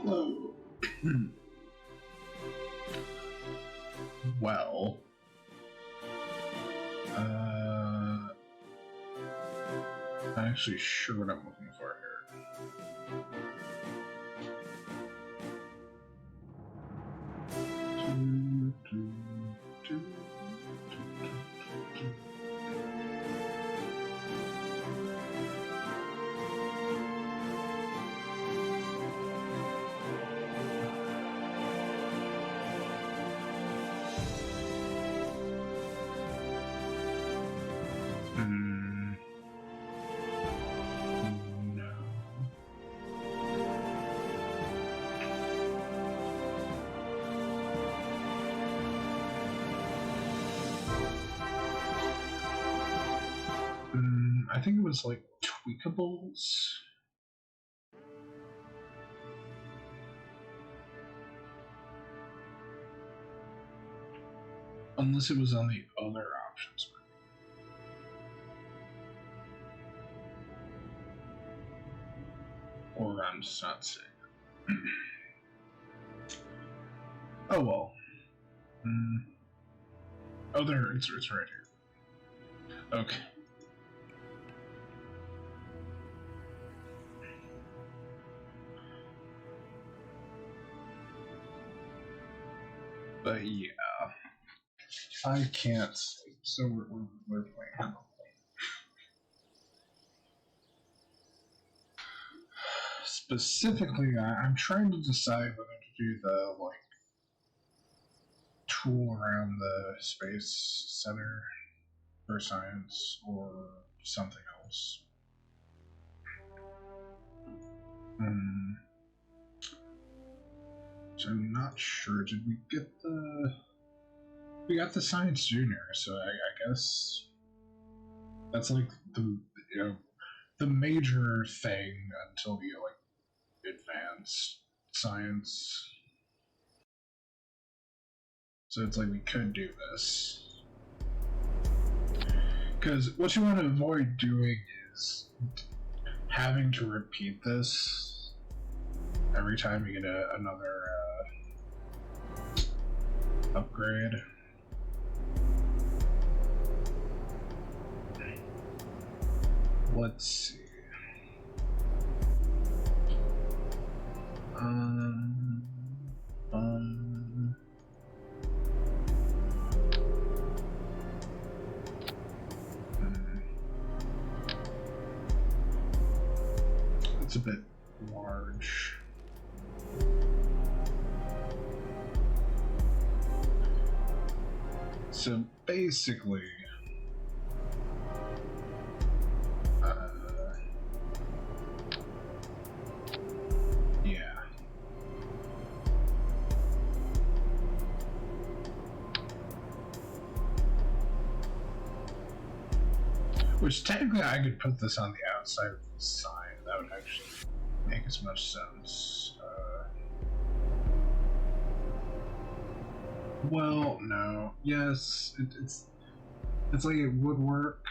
Hello. Well, not actually sure what I'm looking for here. I think it was like tweakables. Unless it was on the other options. Or I'm just not seeing it. Oh well. Oh, there, it's right here. Okay. But yeah, I can't sleep, so we're playing. Specifically, I'm trying to decide whether to do the tool around the Space Center for Science or something else. So I'm not sure. Did we get the? We got the Science Junior, so I guess that's like the major thing until we get advanced science. So it's like we could do this. Because what you want to avoid doing is having to repeat this every time you get another upgrade. Let's see. It's a bit large. So basically, yeah. Which technically I could put this on the outside of the sign. That would actually make as much sense. Well, no. Yes, it's like it would work.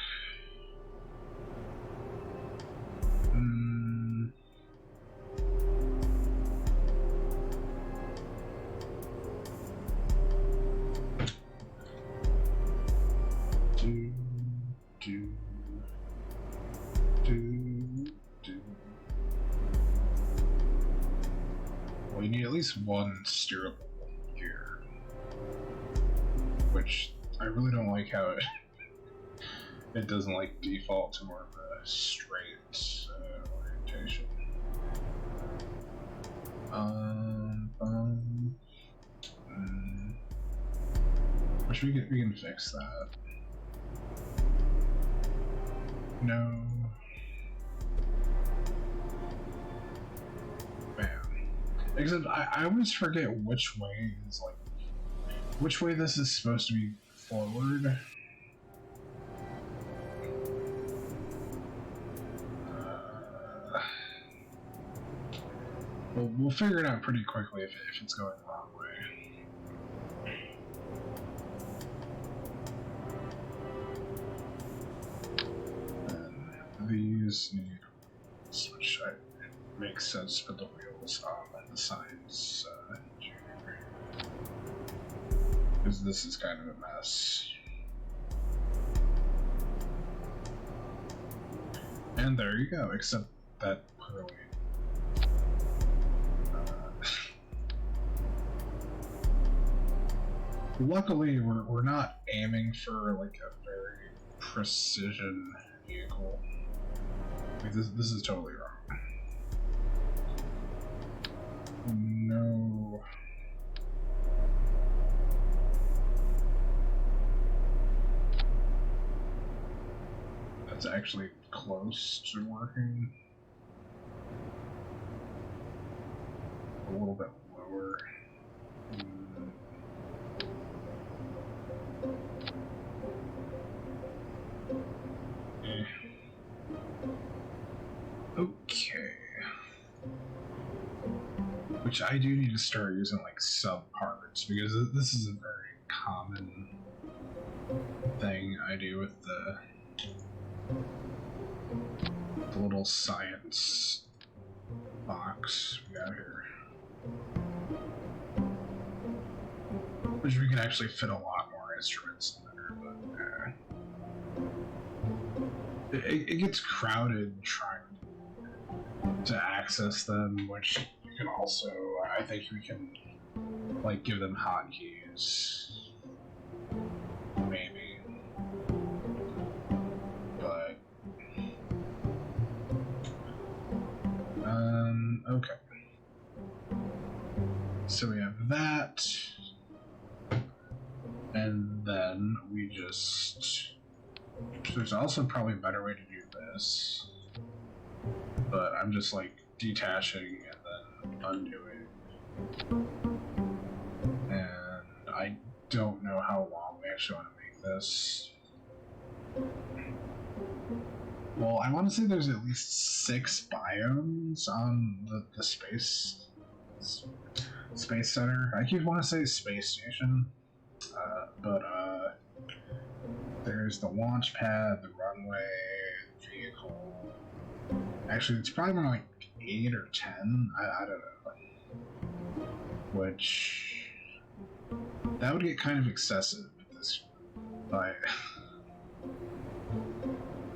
Well, you need at least one steerable gear, which I really don't like how it doesn't default to more of a straight orientation. Which we can fix that. No. Man. Except I always forget which way is which way this is supposed to be forward. Well, we'll figure it out pretty quickly if it's going the wrong way. And these need switch. It makes sense to put the wheels on. the science junior, because this is kind of a mess. And there you go, except that clearly. Luckily, we're not aiming for like a very precision vehicle. Like, this is totally wrong. No. That's actually close to working. A little bit lower. Okay. Which I do need to start using like subparts, because this is a very common thing I do with the little science box we got here. Which we can actually fit a lot more instruments in there, but it gets crowded trying to access them, which you can also, I think we can like give them hotkeys. Maybe. But okay. So we have that. And then we just... There's also probably a better way to do this. But I'm just like detaching and then undoing. And I don't know how long we actually want to make this. Well, I want to say there's at least 6 biomes on the space center. I keep wanting to say space station. But there's the launch pad, the runway, the vehicle. Actually, it's probably more like 8 or 10. I don't know. Which that would get kind of excessive at this point.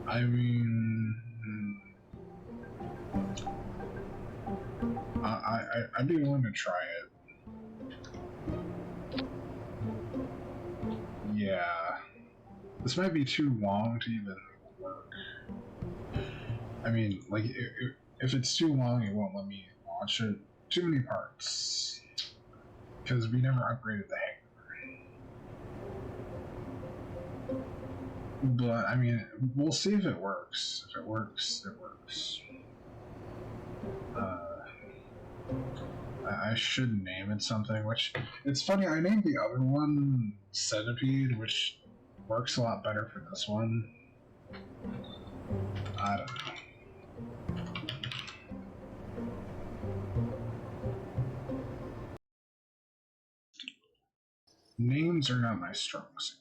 I mean, I'd be willing to try it. Yeah, this might be too long to even work. I mean, like, if it's too long, it won't let me launch it. Too many parts. Because we never upgraded the hangar. But, I mean, we'll see if it works. If it works, it works. I should name it something, which, it's funny, I named the other one Centipede, which works a lot better for this one. I don't know. Names are not my strong suit.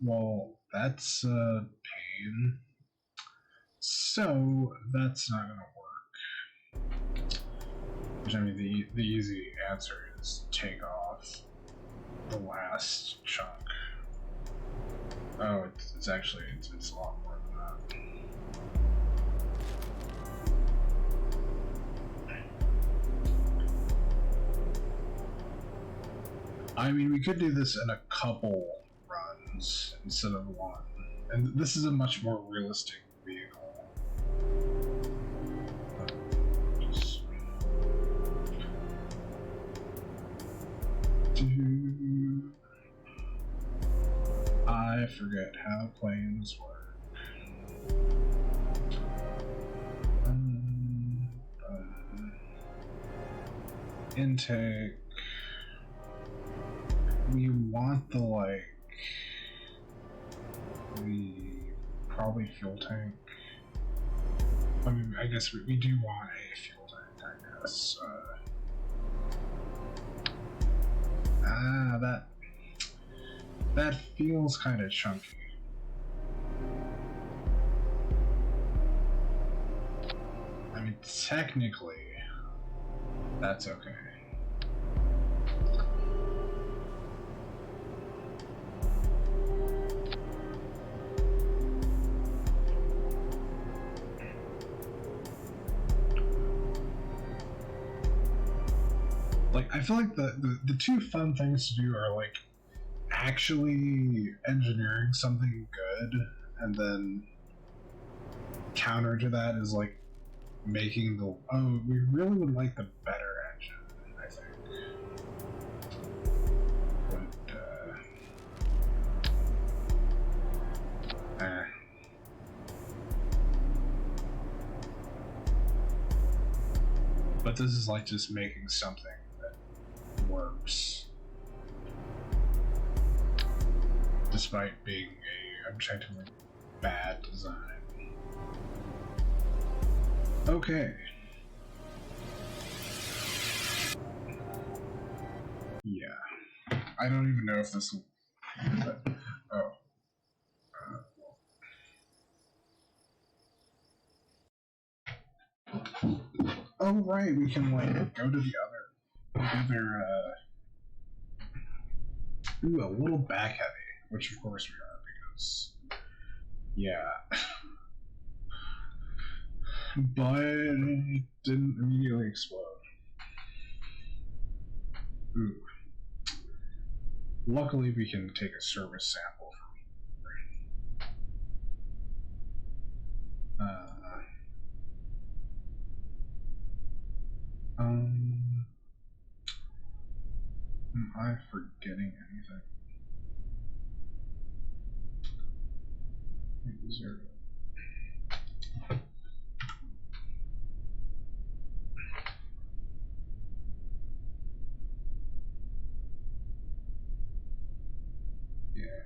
Well, that's a pain. So, that's not gonna work. Which, I mean, the easy answer is take off the last chunk. Oh, it's actually, it's a lot more than that. I mean, we could do this in a couple runs instead of one. And this is a much more realistic vehicle. I forget how planes work. Intake. We want the, like, probably fuel tank. I mean, I guess we do want a fuel tank, I guess. That feels kind of chunky. mean, technically, that's okay. Like, I feel like the two fun things to do are, like, actually engineering something good, and then counter to that is, like, making the, oh, we really would like the better engine, I think. But, But this is like just making something that works. Despite being objectively bad design. Okay. Yeah. I don't even know if this will... But, oh. Oh, right, we can, like, go to the other, ooh, a little back heavy, which of course we are, because, yeah. But it didn't immediately explode. Ooh. Luckily, we can take a service sample from here. Am I forgetting anything? Zero. Yeah.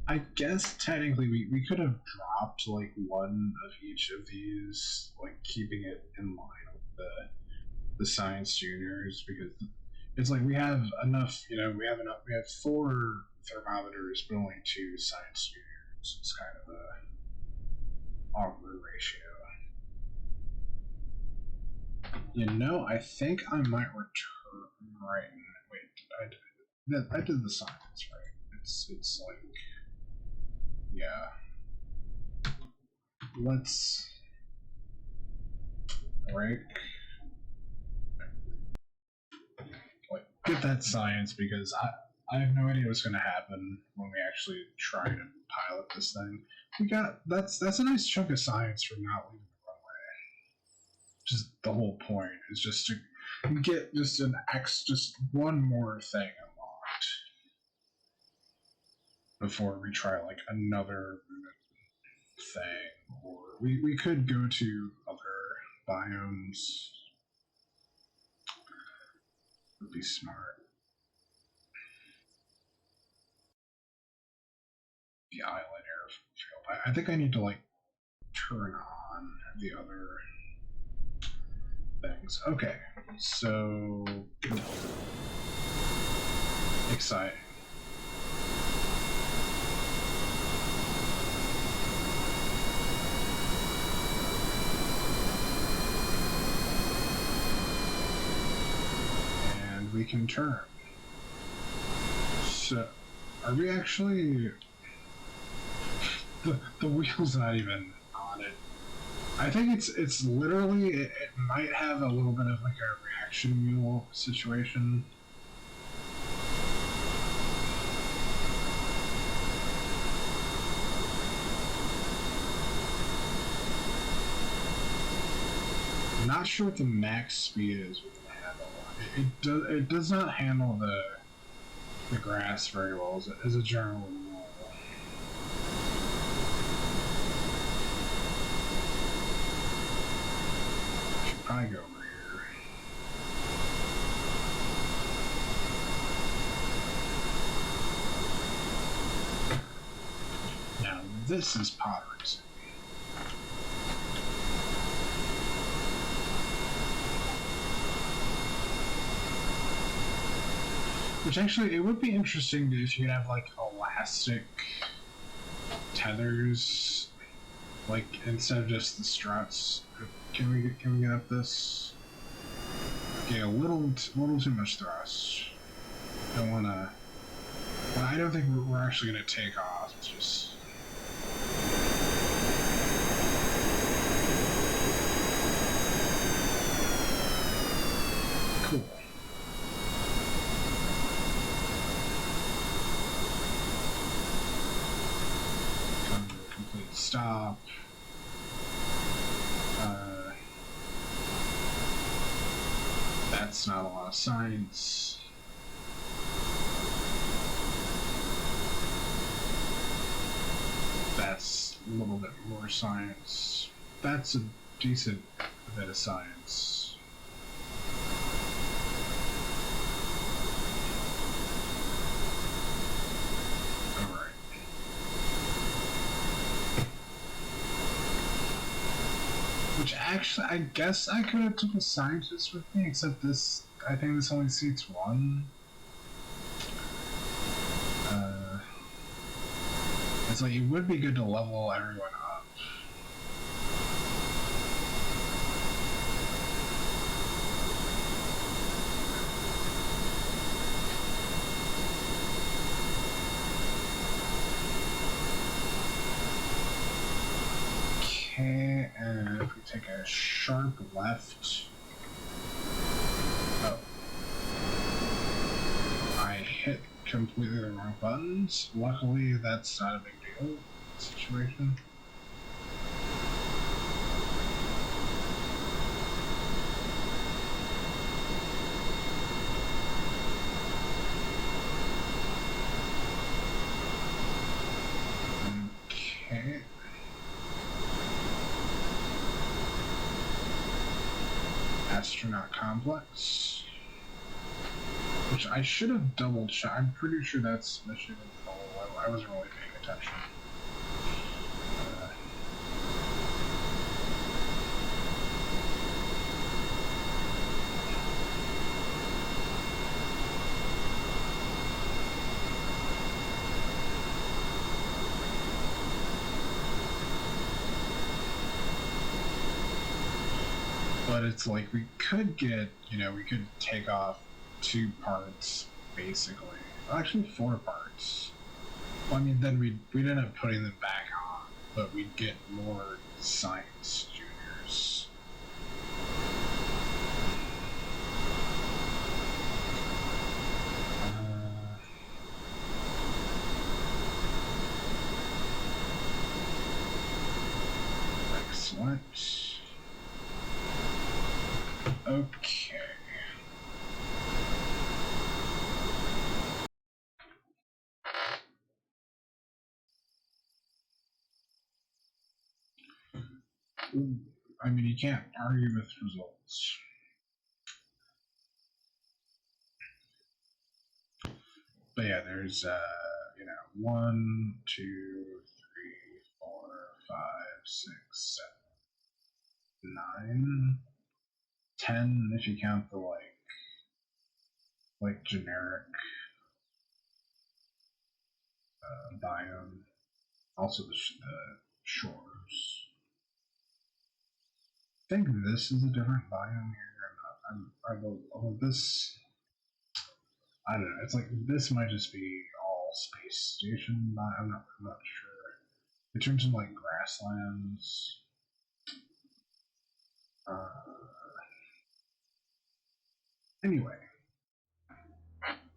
I guess technically we could have dropped like one of each of these, like keeping it in line with the science juniors, because it's like we have enough, we have 4 thermometers but only 2 science juniors. It's kind of a awkward ratio. I think I might return right now. Wait, I did the science right. It's like, yeah. Let's break, like, get that science, because I have no idea what's going to happen when we actually try to pilot this thing. That's a nice chunk of science for not leaving the runway. Just the whole point is just to get just one more thing unlocked before we try like another thing, or we could go to other biomes. Would be smart. The island airfield. I think I need to like turn on the other things. Okay, so exciting. And we can turn. So, are we actually... The wheel's not even on it. I think it's literally, it might have a little bit of like a reaction wheel situation. I'm not sure what the max speed is with the handle. It does not handle the grass very well as a general rule. Should probably go over here. No, this is Pottery City. Which actually, it would be interesting if you could have like elastic tethers, like instead of just the struts. Can we get up this? Okay, a little too much thrust. Don't wanna. Well, I don't think we're actually gonna take off. It's just. Cool. Come to a complete stop. That's not a lot of science. That's a little bit more science. That's a decent bit of science. Alright. Which actually, I guess I could have took a scientist with me, except this, I think this only seats one. It's like, it would be good to level everyone up. Okay, and if we take a sharp left... Oh. I hit completely the wrong buttons. Luckily, that's not a big deal situation. Okay. Astronaut Complex. Which I should have double checked. I'm pretty sure that's mission control. I wasn't really paying attention. But it's like we could get, we could take off 2 parts, basically. Actually, 4 parts. Well, I mean, then we'd end up putting them back on, but we'd get more science juniors. Excellent. Okay. I mean, you can't argue with results. But yeah, there's 1, 2, 3, 4, 5, 6, 7, 9, 10 if you count the like generic biome. Also the shores. I think this is a different biome here. Although this, I don't know. It's like this might just be all space station. I'm not sure. In terms of like grasslands, anyway,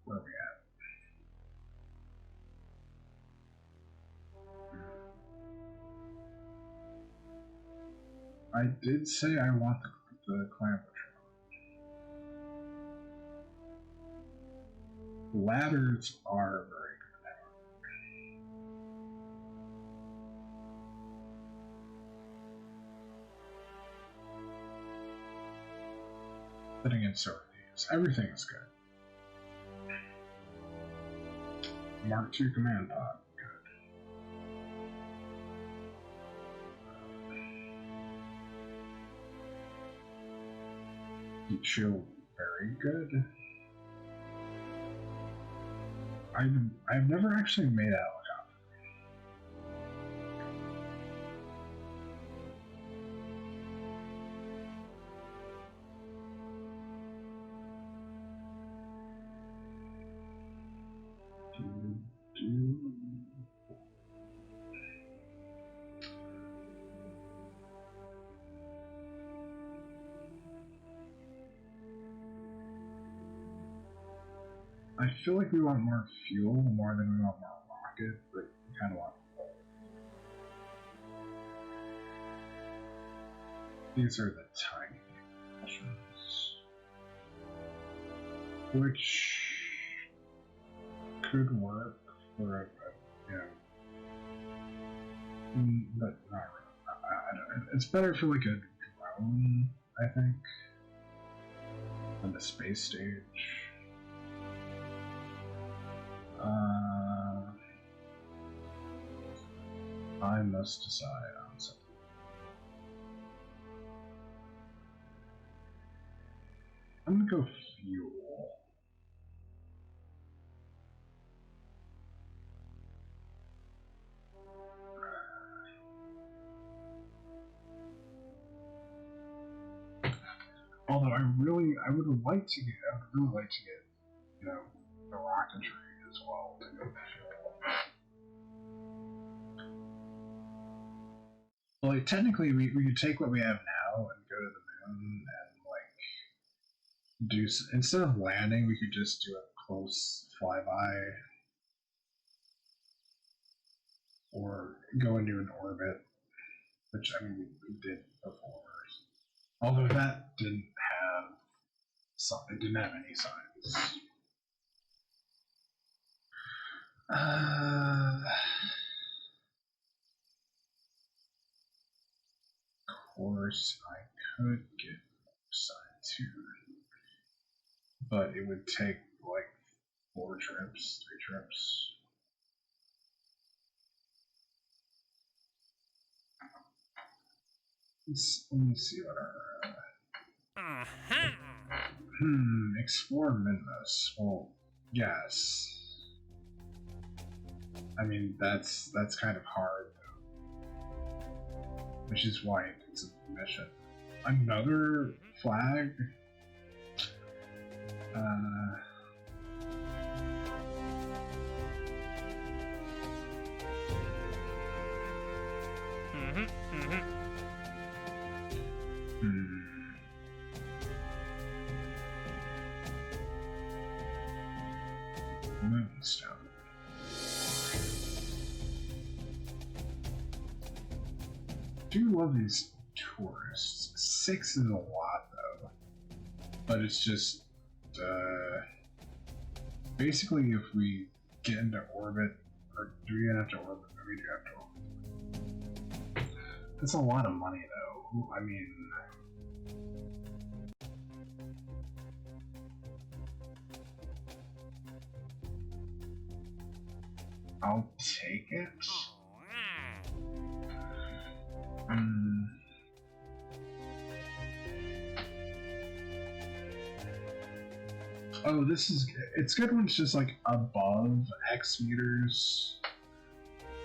where are we at? I did say I want the clan patrol. Ladders are very good. But again, so are these. Everything is good. Mark II command pod. Good. You feel very good. I've never actually made out. I feel like we want more fuel more than we want more rocket, but we kind of want both. These are the tiny mushrooms, which could work for but not really. I don't know. It's better for like a drone, I think, than the space stage. I must decide on something. I'm gonna go fuel. Although I would really like to get, the rocketry as well to go fuel. Well, like, technically, we could take what we have now and go to the moon and instead of landing, we could just do a close flyby or go into an orbit, which we did before. Although that didn't have any signs. Of course, I could get signs here, but it would take like 3 trips. Let me see what our explore Minmus. Well, yes. That's kind of hard though, which is why it's a mission. Another flag. Moonstone. I do love these tourists. 6 is a lot though, but it's just basically if we get into orbit, or do we have to orbit? We do have to orbit. That's a lot of money though. I'll take it. Oh, it's good when it's just like above X meters.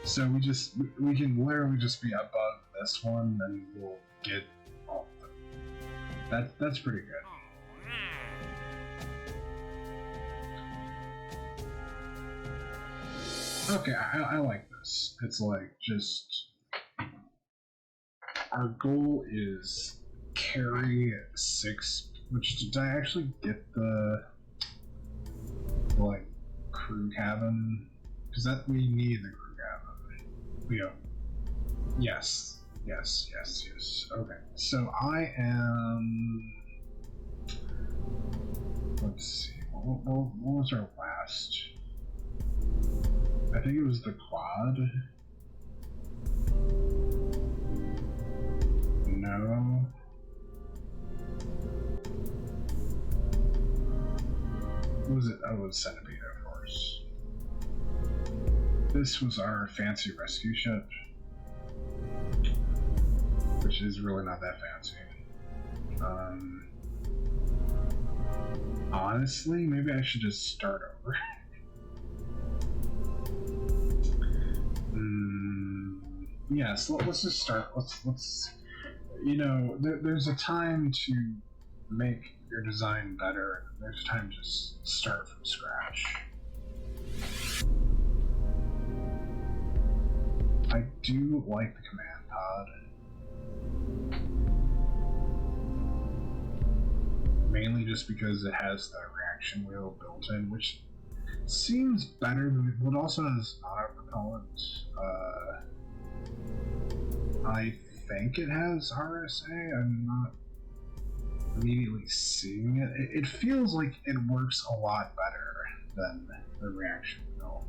So we can literally just be above this one and we'll get all of them. That's pretty good. Okay, I like this. It's like just our goal is carry 6. Which did I actually get the crew cabin? Because that we need the crew cabin. Yes. Okay, so I am. Let's see. What was our last? I think it was the quad. No. What was it? Oh, it was Centipede, of course. This was our fancy rescue ship, which is really not that fancy. Honestly, maybe I should just start over. Yes, let's just start. Let's. You know, there's a time to make your design better. There's a time to just start from scratch. I do like the command pod. Mainly just because it has the reaction wheel built in, which seems better than it also has auto-propellant. I think it has RSA. I'm not immediately seeing it. It feels like it works a lot better than the reaction wheel.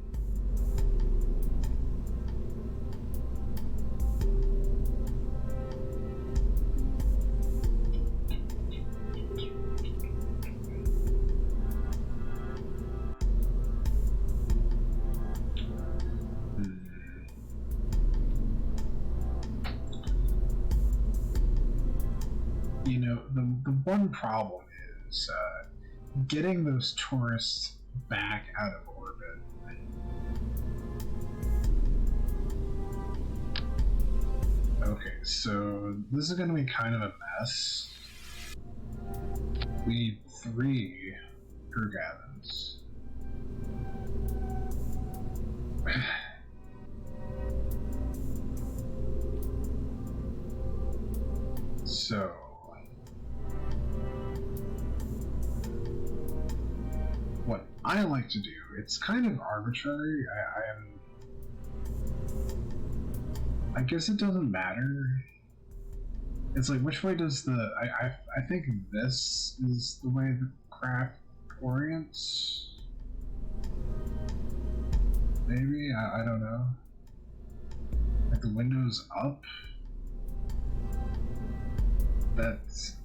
You know, the one problem is getting those tourists back out of orbit. Okay, so this is going to be kind of a mess. We need 3 crew cabins. So... what I like to do, it's kind of arbitrary. I guess it doesn't matter. It's like, which way does the... I think this is the way the craft orients. Maybe? I don't know. Like the window's up? That's...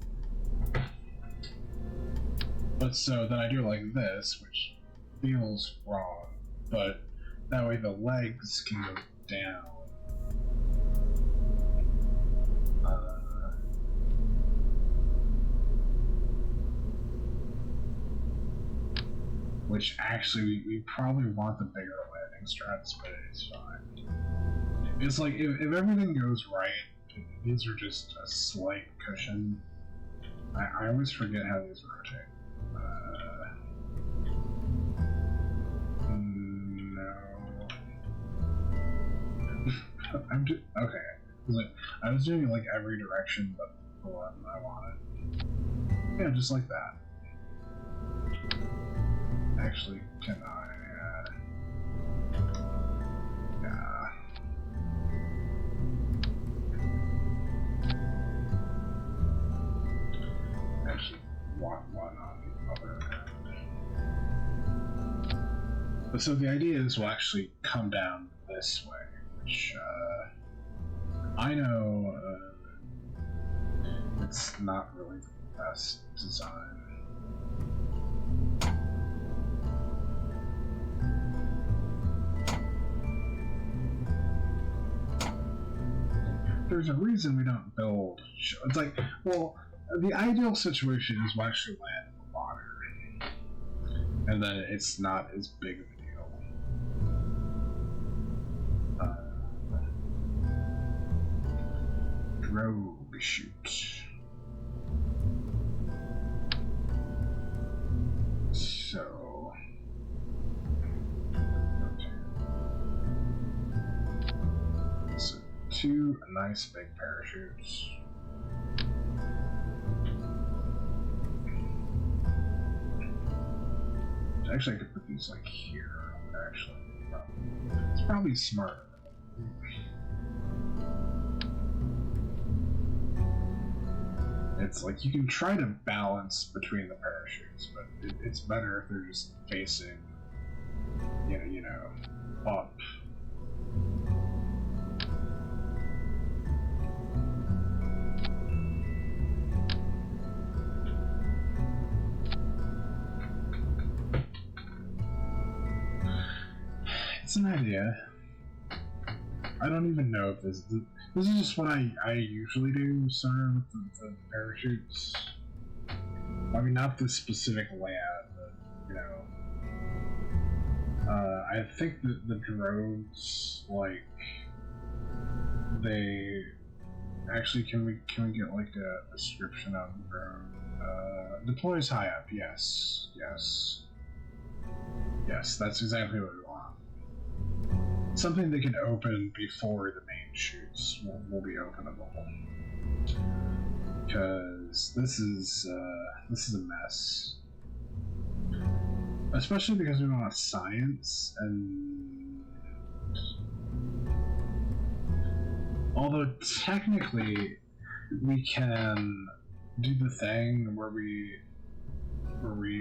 But so then I do like this, which feels wrong, but that way the legs can go down. Which actually, we probably want the bigger landing struts, but it's fine. It's like, if everything goes right, these are just a slight cushion. I always forget how these rotate. I'm just okay. I was doing like every direction but the one I wanted. Yeah, just like that. Actually, can I? Yeah. Actually, want one on the other end. But so the idea is we'll actually come down this way, which I know it's not really the best design. There's a reason we don't build. It's like, well, the ideal situation is we actually land in the water, and then it's not as big of a deal. Drogue shoot. So, two nice big parachutes. Actually, I could put these like here. Actually, it's probably smarter. It's like you can try to balance between the parachutes, but it's better if they're just facing, you know, up. It's an idea. I don't even know if this is just what I usually do, sir, with the parachutes. I mean, not this specific land, but, you know. I think that the drones, like, they actually can we get like a description of the drone? Deploys high up. Yes, that's exactly what we want. Something that can open before the main chutes will be openable. Because this is a mess. Especially because we want science, and although technically we can do the thing where we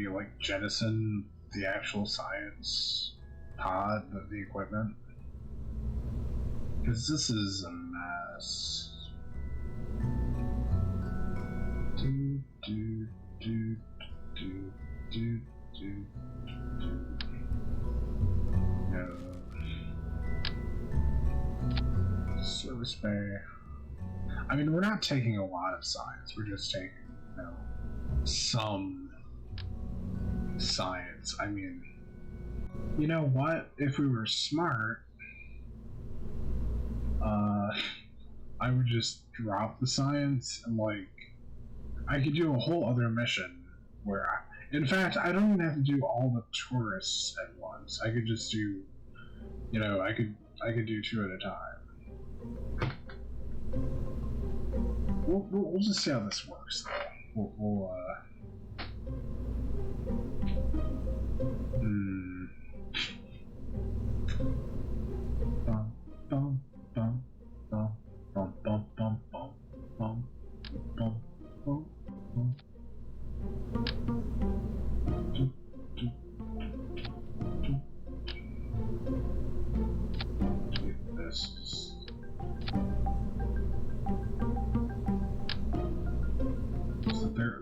like jettison the actual science pod, the equipment, because this is a mess. Do do do do do do. No. Service bay. I mean, we're not taking a lot of science. We're just taking, you know, some science. I mean, you know what? If we were smart, I would just drop the science and, like, I could do a whole other mission where in fact, I don't even have to do all the tourists at once. I could just do, you know, I could do 2 at a time. We'll just see how this works, though. Bum, bum, bum, bum, bum, bum, bum, bum, bum, bum, bum, bum.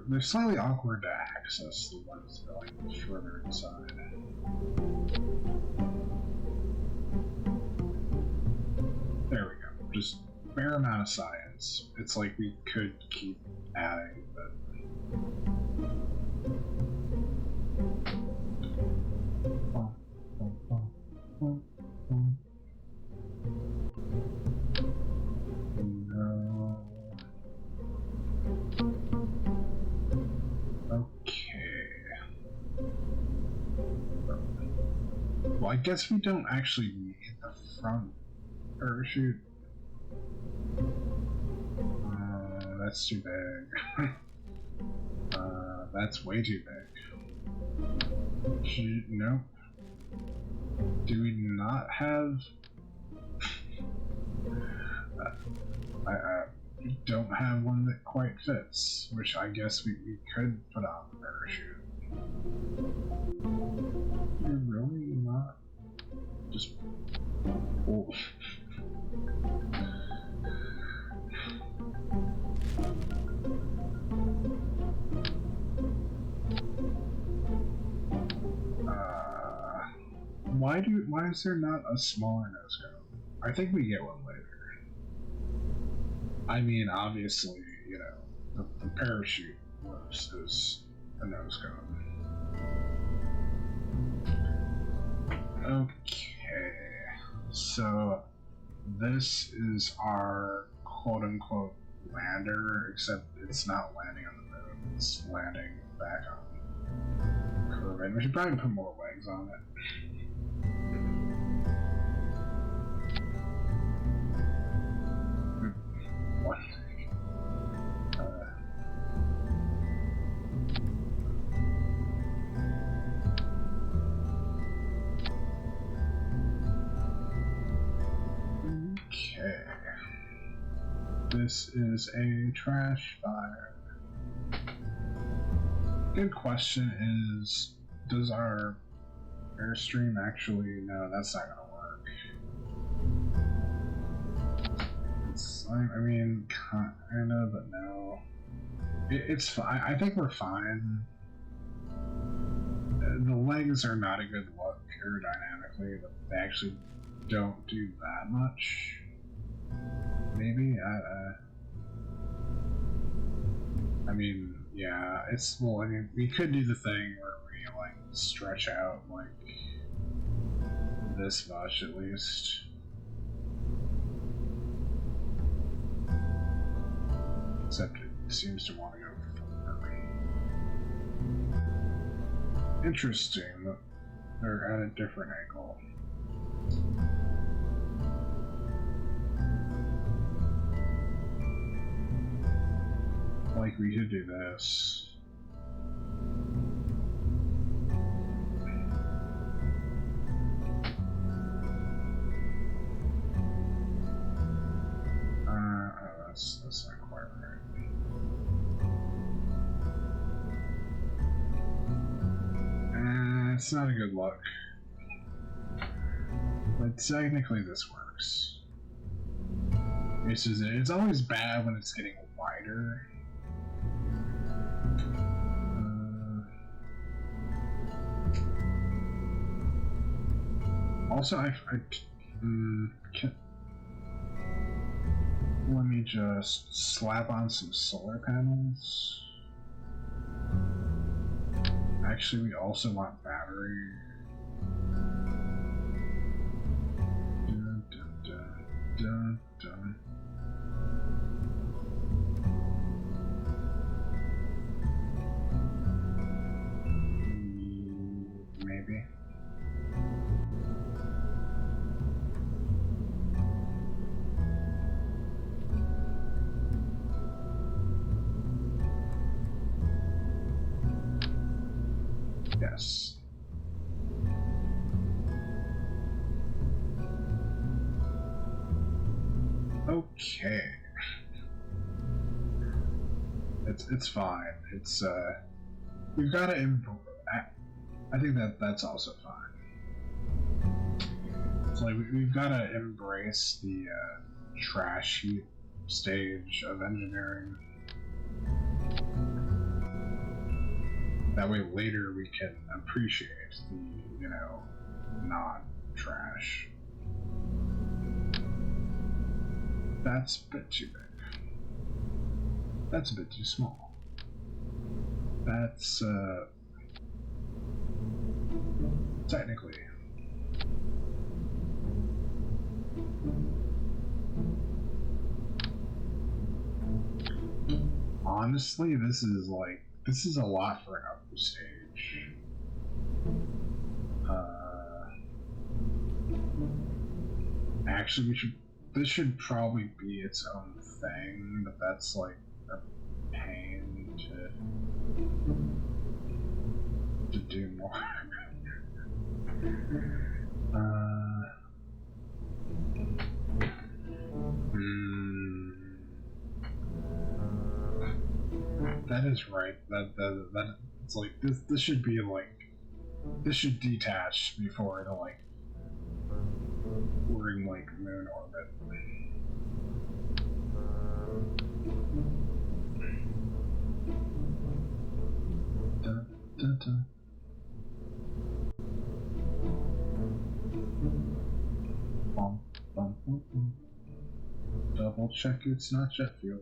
They're slightly awkward to access, the ones that are like further inside. There we go. Just fair amount of science. It's like we could keep adding, but well, I guess we don't actually need the front parachute. That's too big. That's way too big. Nope. Do we not have... I don't have one that quite fits, which I guess we could put on the parachute. You're really not just... Oh. Why is there not a smaller nose cone? I think we get one later. I mean, obviously, you know, the parachute is a nose cone. Okay, so this is our quote-unquote lander, except it's not landing on the moon, it's landing back on Kerbal. We should probably put more legs on it. What? Okay. This is a trash fire. Good question is, does our Airstream actually... No, that's not gonna work. I mean, kinda, but no. It's fine. I think we're fine. The legs are not a good look aerodynamically, but they actually don't do that much. Maybe? I mean, Yeah, it's, well, I mean, we could do the thing where we, like, stretch out, like, this much at least. Except it seems to want to go further. Interesting that they're at a different angle. Like, we could do this. That's not quite right. It's not a good look. But technically this works. It's always bad when it's getting wider. Also, I can, let me just slap on some solar panels. Actually, we also want battery. Dun, dun, dun, dun, dun. Maybe. Yes. Okay. It's fine. It's we've got to improve. I think that's also fine. It's like we've got to embrace the trash heap stage of engineering. That way later we can appreciate the, you know, non-trash. That's a bit too big. That's a bit too small. That's, technically. Honestly, this is a lot for an upper stage. Actually, this should probably be its own thing, but that's like a pain to do more. That is right. That it's like this should be like, this should detach before it like we're in like moon orbit. Dun, dun, dun. Bum, bum, bum, bum. Double check it's not jet fuel.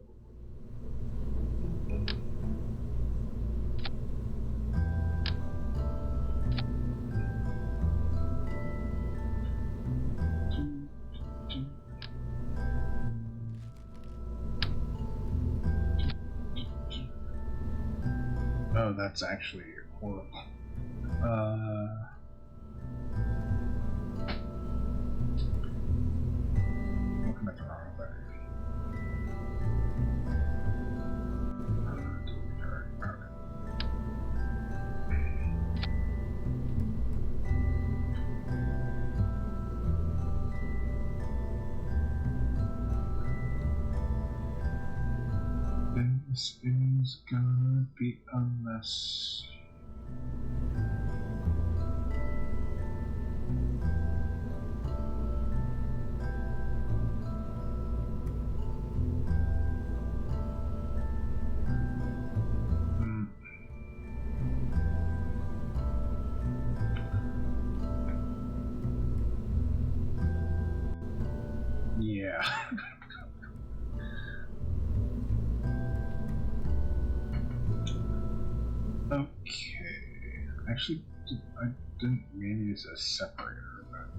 Oh, that's actually horrible. Looking at the wrong thing. This is gonna be a mess. Yeah. Okay. Actually, I didn't mean to use a separator, but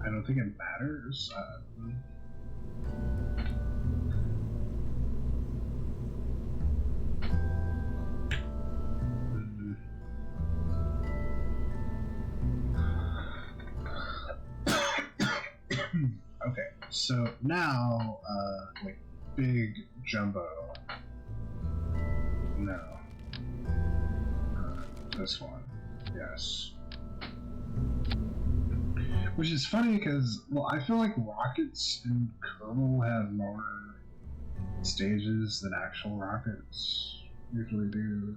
I don't think it matters. Okay, so now, like, big jumbo. No. This one. Yes. Which is funny because, well, I feel like rockets in Kerbal have more stages than actual rockets usually do.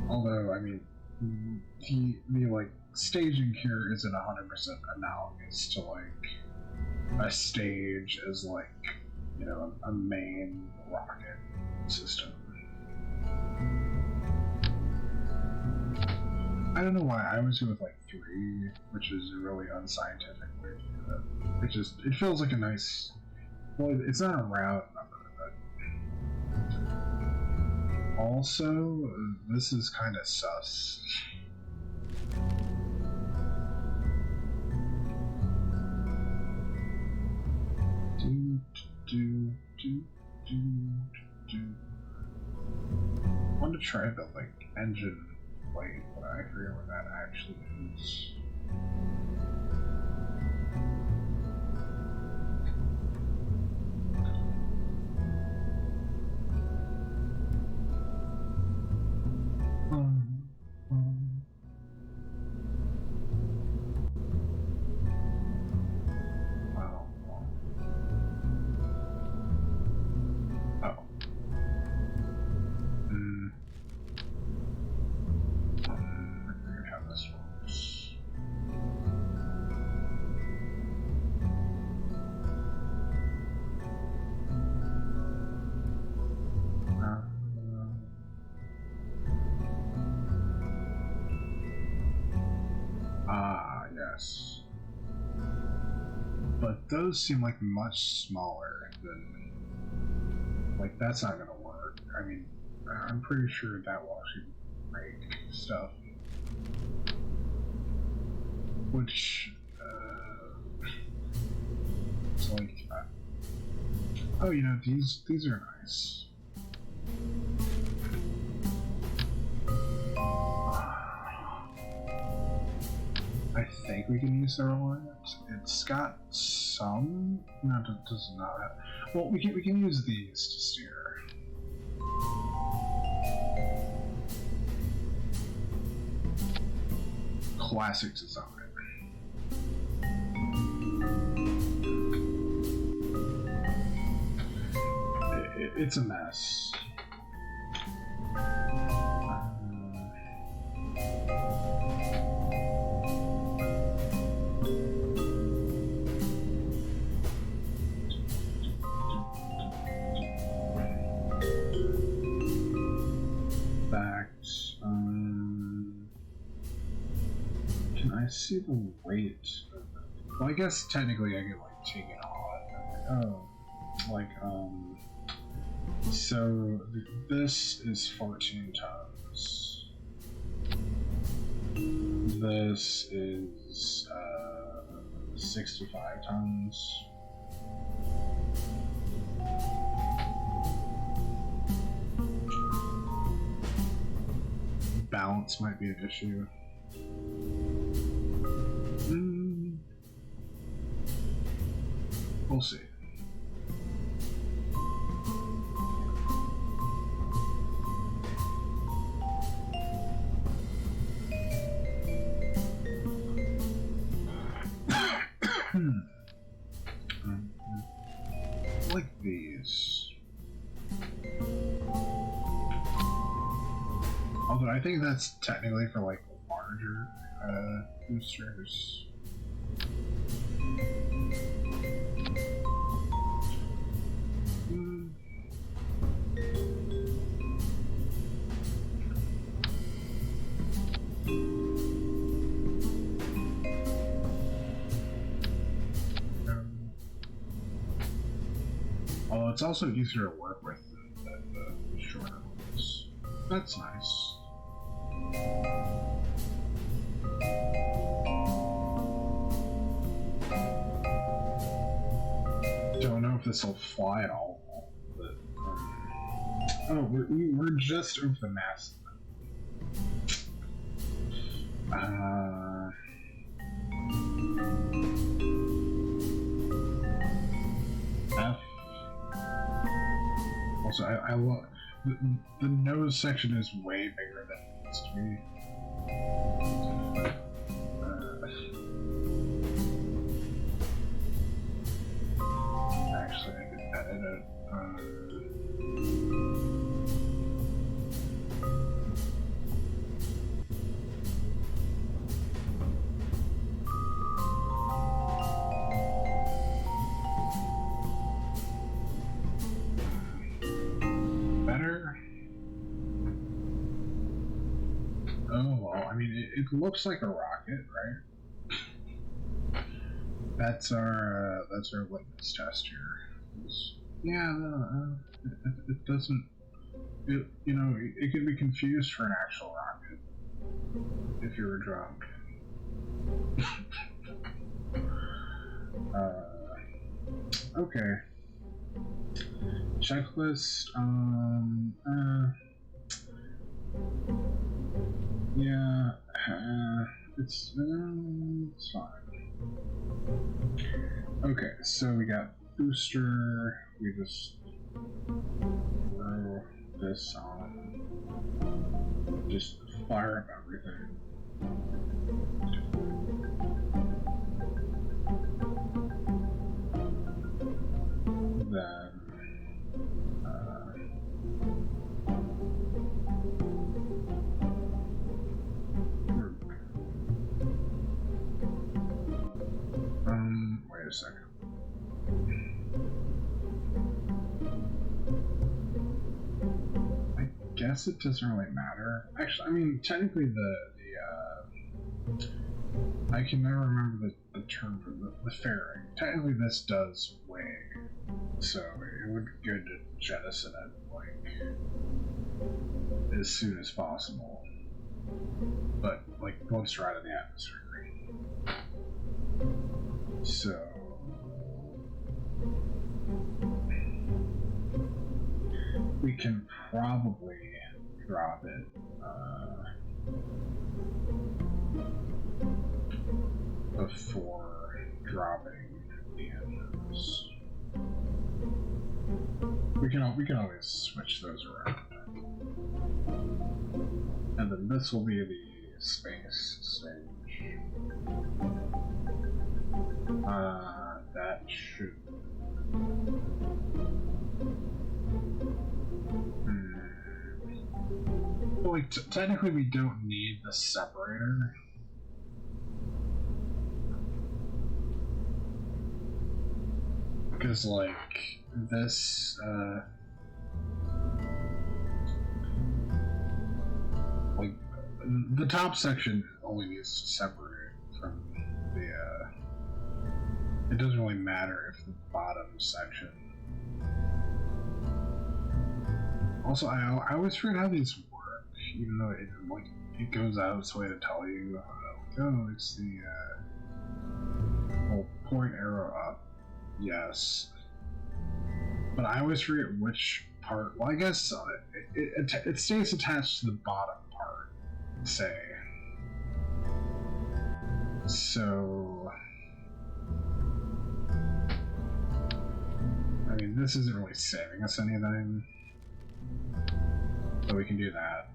Although, I mean, the like, staging here isn't 100% analogous to, like, a stage as, like, you know, a main rocket system. I don't know why I was with like 3, which is a really unscientific way to do it. It feels like a nice. Well, it's not a round number, but also this is kind of sus. I want to try the like engine plate, but I forget what that actually is. Yes. But those seem like much smaller than. Like, that's not gonna work. I mean, I'm pretty sure that will actually break stuff. Which, it's like. Oh, you know, these are nice. I think we can use the Reliant. It's got some. No, it does not have. Well, we can use these to steer. Classic design. It's a mess. Can I see the weight? Well, I guess technically I could like take it on. So this is 14 tons. This is 65 tons. Balance might be an issue. We'll see. Like these. Although I think that's technically for like larger boosters. Although it's also easier to work with than the shorter ones. That's nice. Don't know if this will fly at all, but oh, we're just over the mass. F. Also, I love the nose section is way bigger than it needs to be. Actually, I could edit it. Better? Oh, well, I mean, it looks like a rocket, right? That's our litmus test here. Yeah, no, it doesn't. It could be confused for an actual rocket if you were drunk. Okay. Checklist. Yeah. It's fine. Okay, so we got booster. We just throw this on. Just fire up everything. Then wait a second. I guess it doesn't really matter. Actually, I mean, technically I can never remember the term for the fairing. Technically, this does weigh, so it would be good to jettison it like as soon as possible. But like once right in the atmosphere. So we can probably drop it. Before dropping the engines. We can always switch those around. And then this will be the space stage. That should. Well, like, technically we don't need the separator. Because, like, this, like, the top section only needs to separate from the, it doesn't really matter if the bottom section. Also, I always forget how these work, even though it goes out its way to tell you, oh, it's the, well, point arrow up. Yes, but I always forget which part. Well, I guess it stays attached to the bottom part, say. So, I mean, this isn't really saving us anything, but we can do that.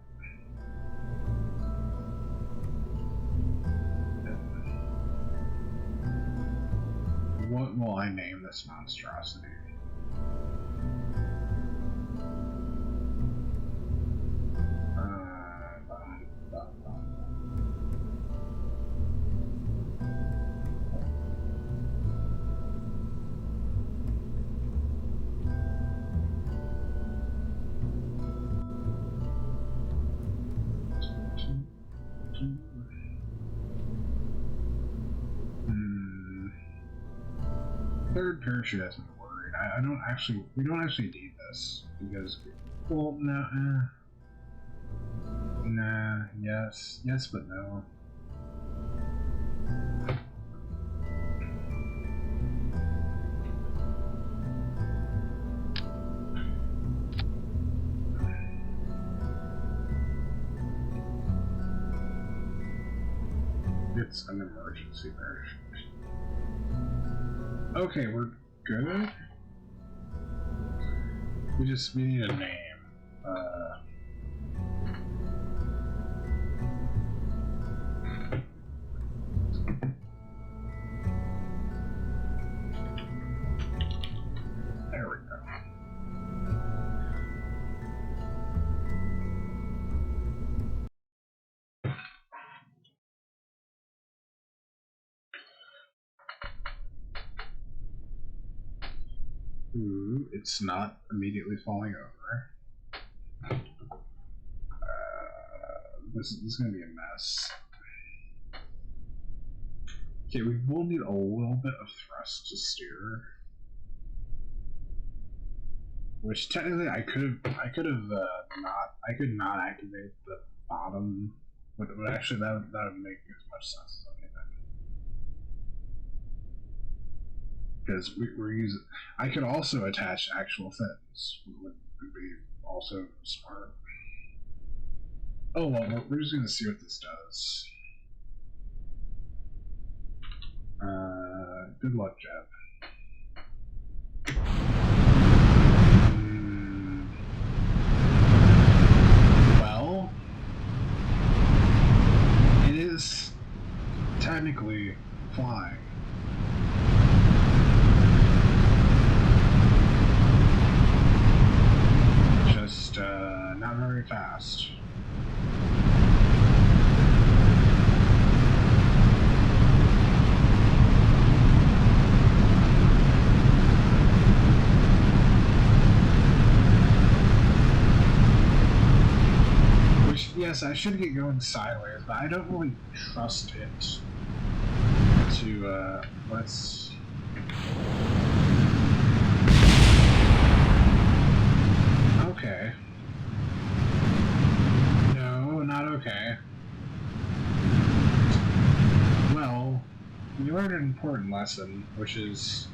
What will I name this monstrosity? Third parachute has me worried. We don't actually need this because, well, no. Nah, yes, yes, but no. It's an emergency version. Okay, we're good. We need a name. There we go. Ooh, it's not immediately falling over. This is going to be a mess. Okay, we will need a little bit of thrust to steer. Which technically I could not activate the bottom, but actually that would make as much sense as anything. Because we're using, I could also attach actual fins, would be also smart. Oh well, we're just gonna see what this does. Good luck, Jeb. Well, it is technically flying. Just not very fast. Yes, I should get going sideways, but I don't really trust it to, let's... Okay. No, not okay. Well, we learned an important lesson, which is,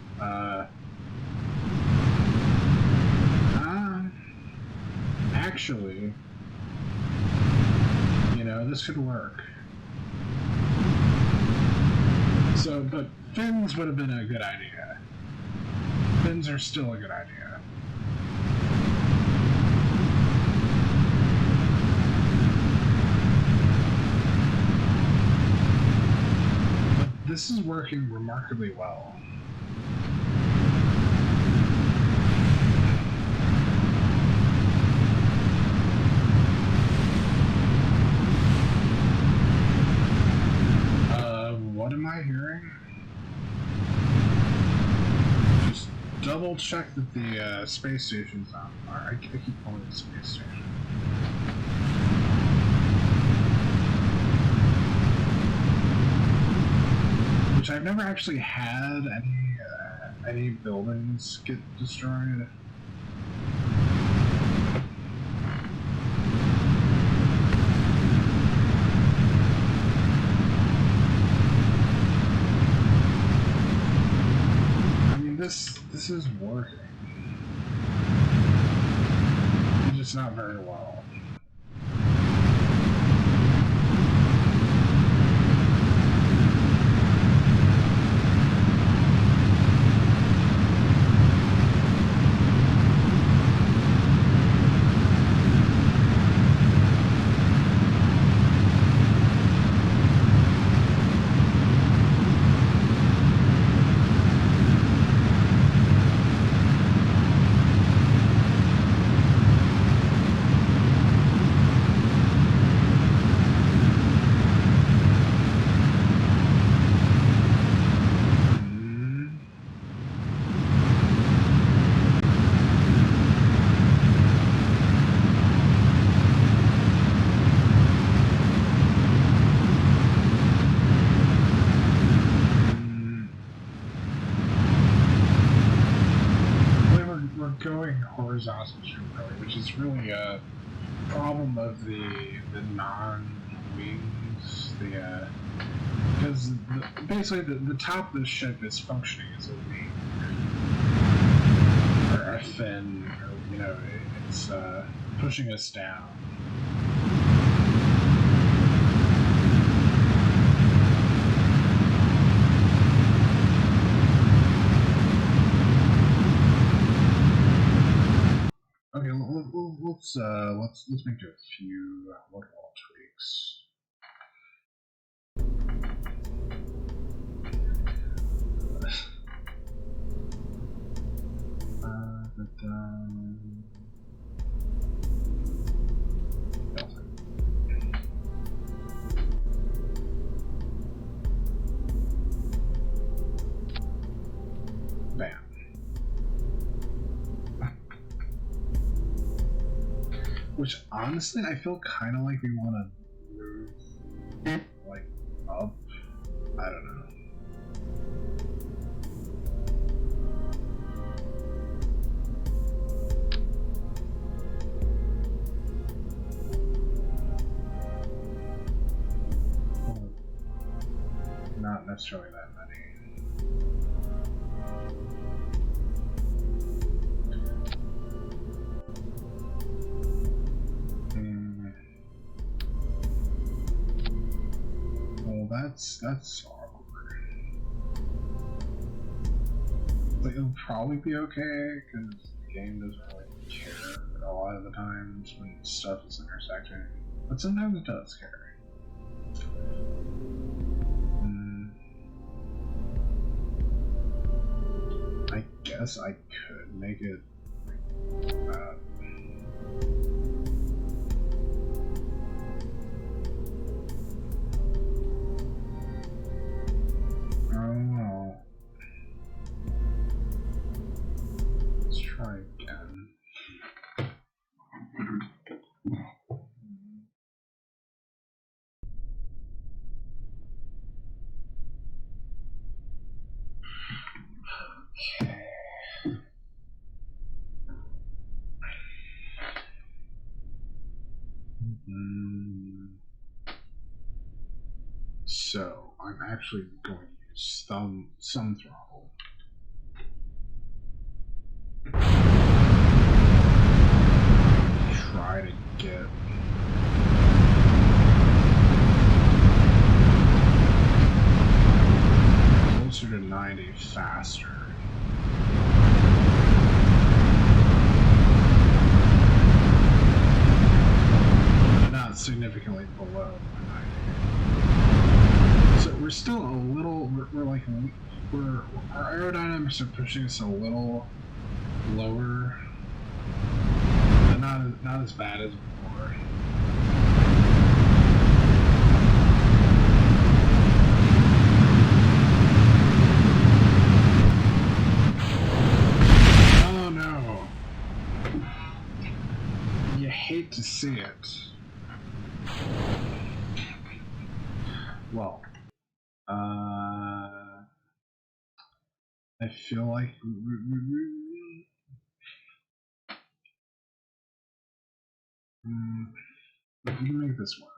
actually, you know, this could work. So, but fins would have been a good idea. Fins are still a good idea. But this is working remarkably well. What am I hearing? Just double check that the space station's on. I keep calling it the space station. Which I've never actually had any buildings get destroyed. This is working. It's just not very well. Going horizontal, which is really problem of the non-wings, because basically the top of the ship is functioning as a wing or a fin, or it's pushing us down. Okay, let's make a few little tweaks. Bam. Which honestly, I feel kind of like we want to move like up. I don't know. Not necessarily that many. Well, that's awkward. But it'll probably be okay because the game doesn't really care a lot of the times when stuff is intersecting. But sometimes it does care. I guess I could make it I don't know. Let's try again. So I'm actually going to use some throttle. Try to get closer to 90 faster. Not significantly below 90. So we're still a little, our aerodynamics are pushing us a little lower, but not as bad as before. Oh no! You hate to see it. Well, I feel like we can make this work.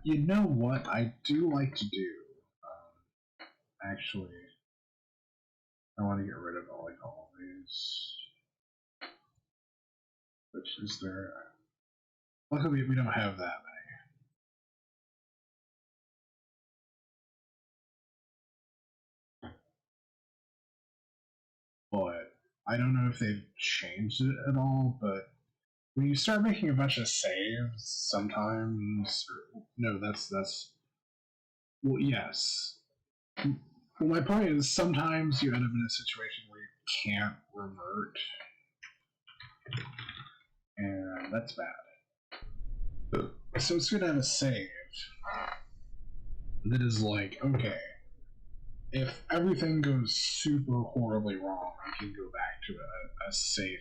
You know what I do like to do? Actually, I want to get rid of all these. Which is there? Luckily, we don't have that many. But I don't know if they've changed it at all, but when you start making a bunch of saves, sometimes that's well, yes. Well, my point is sometimes you end up in a situation where you can't revert, and that's bad. So it's good to have a save that is like, okay, if everything goes super horribly wrong, I can go back to a safe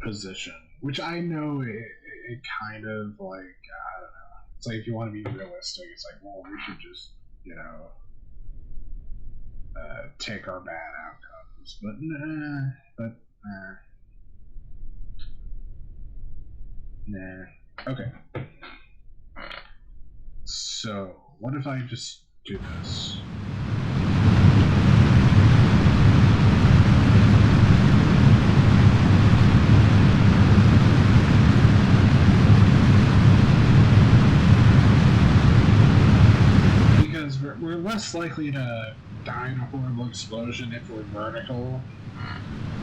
position, which I know it kind of like, I don't know. It's like if you want to be realistic, it's like, well, we should just, take our bad outcomes. But nah, but Nah. Okay. So, what if I just do this? Because we're less likely to die in a horrible explosion if we're vertical.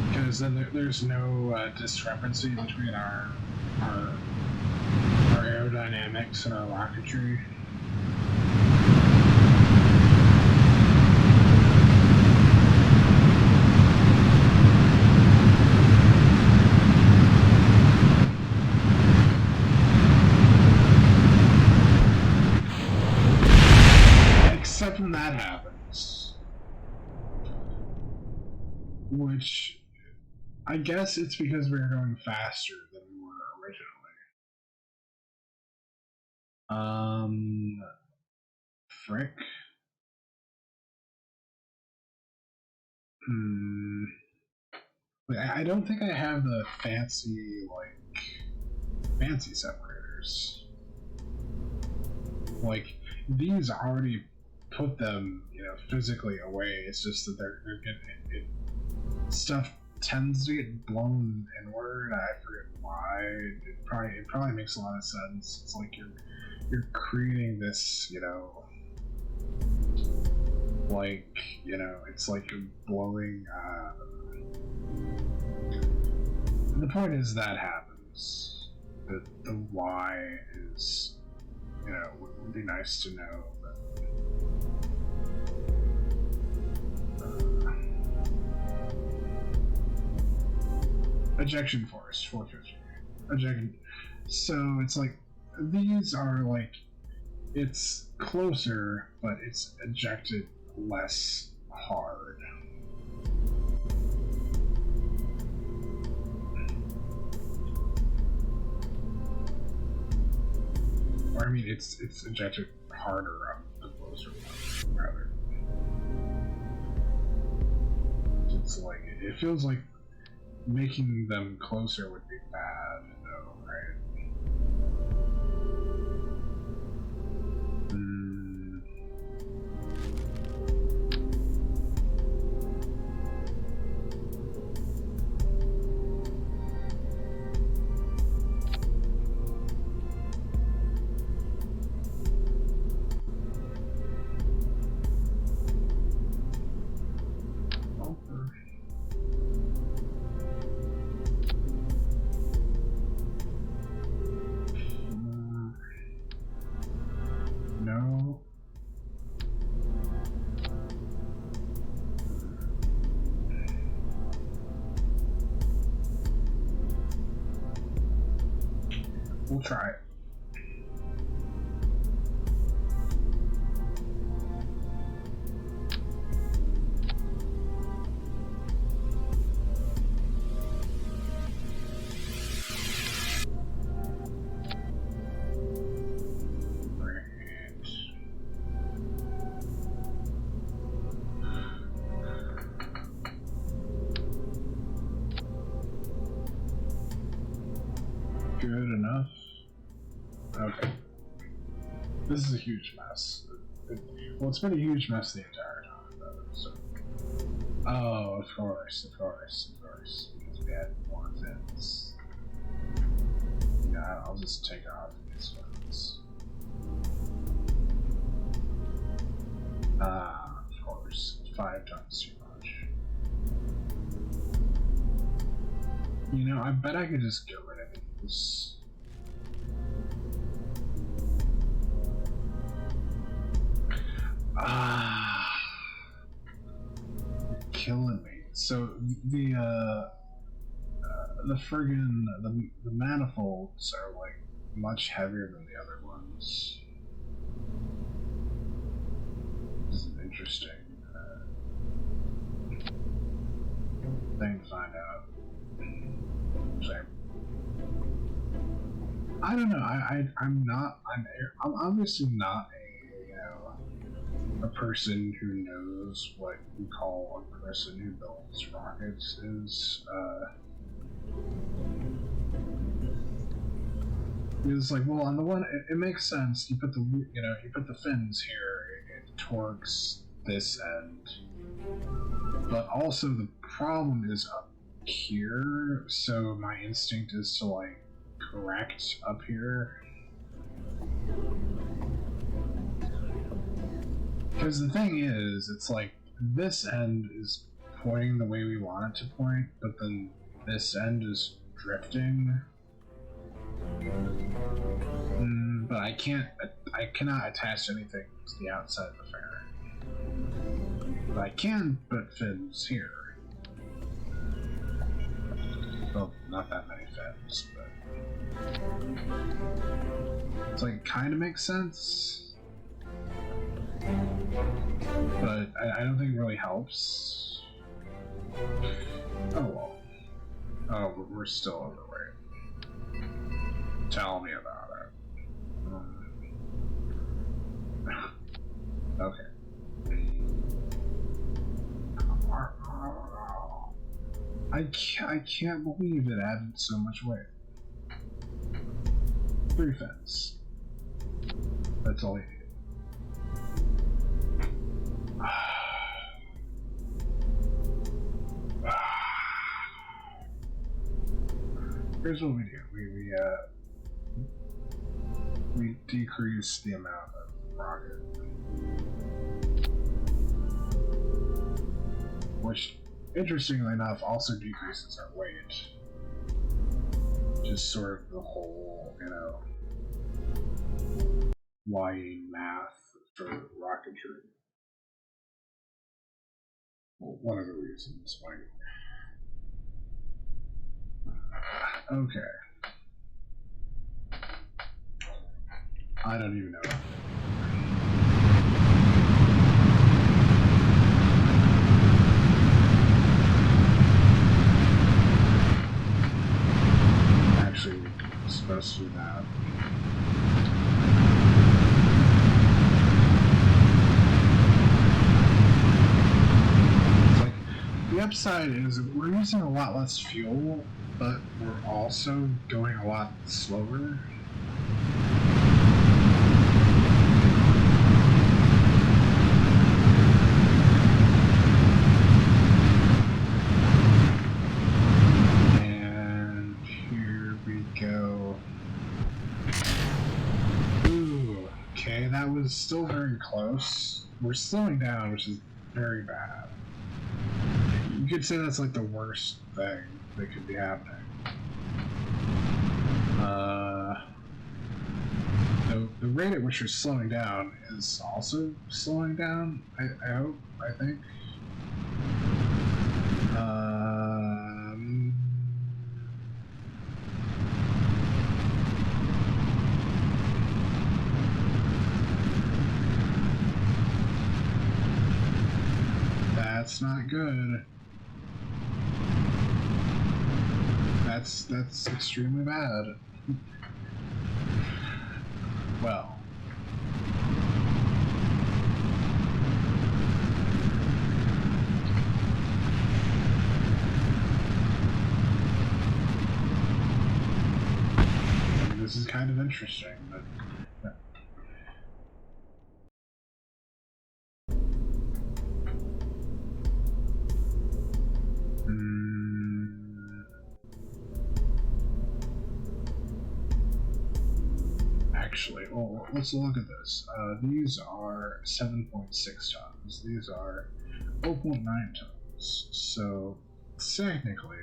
Because then there's no discrepancy between our aerodynamics and our rocketry. Except when that happens. Which, I guess it's because we were going faster than we were originally. Frick. I don't think I have the fancy separators. Like, these already put them, physically away. It's just that they're getting stuff tends to get blown inward. I forget why. It probably makes a lot of sense. It's like you're creating this, it's like you're blowing. The point is that happens. The why is, would be nice to know. Ejection force 450. Ejection. So it's like these are like it's closer, but it's ejected less hard. Or I mean, it's ejected harder on the closer one, rather. It's like it feels like making them closer would be bad, though, right? No. We'll try it. Good enough. Okay. This is a huge mess. Well, it's been a huge mess the entire time, though. So. Oh, of course. Because we had more fins. Yeah, I'll just take off these ones. Of course. 5 times too much. I bet I could just get rid of these. Killing me. So the friggin' the manifolds are like much heavier than the other ones. This is an interesting thing to find out. Same. I don't know. I'm obviously not a person who knows what you call a person who builds rockets is. He was like, well, on the one, it makes sense. You put the fins here, it torques this end, but also the problem is up here. So my instinct is to like correct up here, because the thing is, it's like this end is pointing the way we want it to point, but then this end is drifting. But I cannot attach anything to the outside of the fairing. But I can put fins here. Well, not that many fins, but it's like it kind of makes sense. But I don't think it really helps. Oh well. Oh, we're still overweight. Tell me about it. Okay. I can't believe it added so much weight. 3 fins. That's all you need. Here's what we do. We decrease the amount of rocket. Which, interestingly enough, also decreases our weight. Just sort of the whole, lying math for rocketry. Well, one of the reasons why. Okay. I don't even know. Actually, we're supposed to do that. It's like, the upside is we're using a lot less fuel, but we're also going a lot slower. That was still very close. We're slowing down, which is very bad. You could say that's like the worst thing that could be happening. The rate at which you're slowing down is also slowing down, I hope, I think. That's not good. That's extremely bad. Well. I mean, this is kind of interesting, but actually, well, let's look at this. These are 7.6 tons. These are 0.9 tons. So, technically,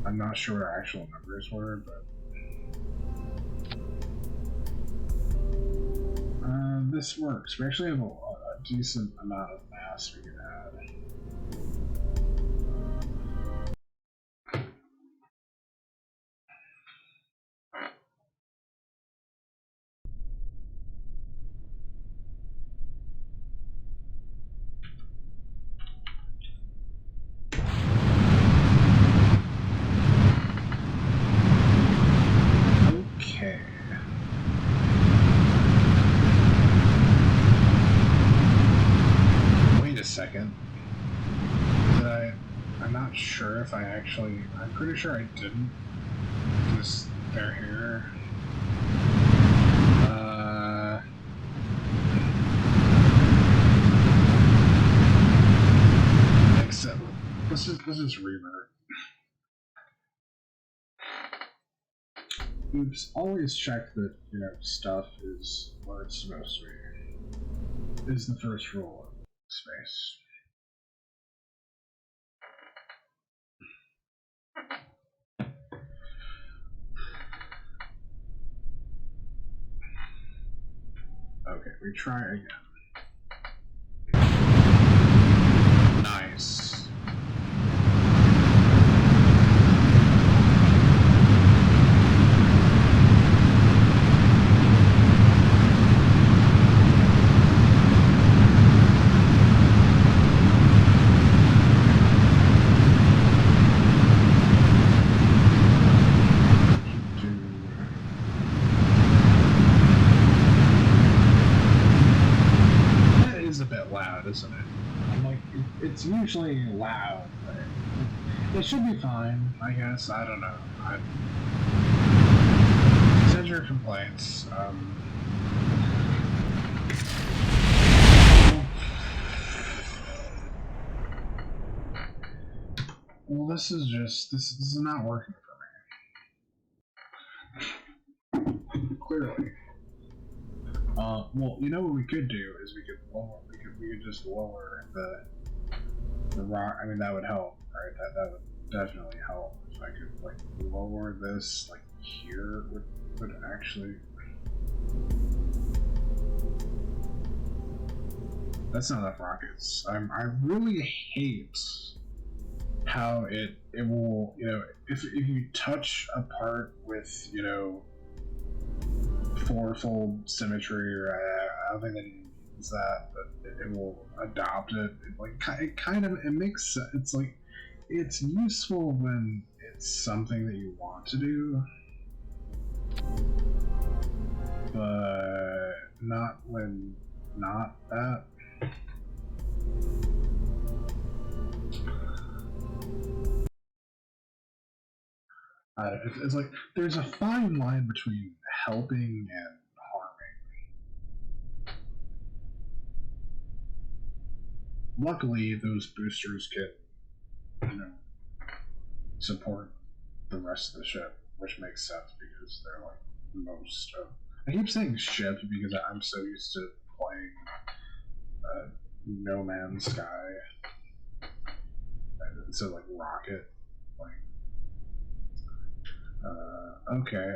I'm not sure what our actual numbers were, but this works. We actually have a decent amount of mass we can add. second. I'm not sure if I actually... I'm pretty sure I didn't. Just, they're here. Except, let's just revert. Oops, always check that, you know, stuff is where it's supposed to be. Is the first rule of space. Okay, we try again. Nice. Isn't it? I'm like, it's usually loud, but it should be fine, I guess. I don't know. Send your complaints. Well, this is not working for me. Clearly. Well, you know what we could do is we could just lower the rock. I mean, that would help, right? That would definitely help if I could like lower this like here would actually. That's not enough rockets. I really hate how it will, you know, if you touch a part with, you know, fourfold symmetry, or I don't think that means that, but it will adopt it. It makes it's like it's useful when it's something that you want to do, but not when not that. It's like there's a fine line between helping and harming. Luckily, those boosters can, you know, support the rest of the ship, which makes sense because they're like most of. I keep saying ship because I'm so used to playing No Man's Sky, so like rocket, like. Okay.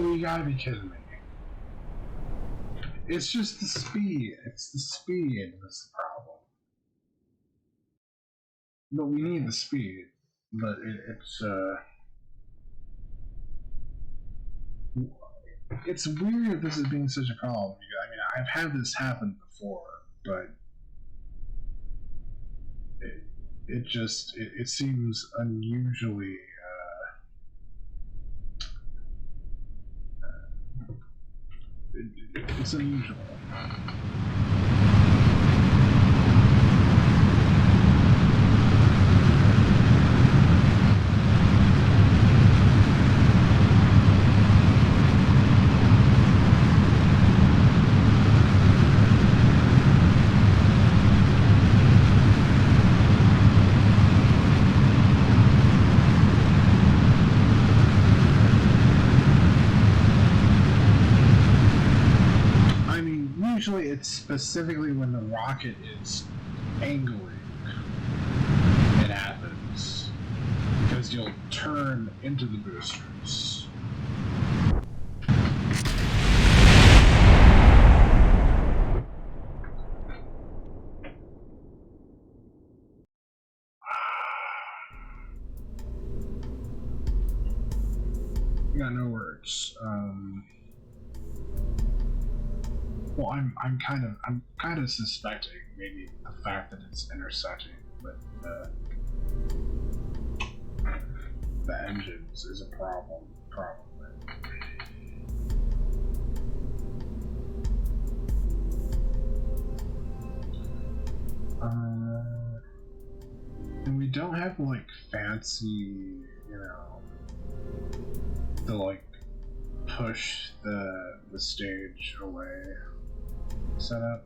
You gotta be kidding me. It's just the speed. It's the speed that's the problem. But we need the speed. But it's weird this is being such a problem. I mean, I've had this happen before, but it seems unusually. It's unusual. Usually it's specifically when the rocket is angling it happens, because you'll turn into the boosters. I got no words. Well, I'm kind of suspecting maybe the fact that it's intersecting with the engines is a problem, probably. And we don't have like fancy, to like push the stage away setup.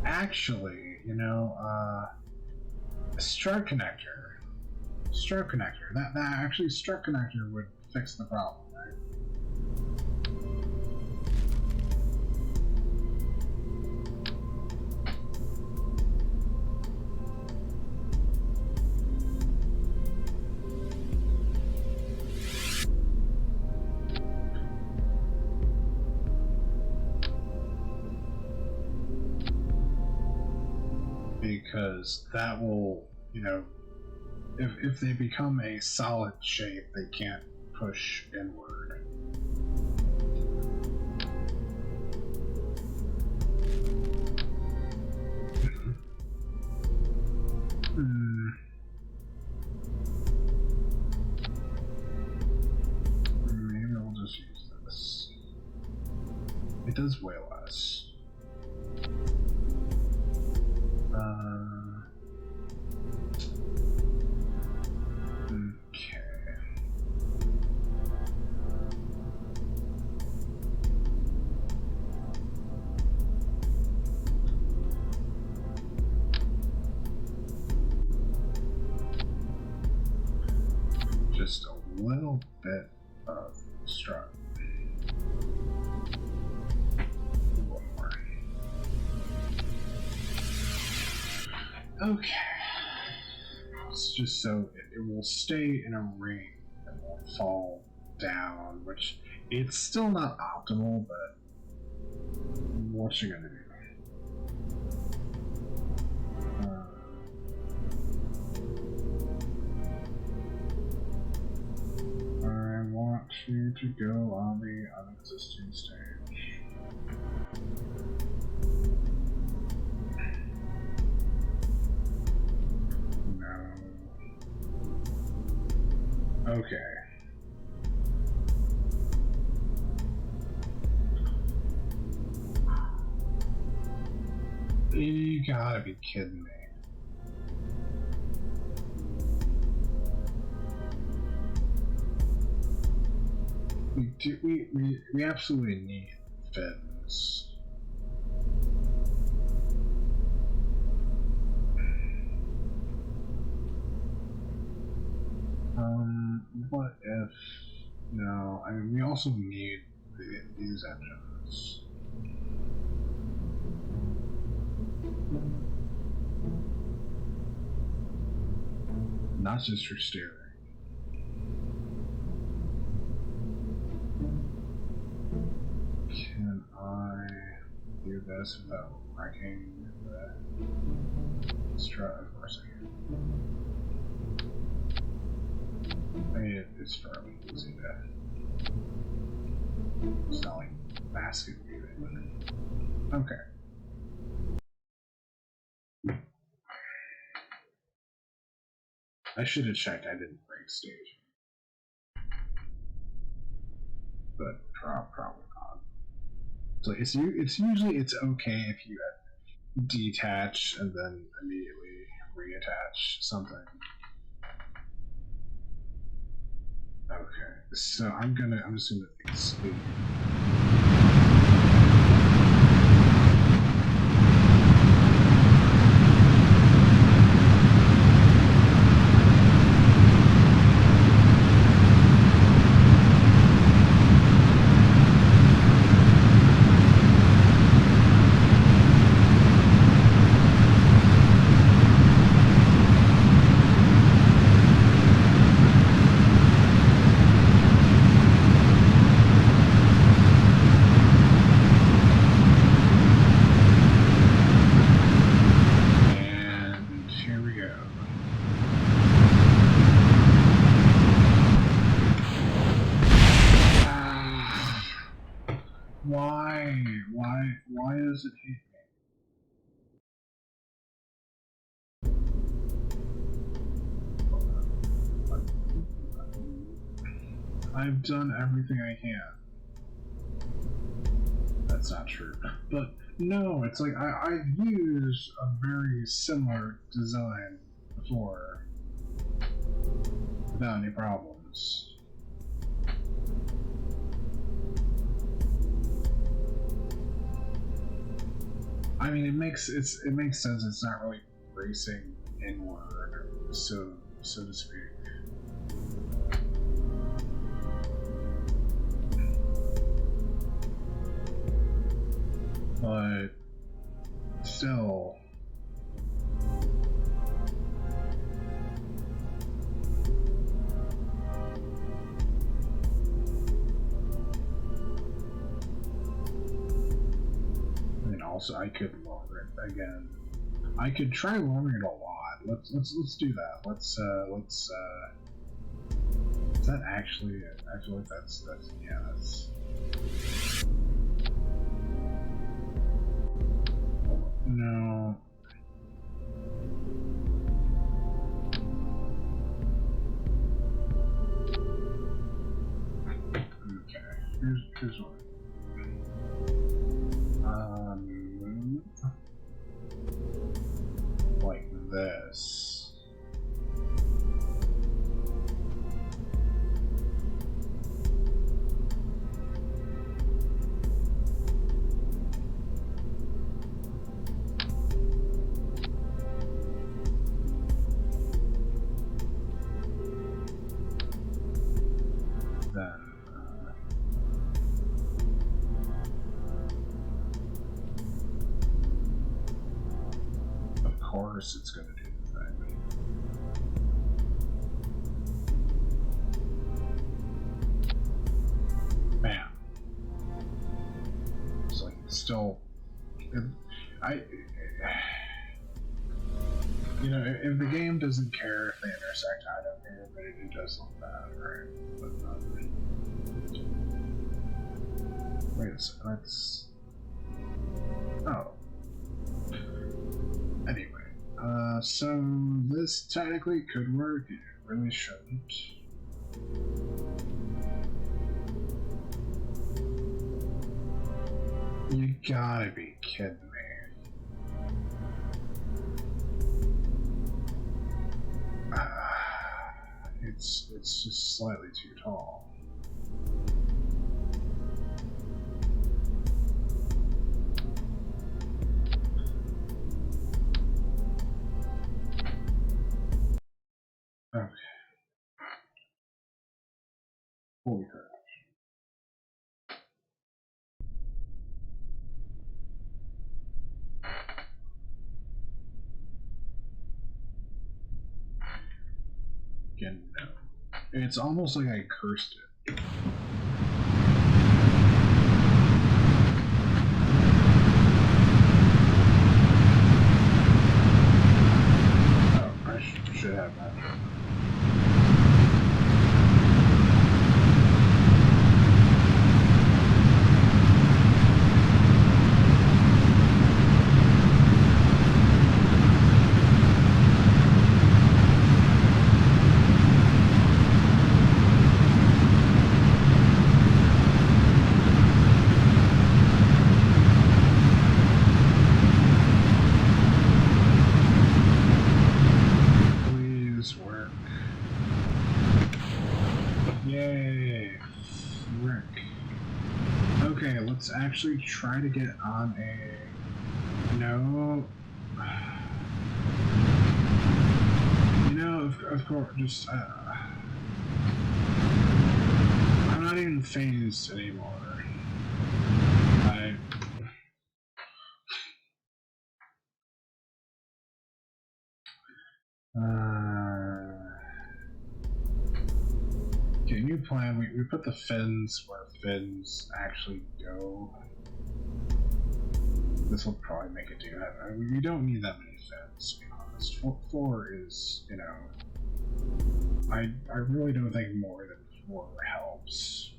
Actually, a strut connector. That actually strut connector would fix the problem, right? Because that will, if they become a solid shape, they can't push inward. Maybe I'll just use this. It does weigh less. Okay. Just a little bit of strut. One more. Okay. It's just so it will stay in a ring and won't fall down, which it's still not optimal, but what you gonna do? I want you to go on the unexisting stage. No. Okay. You gotta be kidding me. We absolutely need fins. What if... No, I mean, we also need these engines. Not just for steering. Can I do this without wrecking the strut? Of course I can. I mean, it's fairly easy to... It's not like basket weaving. Okay. I should have checked I didn't break stage. But probably not. So it's usually okay if you detach and then immediately reattach something. Okay, so I'm just gonna exclude. Why? Why does it hate me? I've done everything I can. That's not true. But no, it's like I've used a very similar design before without any problems. I mean, it makes sense. It's not really racing inward, so to speak. But still, I mean, also I could lower it again. I could try lowering it a lot. Let's do that. Let's is that actually it? I feel like that's yeah, that's. No. Okay. Here's what. Like this. Of course it's going to do the thing. Bam. It's like still, you know, if the game doesn't care if they intersect, I don't care, but it does look bad, right? But wait a second, let's. Oh. Anyway. So this technically could work, it really shouldn't. You gotta be kidding me. It's just slightly too tall. Okay. Holy crap. Again, no. It's almost like I cursed it. Oh, I should have that. Yay! Frick. Okay, let's actually try to get on a... No... You know, of course, just... I'm not even phased anymore. Okay, new plan. We put the fins where fins actually go. This will probably make it do that. I mean, we don't need that many fins, to be honest. Four is, you know... I really don't think more than 4 helps.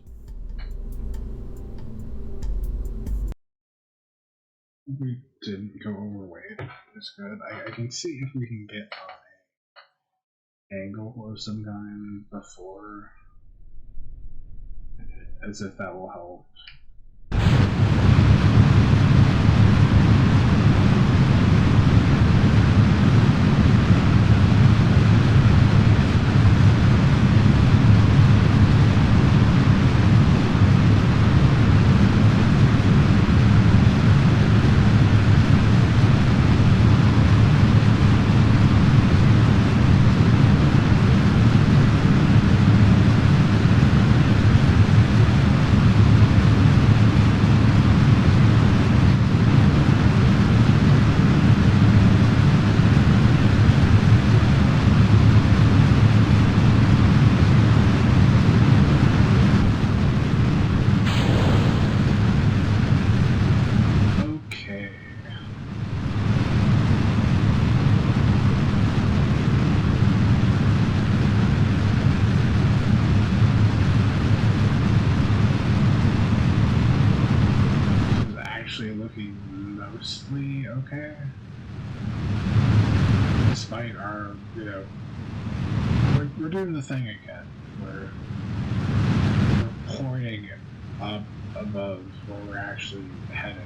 we didn't go overweight. It's good. I can see if we can get on an angle of some kind before, as if that will help. Looking mostly okay, despite our, we're doing the thing again. We're pointing up above where we're actually heading.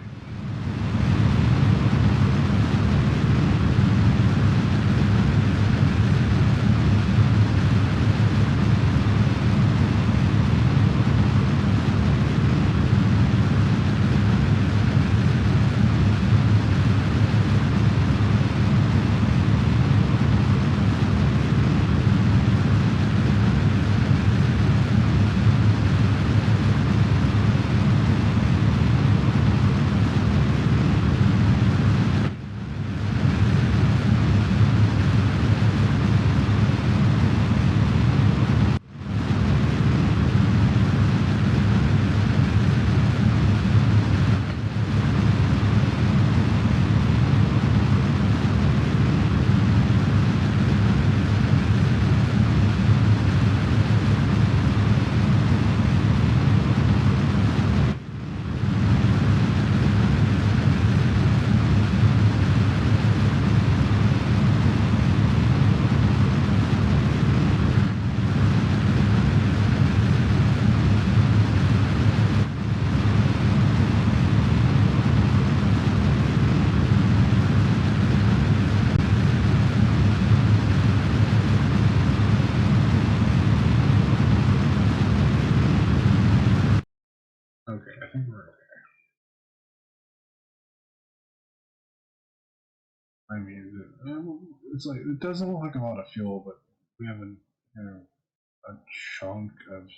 Okay, I think we're okay. I mean, it's like, it doesn't look like a lot of fuel, but we have a chunk of,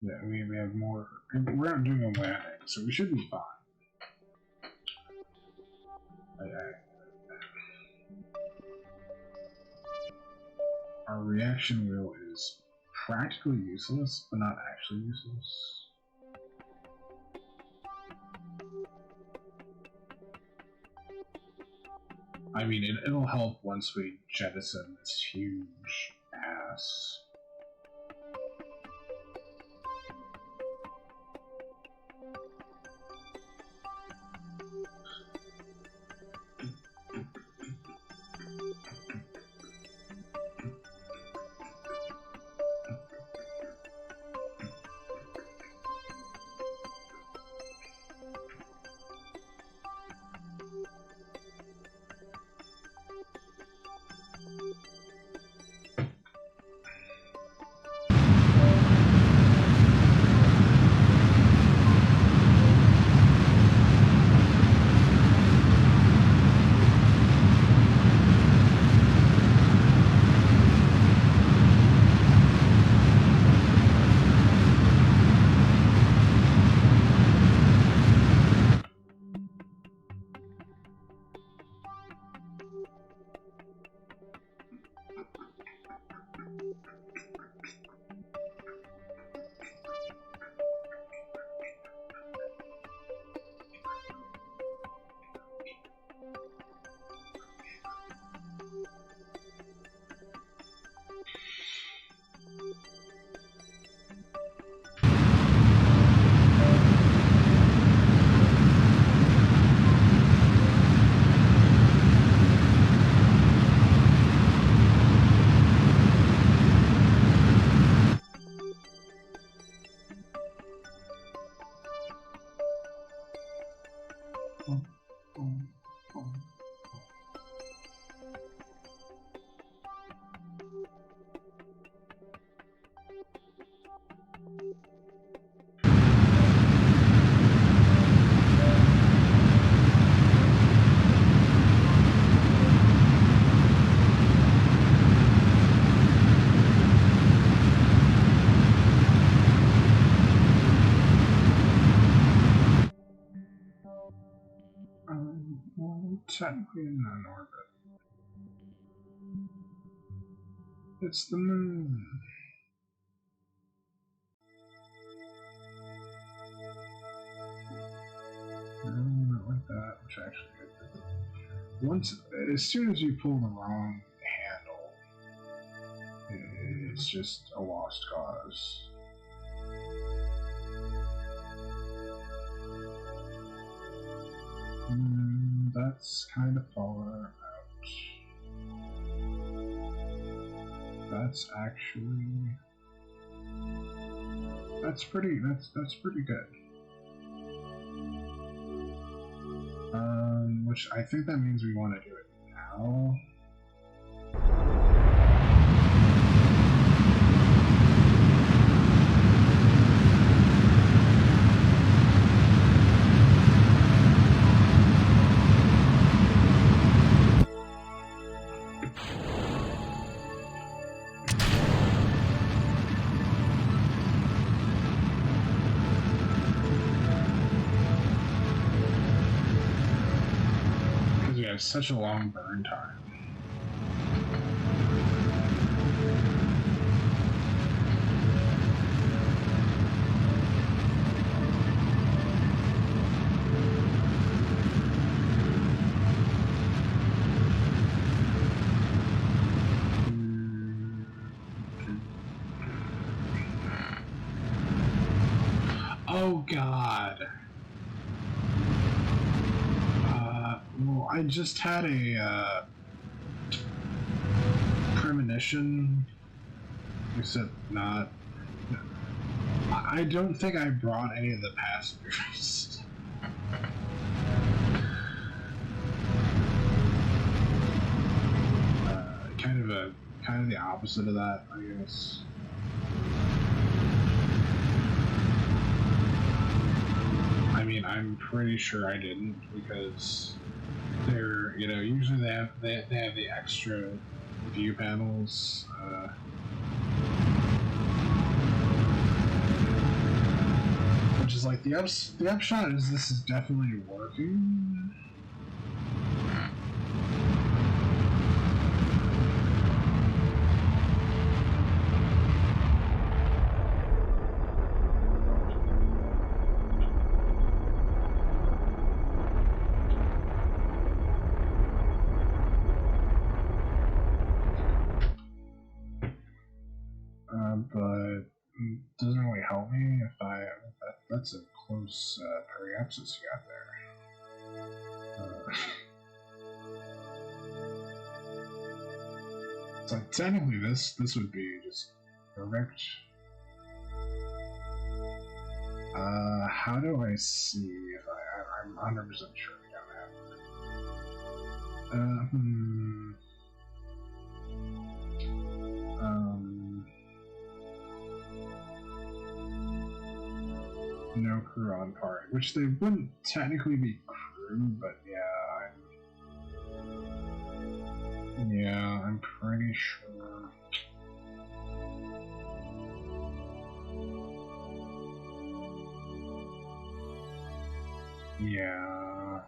we have more. We're not doing a landing, so we should be fine. Our reaction wheel is practically useless, but not actually useless. I mean, it'll help once we jettison this huge ass. Well, technically not in orbit. It's the moon. No, not like that, which actually once, as soon as you pull the wrong handle, it's just a lost cause. That's kind of far out. That's actually that's pretty good. Which I think that means we want to do it now. Such a long burn time. Oh God. Well, I just had a premonition, except not. I don't think I brought any of the passengers. Kind of the opposite of that, I guess. I mean, I'm pretty sure I didn't, because they're, usually they have the extra view panels. Which is like the upshot is this is definitely working. But it doesn't really help me if that's a close periapsis you got there. So technically this would be just perfect. How do I see if I'm 100% sure we don't have no crew on part, which they wouldn't technically be crew, but yeah, I'm pretty sure. Yeah.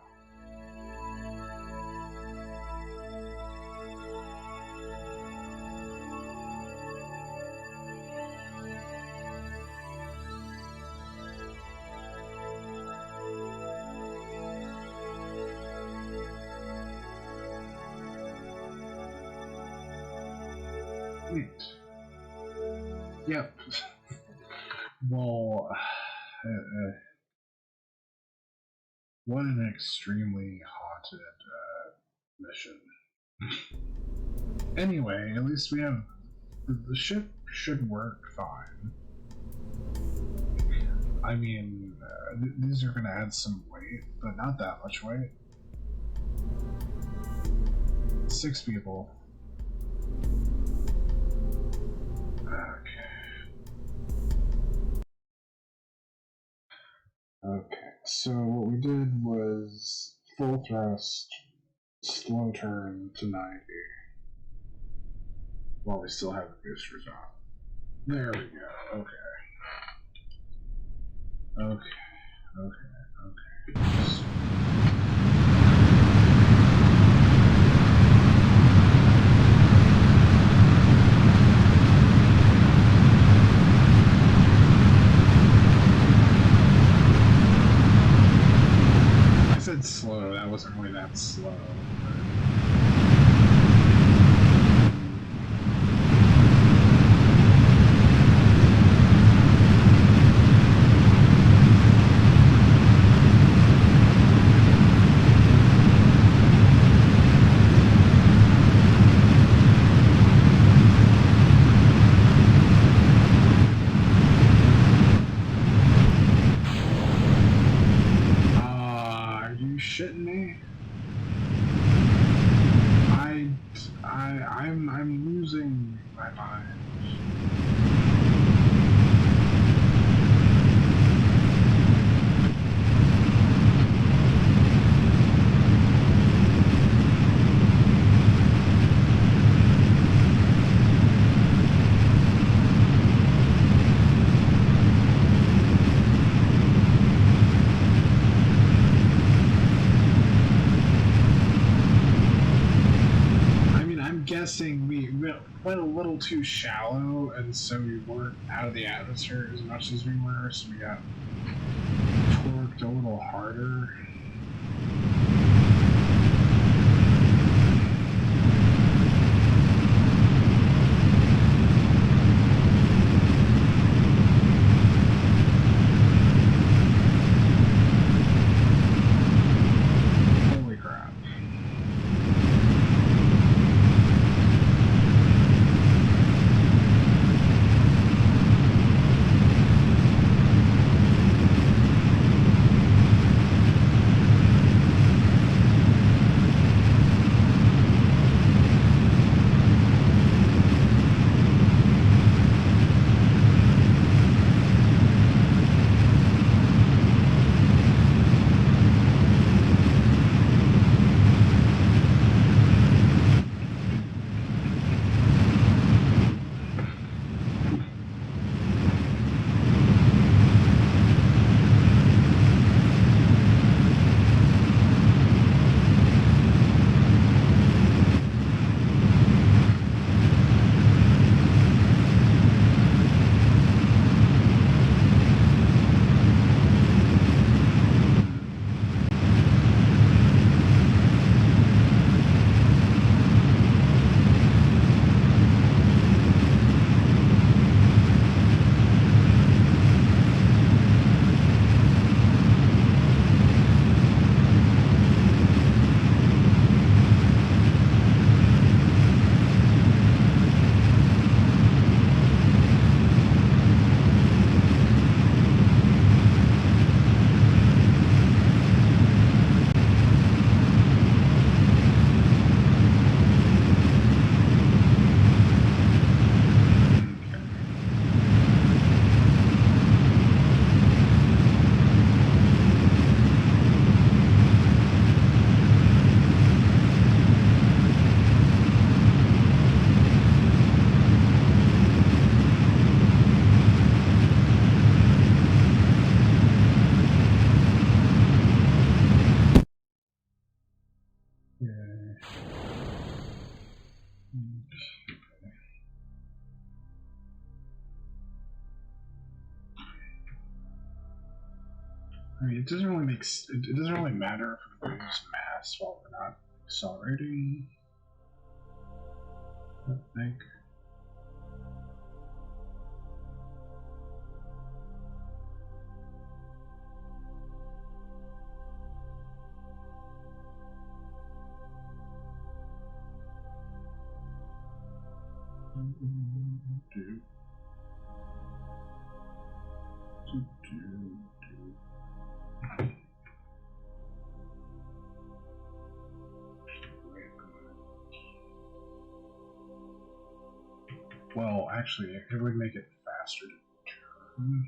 Wait. Yep. Well, what an extremely haunted mission. Anyway, at least we have the ship should work fine. I mean, these are gonna add some weight, but not that much weight. 6 people. Okay, so what we did was full thrust, slow turn to 90, while we still have the boosters on. There we go, okay. Okay. I said slow, that wasn't really that slow. Are you shitting me? I'm losing my mind. I'm guessing we went a little too shallow, and so we weren't out of the atmosphere as much as we were, so we got torqued a little harder. Holy crap. I mean, it doesn't really matter if we lose mass while we're not accelerating. I think. Do. actually, it would make it faster to turn.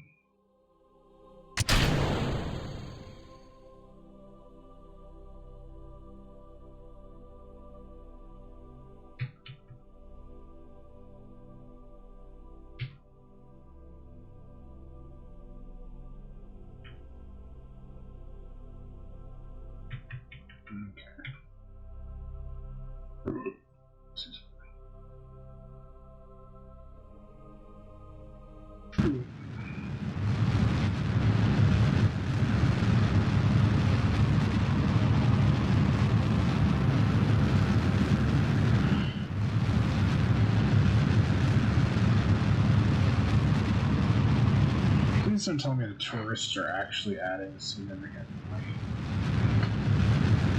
Please don't tell me the tourists are actually adding significant weight.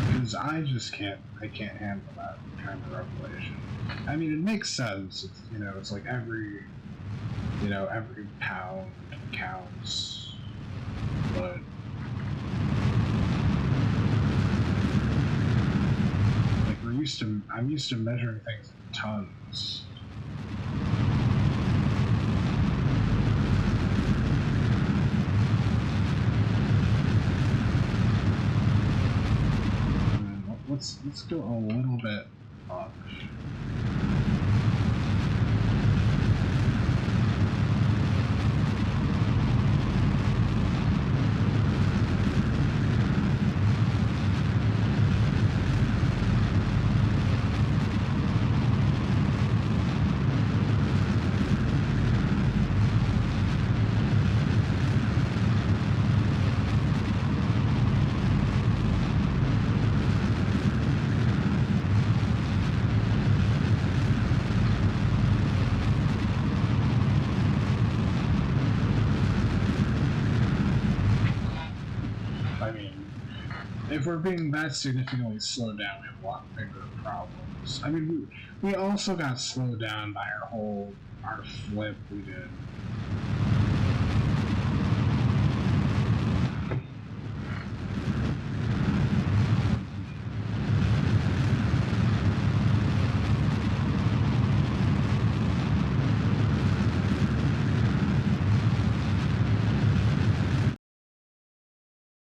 Because I can't handle that kind of revelation. I mean, it makes sense. It's, it's like every pound counts. But like I'm used to measuring things in tons. Let's go a little bit up. I mean, if we're being that significantly slowed down, we have a lot bigger problems. I mean, we also got slowed down by our flip we did.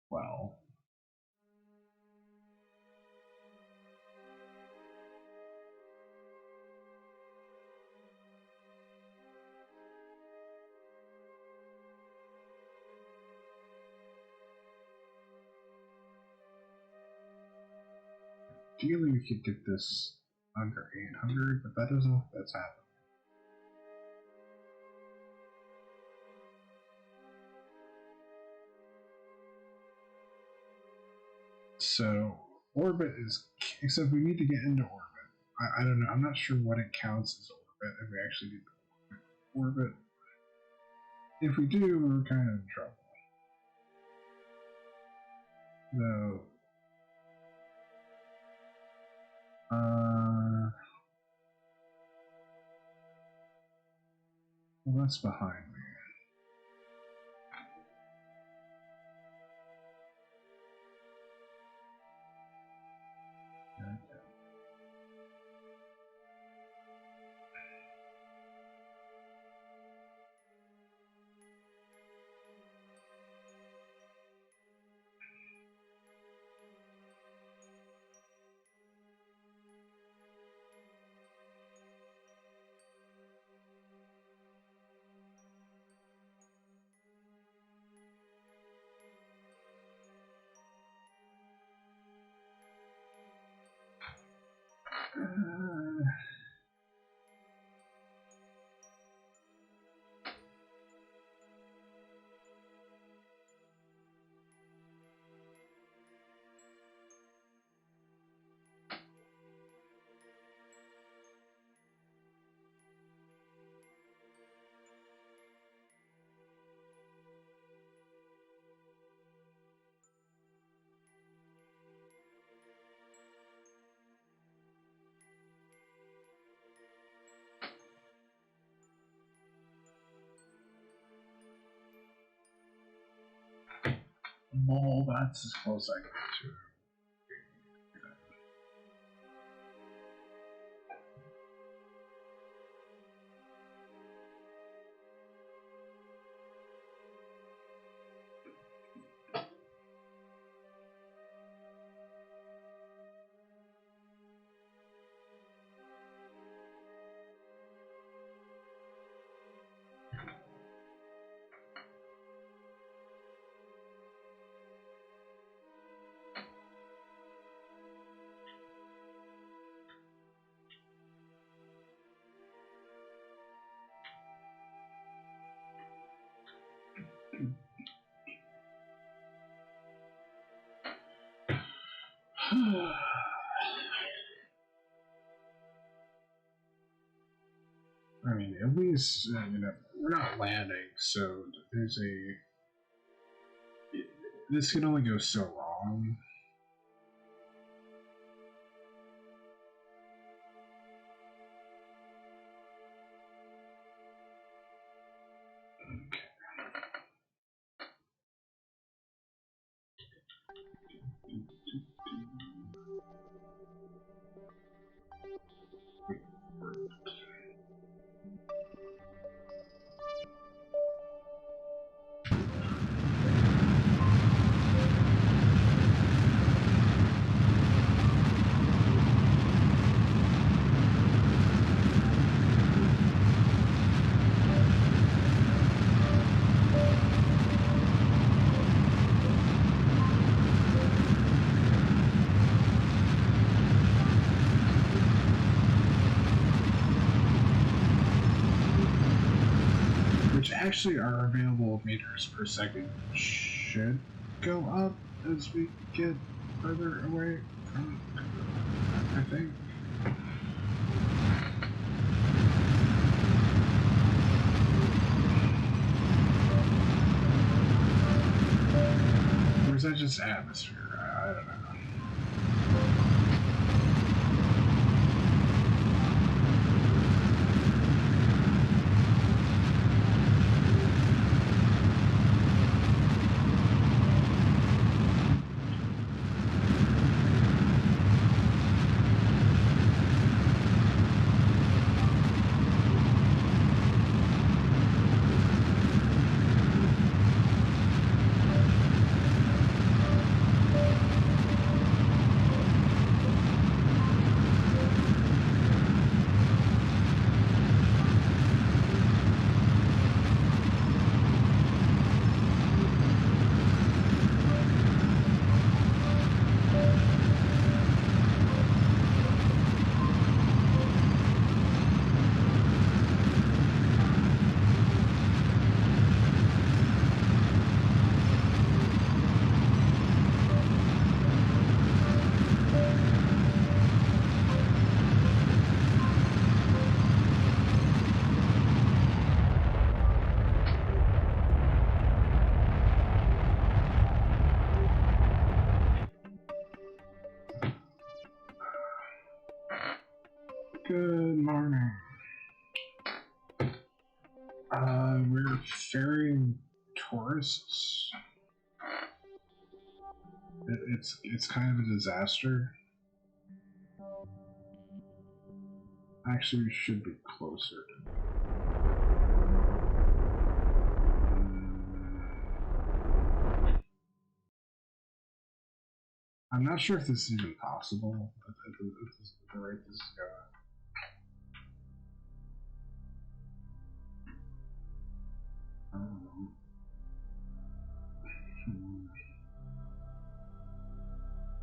Well. Ideally, we could get this under 800, but that doesn't. That's happening. So orbit is, except we need to get into orbit. I don't know. I'm not sure what it counts as orbit if we actually do orbit. If we do, we're kind of in trouble. No. Well, that's behind me. Okay. Well, that's as close I get to it. I mean, at least, we're not landing, so there's a. This can only go so wrong. Which actually our available meters per second should go up as we get further away from Kerbal, I think. Or is that just atmosphere? I don't know. Good morning. We're ferrying tourists. It's kind of a disaster. Actually, we should be closer. I'm not sure if this is even possible at the rate this is going.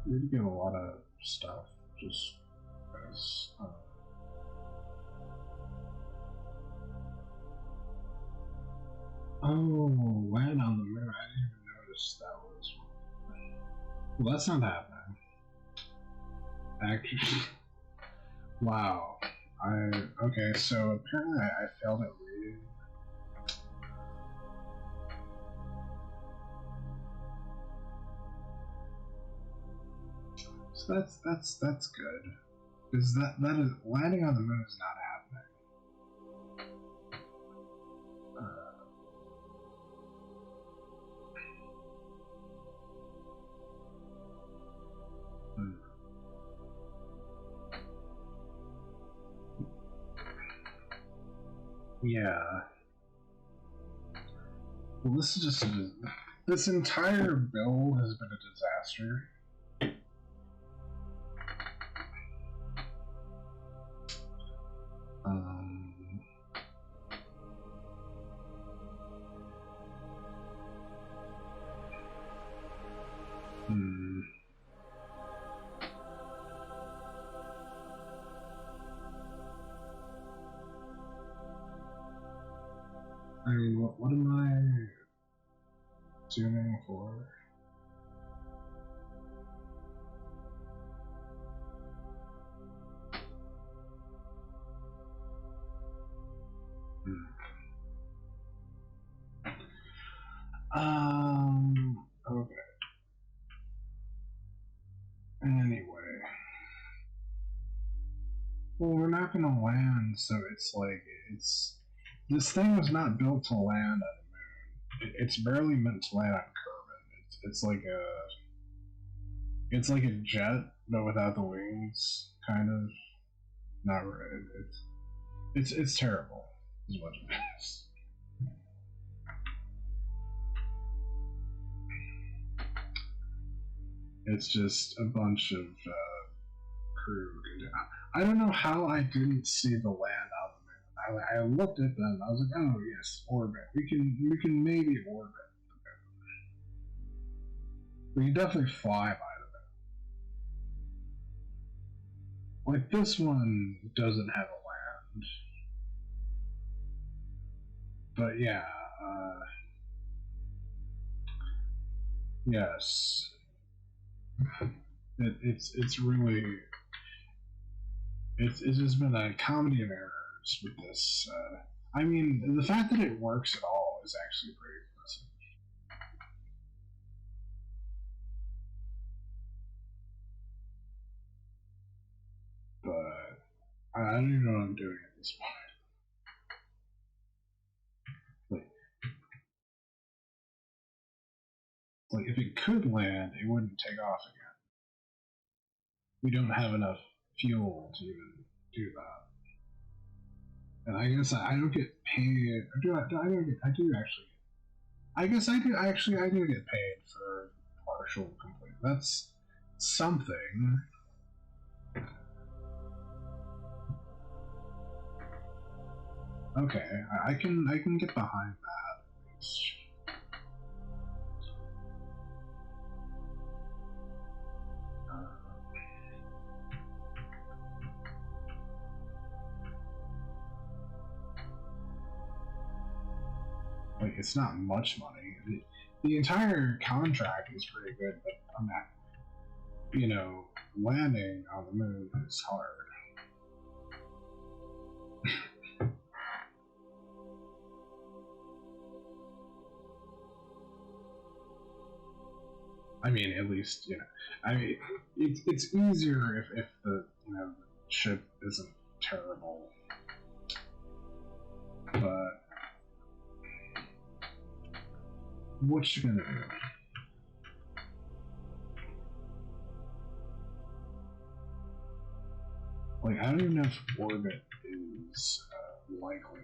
We need to get a lot of stuff just as. Oh, land on the moon. I didn't even notice that was. Well, that's not happening. Actually, wow. Okay, so apparently I failed at reading. So that's good. Because that is landing on the moon is not happening. Yeah. Well, this is just this entire bill has been a disaster. I mean, what am I zooming for? Anyway, well, we're not gonna land, so it's like it's this thing was not built to land on the moon. It's barely meant to land on Kerbal. It's like a jet, but without the wings, kind of. Not really. It's terrible. Is what it is. It's just a bunch of crude. I don't know how I didn't see the land on the moon. I looked at them. I was like, oh yes, orbit. We can maybe orbit. We can definitely fly by them. Like this one doesn't have a land, but yeah, yes, it's really it's just been a comedy of errors with this. I mean, the fact that it works at all is actually pretty impressive. But I don't even know what I'm doing at this point. Like if it could land, it wouldn't take off again. We don't have enough fuel to even do that. And I guess I don't get paid. Or do I? I don't get. I do actually. I guess I do. Actually, I do get paid for partial complete. That's something. Okay, I can get behind that. Like it's not much money. The entire contract is pretty good, but on that, landing on the moon is hard. I mean, at least I mean, it's easier if the ship isn't terrible, but what you gonna do? Like, I don't even know if orbit is likely.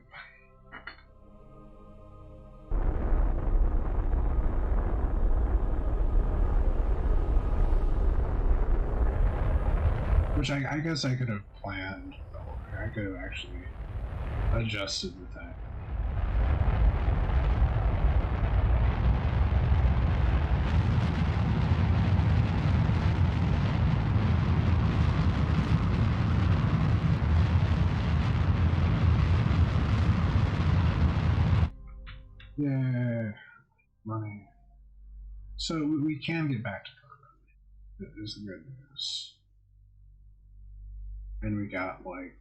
Which I guess I could have planned. I could have actually adjusted the thing. Yeah, money. So we can get back to Kerbal. That is the good news. And we got like,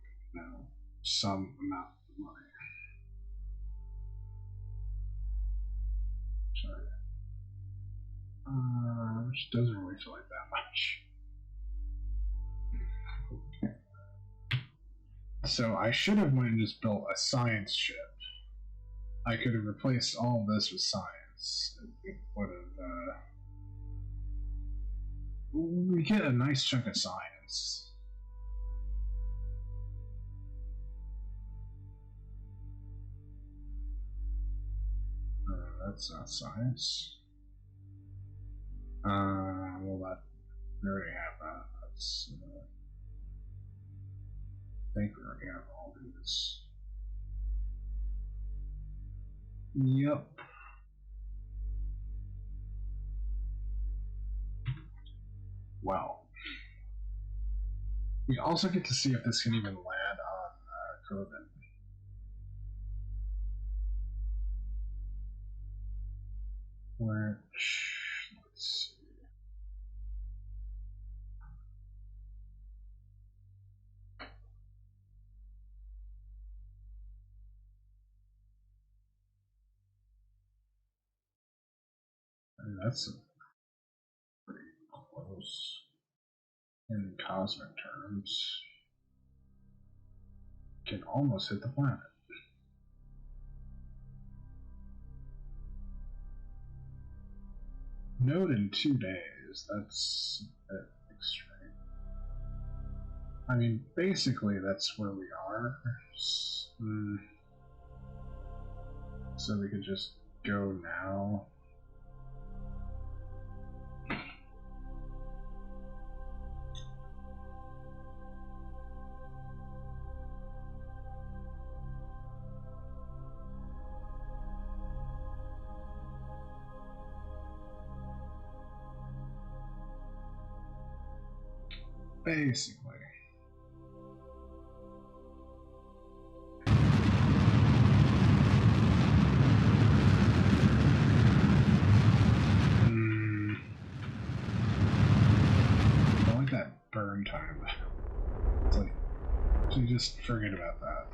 some amount of money. Sorry. Which doesn't really feel like that much. So I should have went and just built a science ship. I could have replaced all of this with science. It would have. We get a nice chunk of science. That's not science. Well, that we already have that. That's. I think we already have all these. Yep. Well, we also get to see if this can even land on Kerbal. Which, let's see. That's pretty close. in cosmic terms, can almost hit the planet. Node in 2 days, that's a bit extreme. I mean, basically that's where we are. So we could just go now. Basically. I like that burn time. It's like, you just forget about that.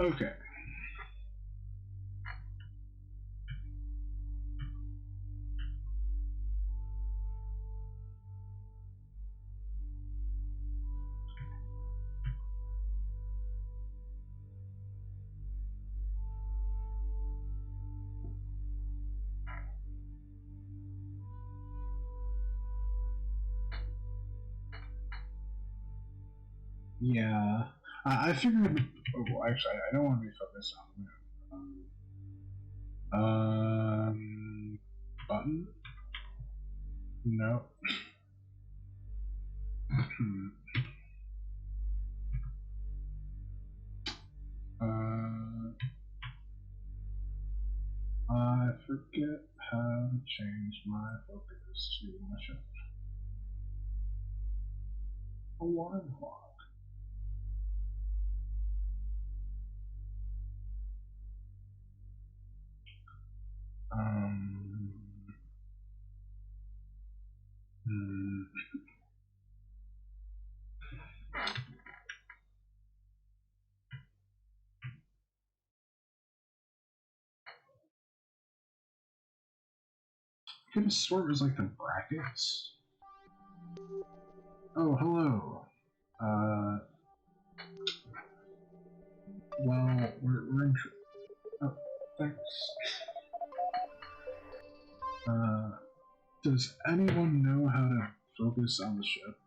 Okay. Yeah. I figured. Oh, actually, I don't want to be focused on the moon. Button? No. I forget how to change my focus to my ship. Alarm clock. Hmm. I could have sworn it was like the brackets. Oh, hello. Well, we're in. Oh, thanks. Does anyone know how to focus on the ship?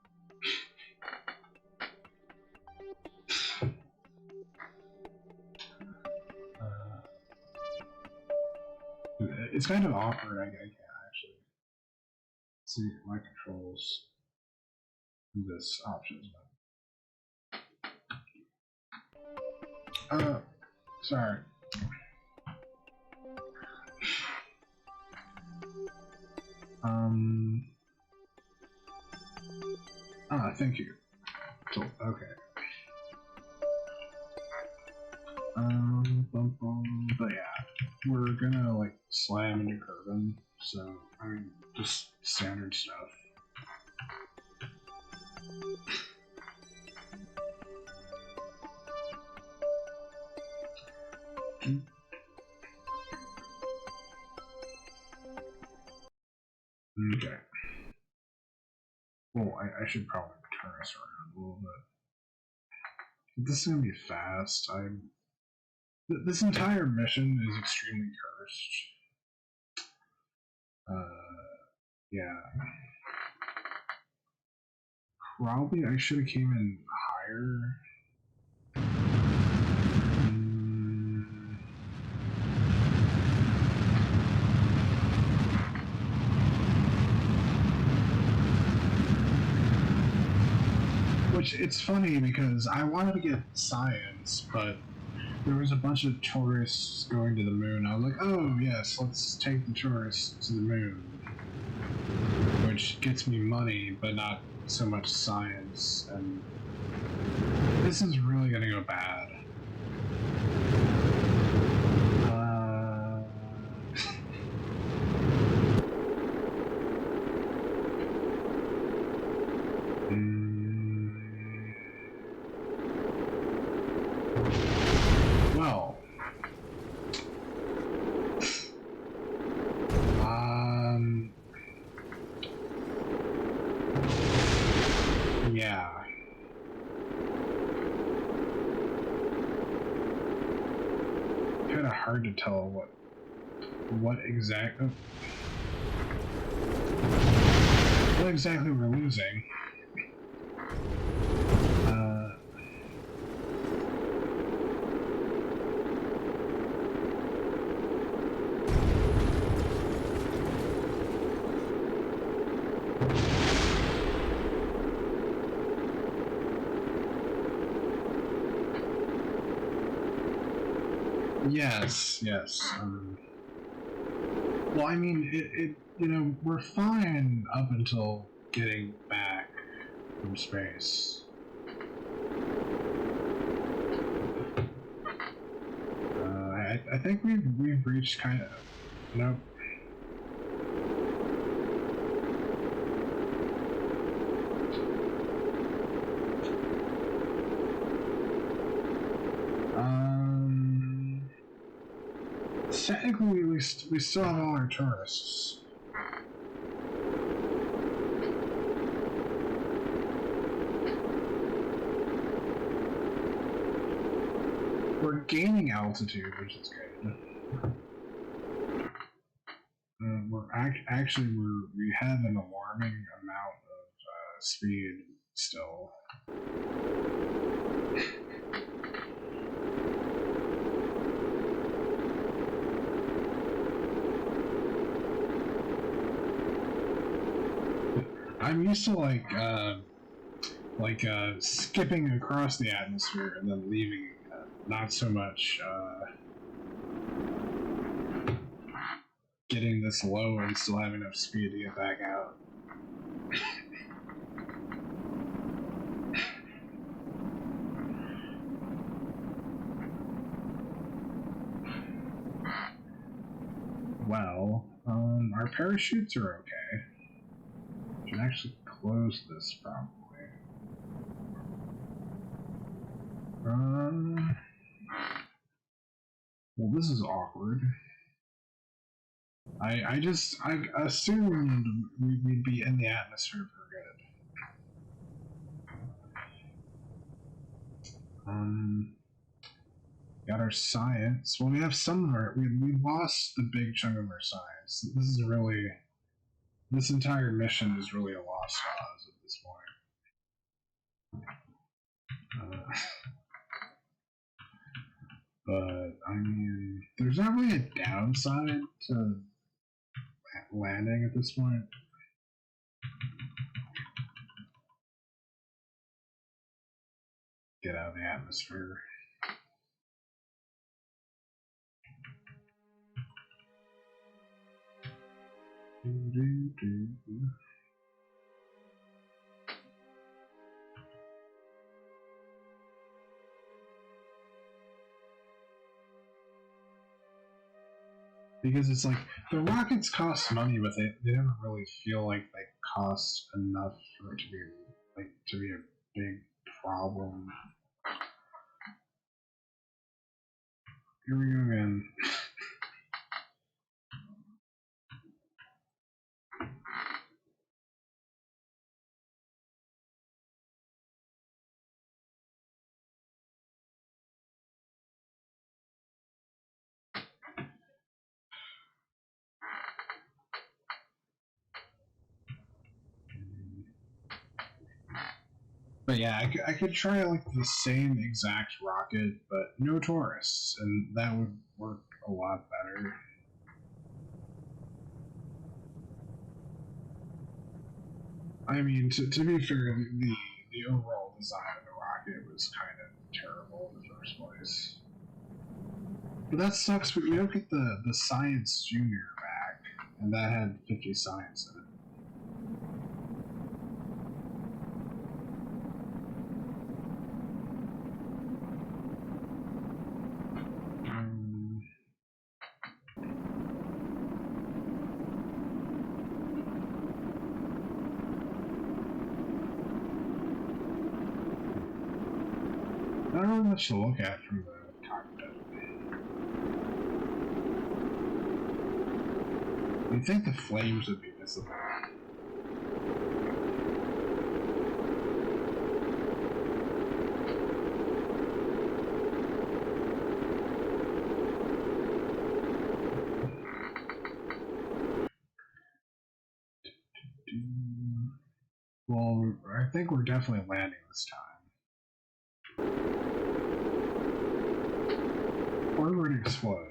It's kind of awkward. I can't actually see my controls in this options menu. Sorry. Thank you. Cool. Okay. But yeah, we're gonna like slam into Kerbal, so I mean, just standard stuff. Okay. Well, I should probably turn us around a little bit. This is gonna be fast. This entire mission is extremely cursed. Yeah. Probably I should have came in higher. Which, it's funny because I wanted to get science, but there was a bunch of tourists going to the moon. I was like, oh yes, let's take the tourists to the moon. Which gets me money, but not so much science, and this is really gonna go bad. Well, yeah. Kind of hard to tell what exactly we're losing. Yes. Well, I mean, it we're fine up until getting back from space. I think we've reached kind of. Nope. Technically, we still have all our tourists. We're gaining altitude, which is good. Actually we have an alarming amount of speed still. I'm used to skipping across the atmosphere and then leaving. Not so much getting this low and still having enough speed to get back out. Well, our parachutes are okay. We can actually close this probably. Well, this is awkward. I assumed we'd be in the atmosphere for good. Got our science. Well, we have some of our. We lost the big chunk of our science. This entire mission is really a lost cause at this point. But I mean, there's not really a downside to landing at this point. Get out of the atmosphere. Because it's like the rockets cost money, but they never really feel like they cost enough for it to be a big problem. Here we go again. But yeah, I could try like the same exact rocket, but no tourists, and that would work a lot better. I mean, to be fair, the overall design of the rocket was kind of terrible in the first place. But that sucks. But we don't get the Science Junior back, and that had 50 science in it. I don't know much to look at from the cockpit. You'd think the flames would be visible. Well, I think we're definitely landing this time. Or we're going to explode.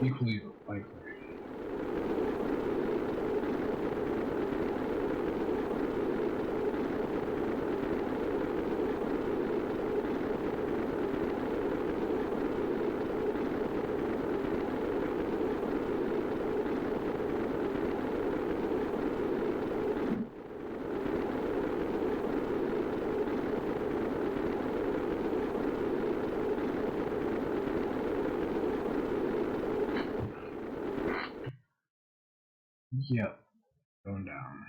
Equally likely. Yep, going down.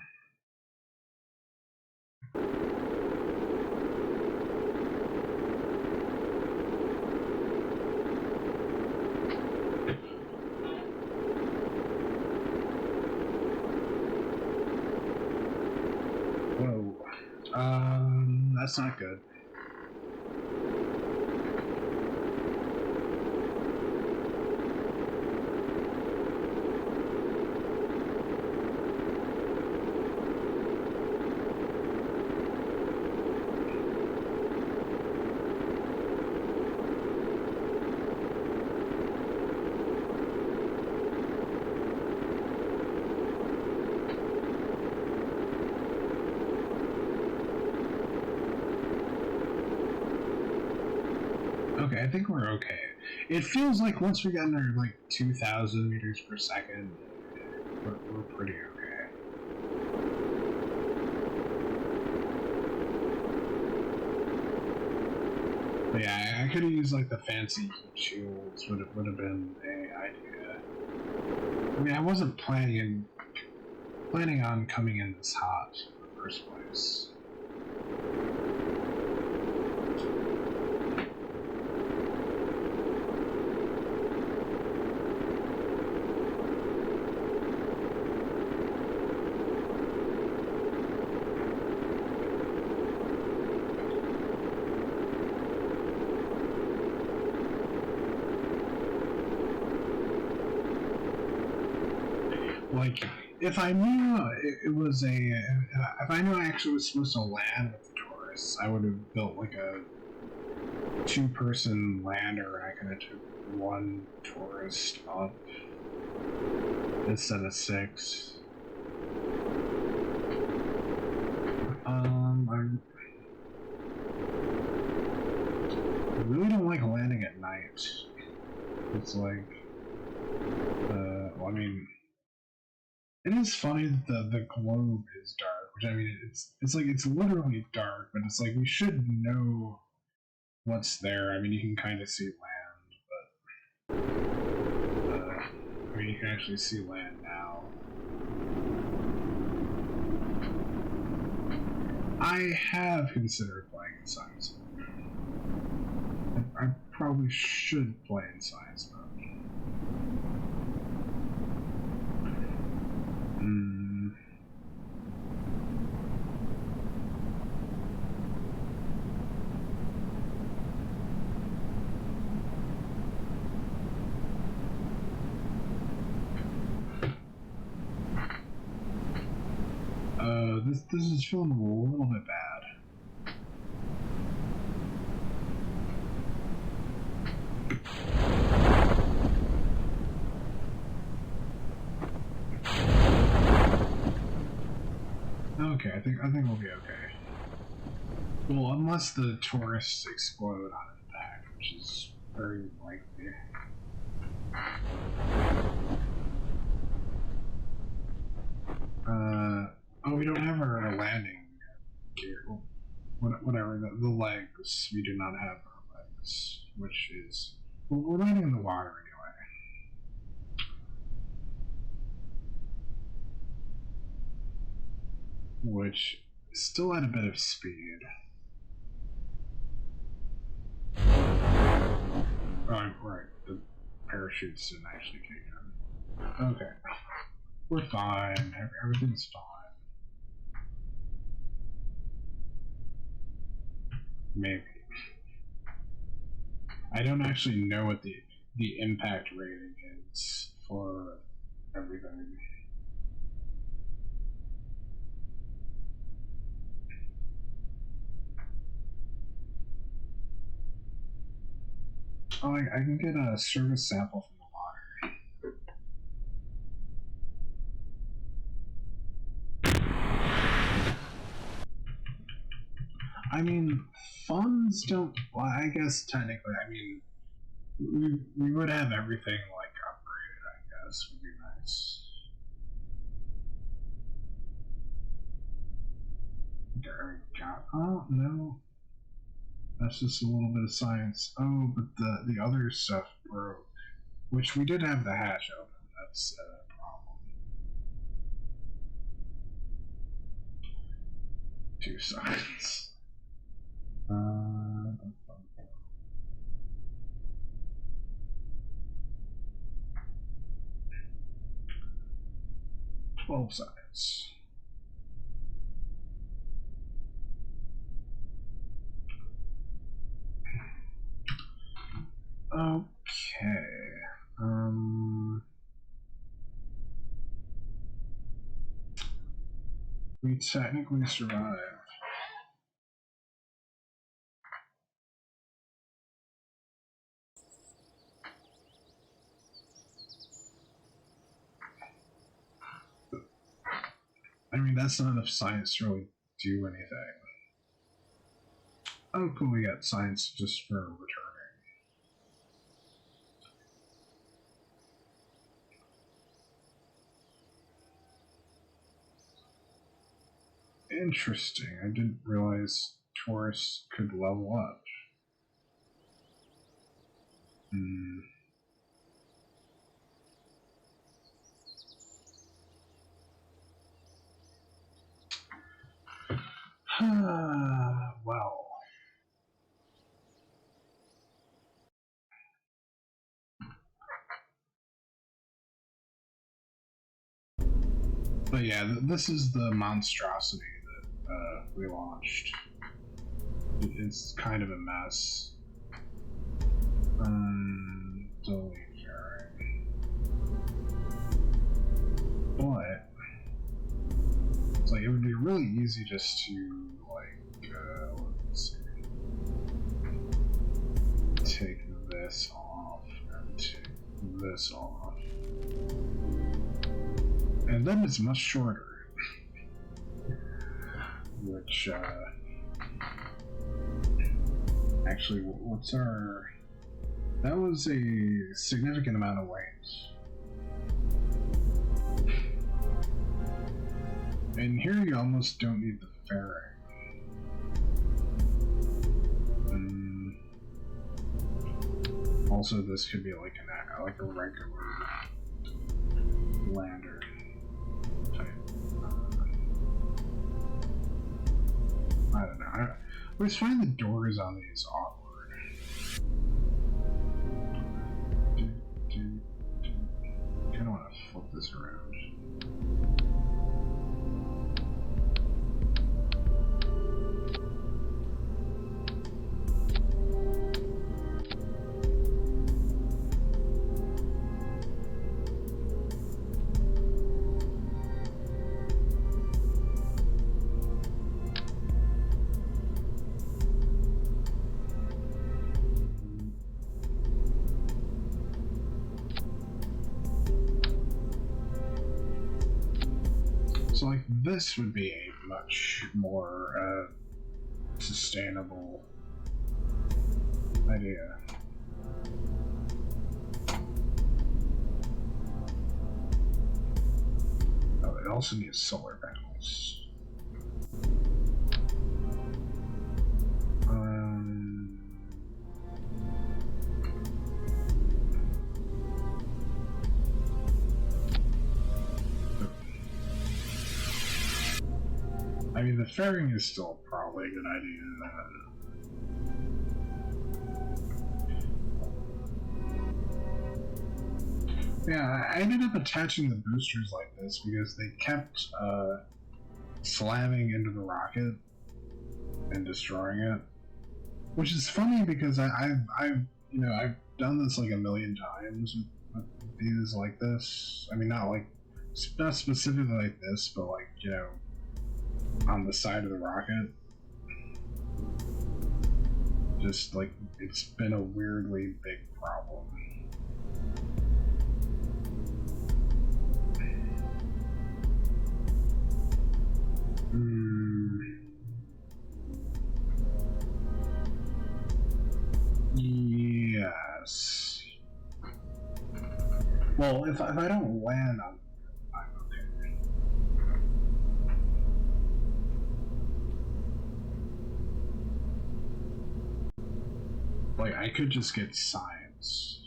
Whoa. That's not good. Okay, I think we're okay. It feels like once we got under like 2,000 meters per second, we're pretty okay. But yeah, I could have used like the fancy shields. Would have been a idea. I mean, I wasn't planning on coming in this hot in the first place. Like, if I knew it was if I knew I actually was supposed to land with the tourists, I would have built like a 2-person lander, and I could have took 1 tourist up instead of 6. I really don't like landing at night. It's like, well, I mean, it is funny that the globe is dark, which I mean, it's like it's literally dark, but it's like we should know what's there. I mean, you can kind of see land, but I mean, you can actually see land now. I have considered playing in science mode. I probably should play in science mode. This is feeling a little bit bad. Okay, I think we'll be okay. Well, unless the tourists explode on impact, which is very likely. Oh, we don't have our landing gear. Whatever, the legs. We do not have our legs, which is... We're landing in the water anyway. Which still had a bit of speed. Oh, right. The parachutes didn't actually kick in. Okay. We're fine. Everything's fine. Maybe. I don't actually know what the impact rating is for everything. Oh, I can get a service sample from the water. I mean, funds don't. Well, I guess technically, I mean, we would have everything like upgraded. I guess would be nice. There we go. Oh no, that's just a little bit of science. Oh, but the other stuff broke, which we did have the hatch open. That's a problem. 2 seconds. 12 seconds. Okay. We technically survived. I mean, that's not enough science to really do anything. Oh, cool, we got science just for returning. Interesting. I didn't realize tourists could level up. Hmm. Well. But yeah, this is the monstrosity that we launched. It's kind of a mess. Delete fairing. But it's like it would be really easy just to like let's see, take this off and take this off, and then it's much shorter. Which actually, what's our? That was a significant amount of weight. And here you almost don't need the fairing. Also, this could be like a regular lander type. I don't know. I always find the doors on these awkward. I kind of want to flip this around. So like this would be a much more sustainable idea. Oh, it also needs solar panels. I mean, the fairing is still probably a good idea. Yeah, I ended up attaching the boosters like this because they kept slamming into the rocket and destroying it, which is funny because I've done this like a million times with these like this. I mean, not specifically like this, but like on the side of the rocket. Just like it's been a weirdly big problem. Yes. Well, if I don't land on, I'm okay. Like, I could just get science.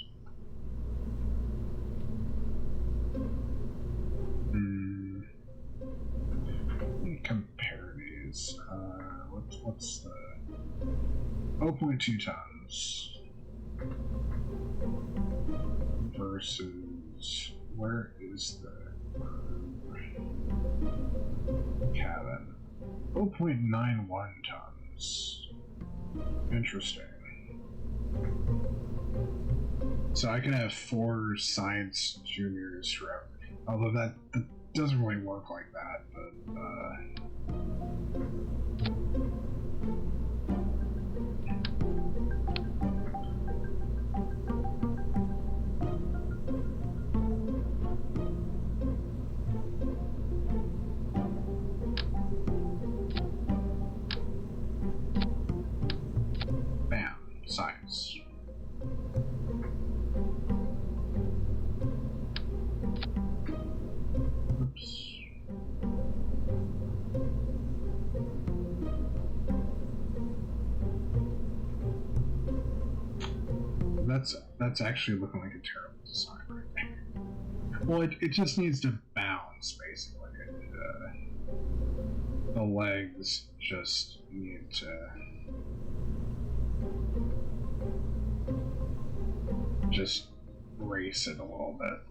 Let me compare these. What's the 0.2 tons versus where is the cabin? 0.91 tons. Interesting. So I can have 4 science juniors forever. Although that doesn't really work like that, but bam, science. Oops. That's actually looking like a terrible design right there. Well, it just needs to bounce, basically. The legs just need to just race it a little bit.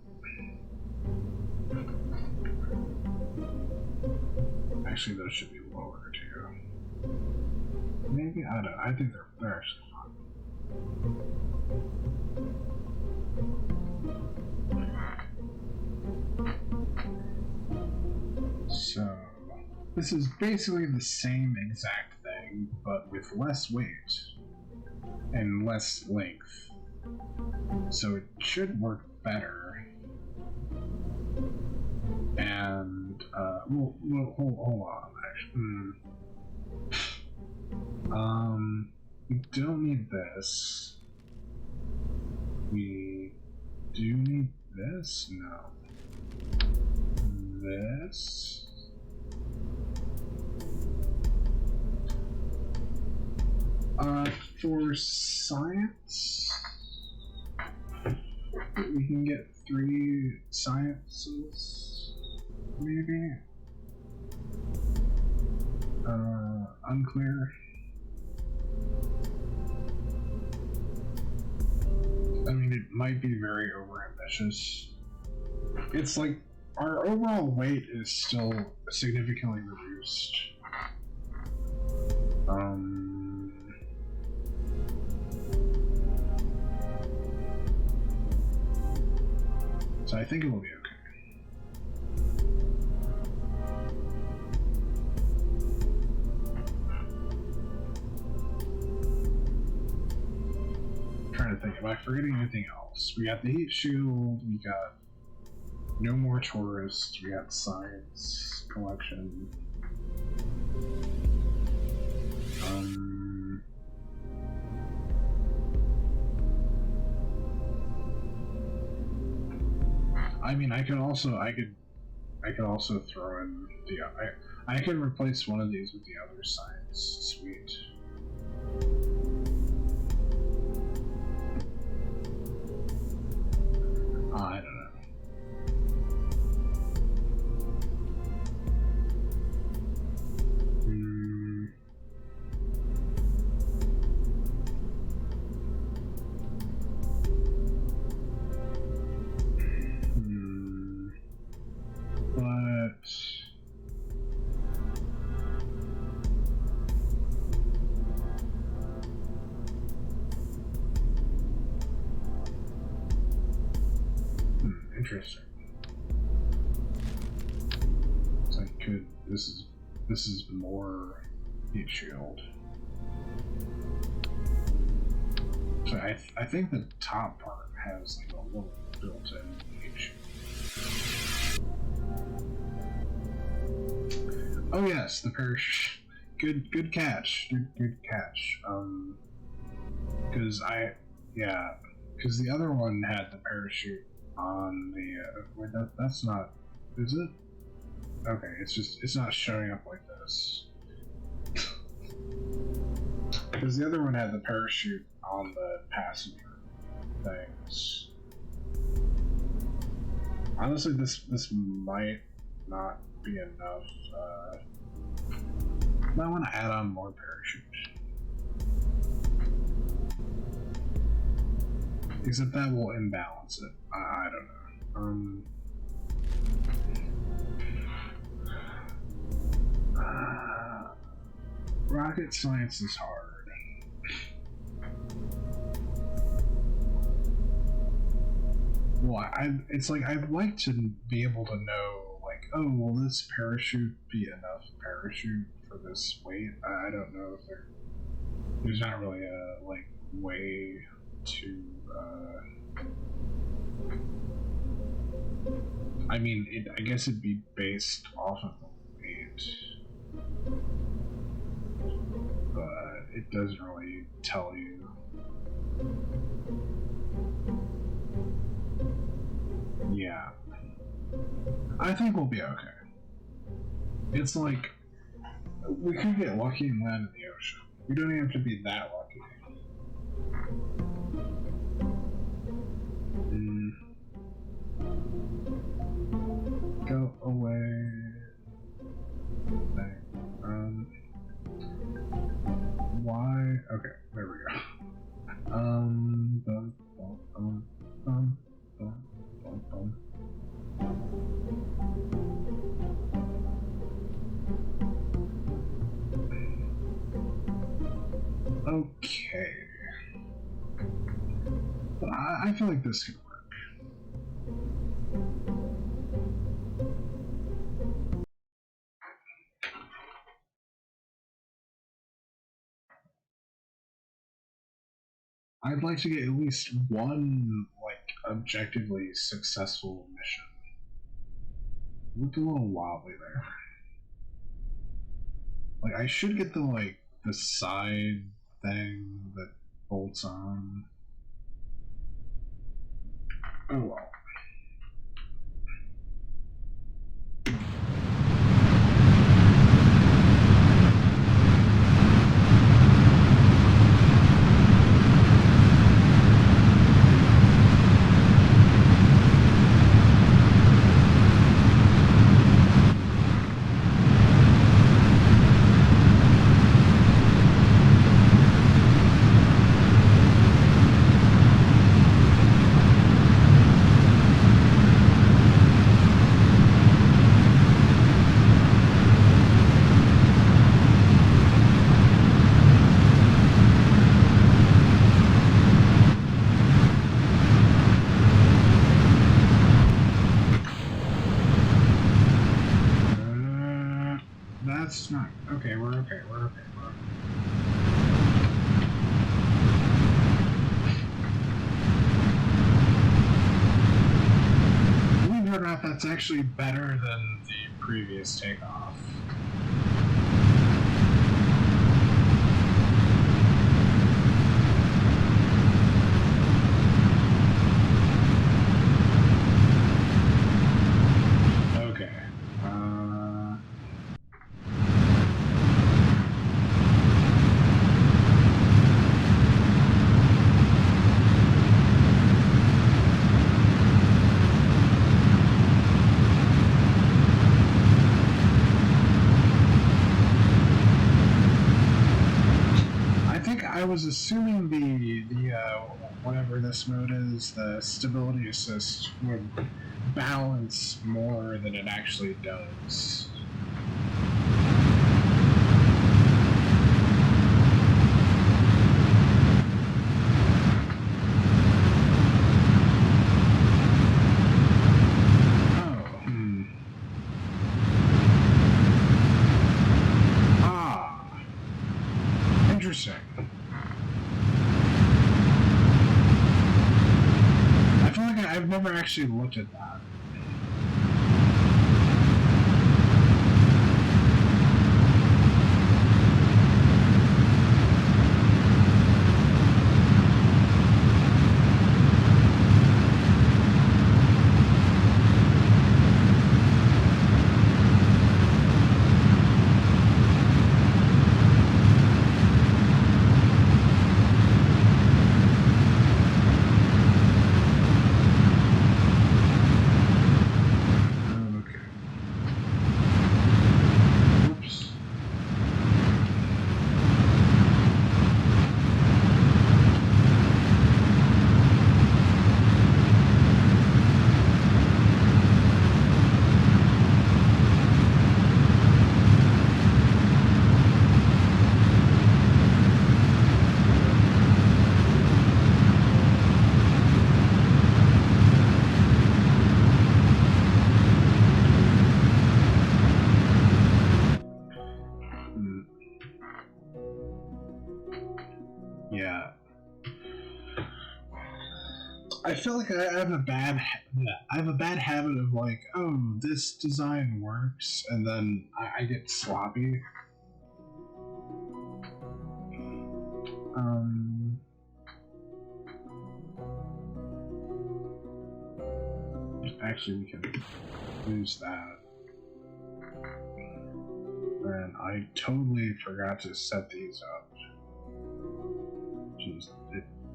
Actually, those should be lower too. Maybe, I don't know. I think they're actually fine. So, this is basically the same exact thing, but with less weight and less length. So it should work better. And, hold on, actually. We don't need this. We do need this? No. This? For science, we can get 3 sciences, maybe? Unclear. I mean, it might be very overambitious. It's like, our overall weight is still significantly reduced. So I think it will be okay. I'm trying to think, am I forgetting anything else? We got the heat shield, we got no more tourists, we got science collection. I mean, I could also throw in the I can replace one of these with the other science suite. I don't know. Interesting. So I could. This is more heat shield. So I think the top part has like a little built-in heat shield. Oh yes, the parachute. Good catch. Good catch. Because because the other one had the parachute on the. Wait, that's not. Is it? Okay, it's not showing up like this. Because the other one had the parachute on the passenger things. Honestly, this might not be enough. I want to add on more parachutes. Except that will imbalance it. I don't know. Rocket science is hard. Well, it's like I'd like to be able to know, like, oh, will this parachute be enough parachute for this weight? I don't know if there's not really a way to. I mean, I guess it'd be based off of the weight, but it doesn't really tell you. Yeah. I think we'll be okay. It's like, we could get lucky and land in the ocean. We don't even have to be that lucky. Go away. Thing. Why? Okay, there we go. Okay. But I feel like this could work. I'd like to get at least one, objectively successful mission. Looked a little wobbly there. I should get the side thing that bolts on. Oh well. That's not okay. We're okay. Believe it or not, that's actually better than the previous takeoff. whatever this mode is, the stability assist would balance more than it actually does. Interesting. I feel like I've never actually looked at that. Yeah. I feel like I have a bad habit of like, oh, this design works, and then I get sloppy. Actually, we can use that. And I totally forgot to set these up.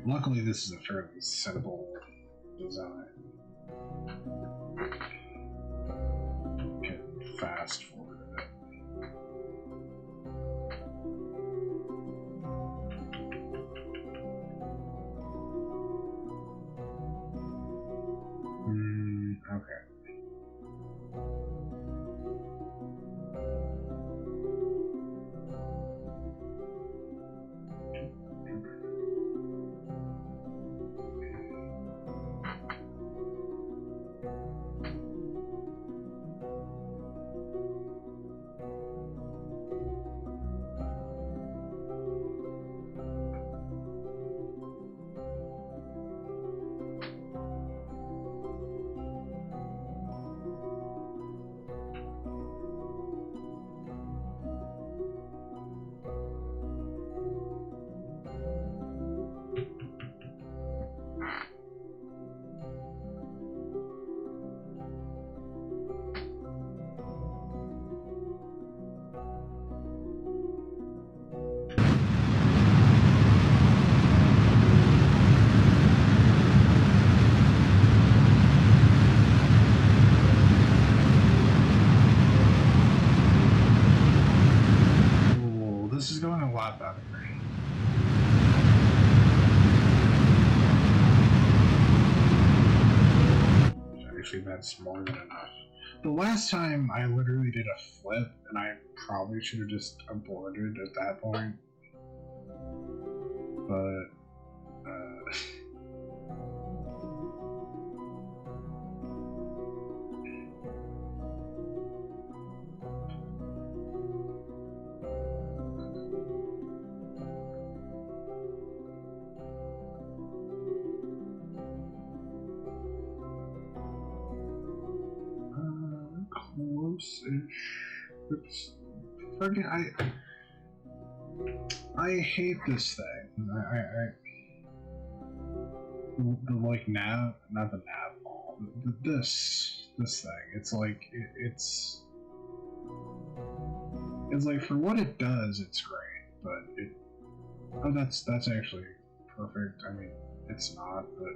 Luckily, this is a fairly simple design. Can fast forward a bit. Okay. This is going a lot better. Actually, that's more than enough. The last time I literally did a flip, and I probably should have just aborted at that point. But, close-ish. Oops. Fucking, I hate this thing. The like nav, not the nav ball. This thing. It's like it's like for what it does, it's great. But that's actually perfect. I mean, it's not, but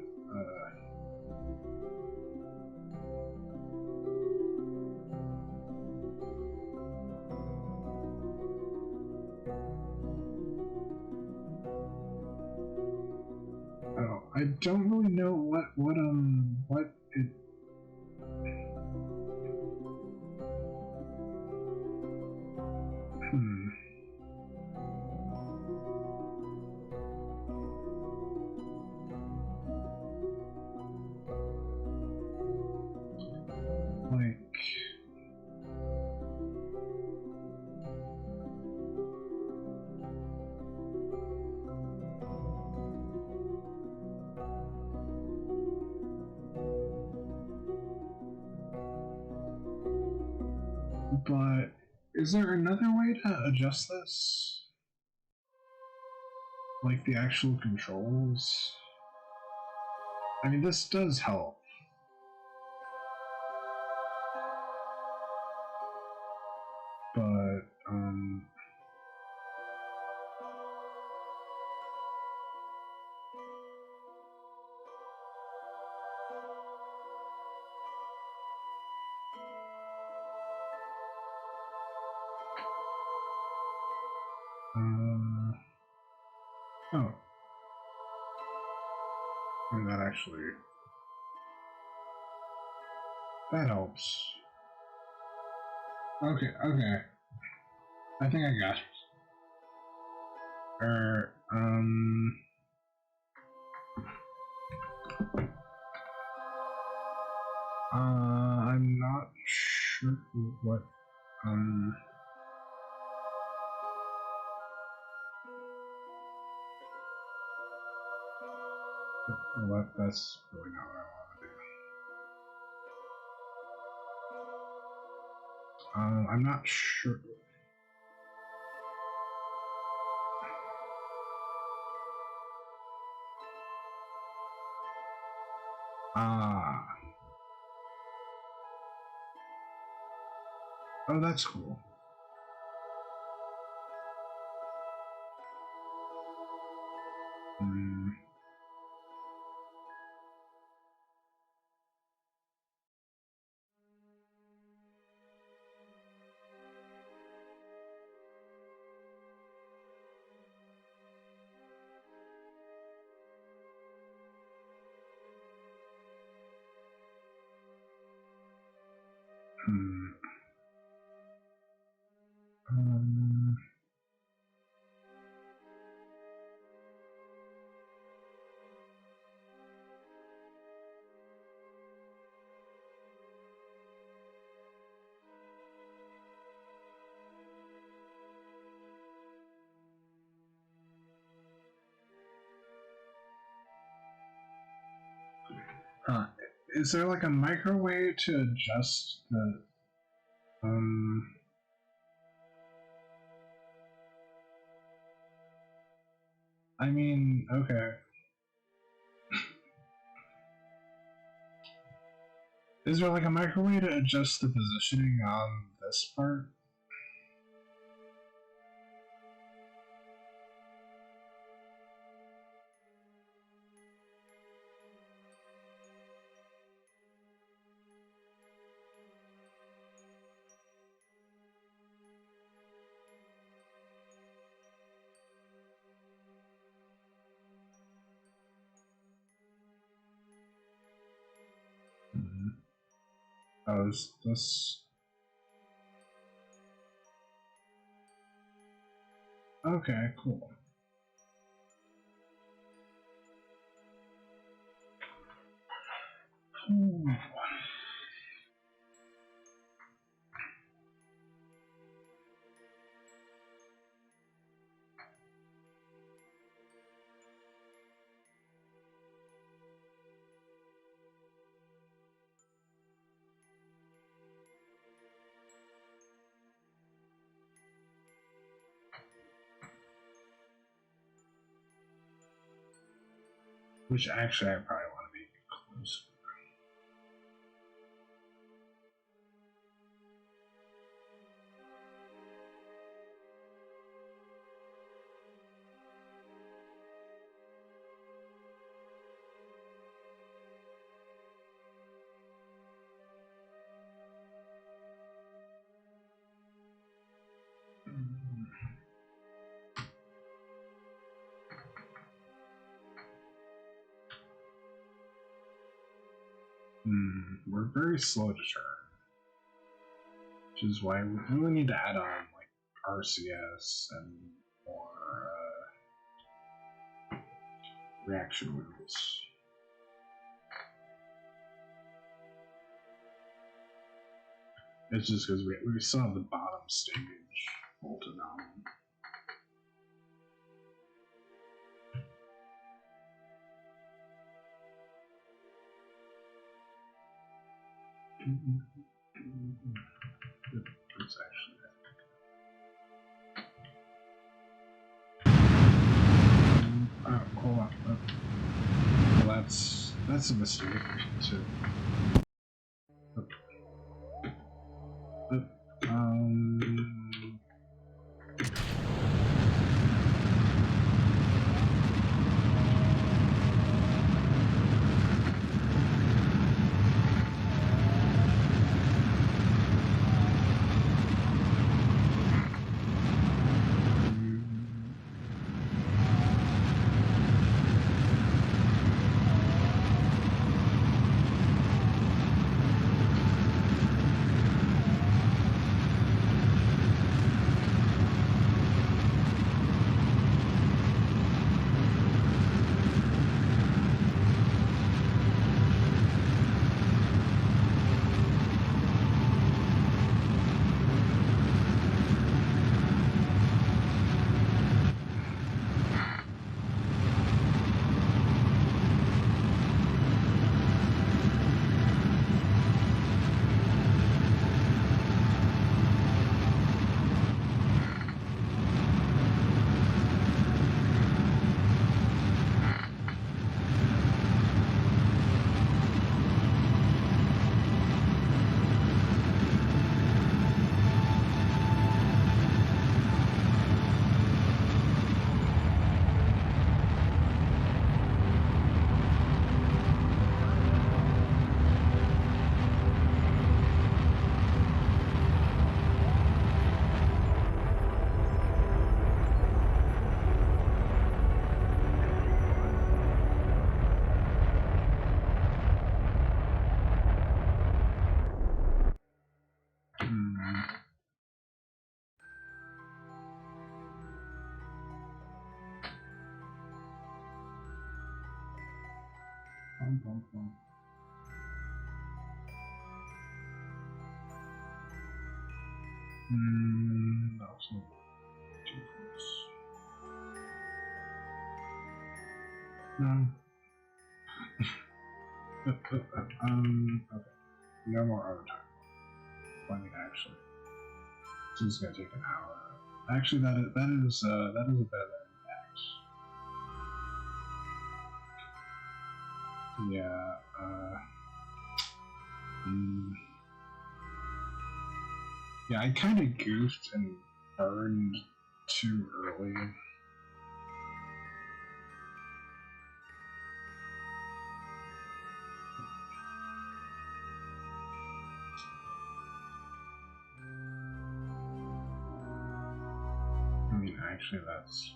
I don't really know what it. Hmm. Like. But is there another way to adjust this? Like the actual controls? I mean, this does help. But, oh. And that actually. That helps. Okay, okay. I think I got it. I'm not sure what, well, that's really not what I want to do. I'm not sure. Ah. Oh, that's cool. Hmm. Hmm. Um, huh. Is there like a microwave to adjust the, I mean, okay. Is there like a microwave to adjust the positioning on this part? Mm-hmm. Oh, is this? Okay, cool. Hmm. Which actually I probably want to be close. We're very slow to turn, which is why we really need to add on like RCS and more reaction wheels. It's just because we still have the bottom stage bolted on. It's actually, hold on. Well, that's a mistake. So, that was too close. No. Okay. We got more overtime. Plenty, actually. This is gonna take an hour. Actually, that is a bit of an impact. Yeah. Yeah, I kind of goofed and burned too early. I mean, actually, that's...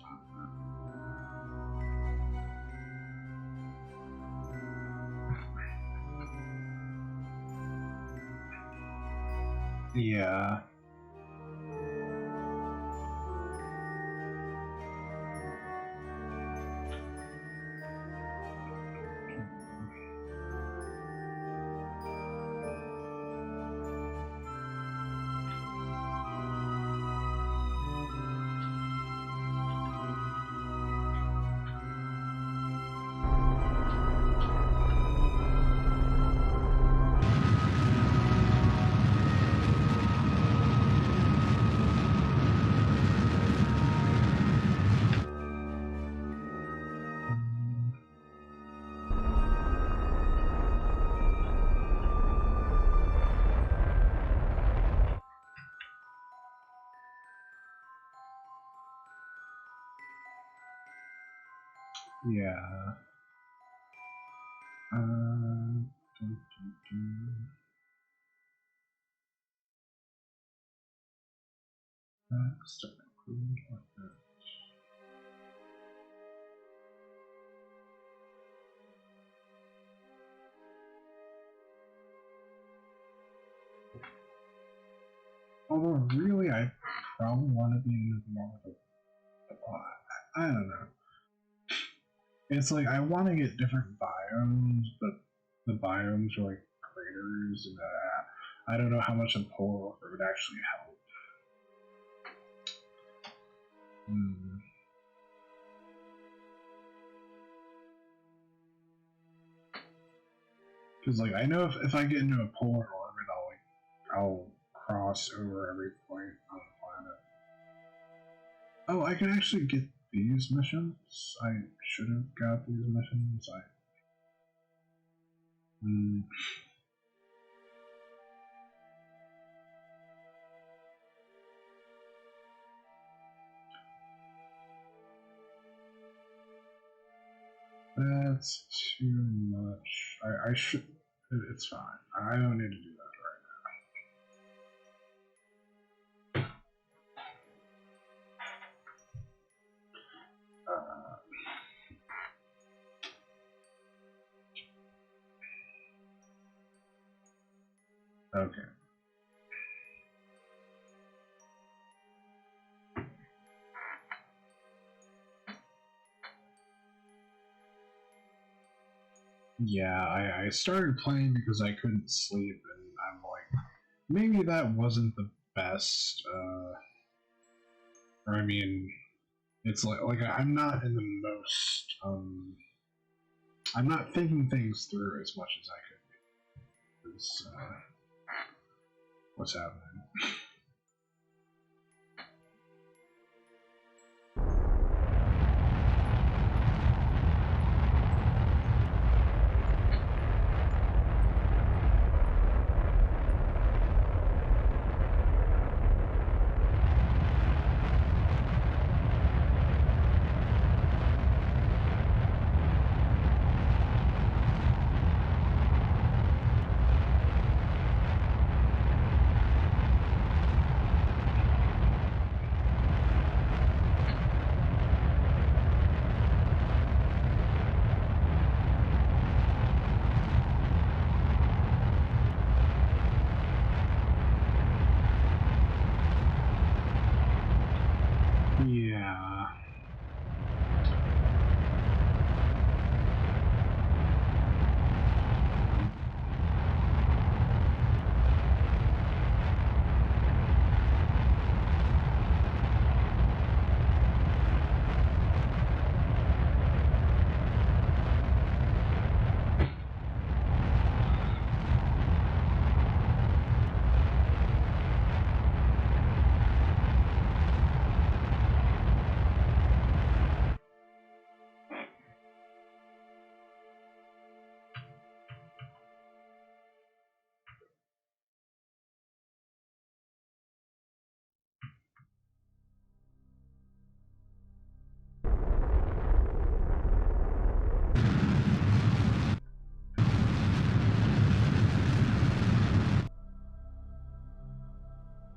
Yeah. Yeah. That's probably want to be in more of I don't know. It's like I want to get different biomes, but the biomes are like craters, and I don't know how much a polar would actually help. Because like I know if I get into a polar orbit, I'll cross over every point on the planet. Oh, I can actually get these missions. I should have got these missions. That's too much. I should. It's fine. I don't need to do that right now. Okay. Yeah, I started playing because I couldn't sleep, and I'm like, maybe that wasn't the best. Or I mean, it's like I'm not in the most. I'm not thinking things through as much as I could be. Because, what's happening? Yeah.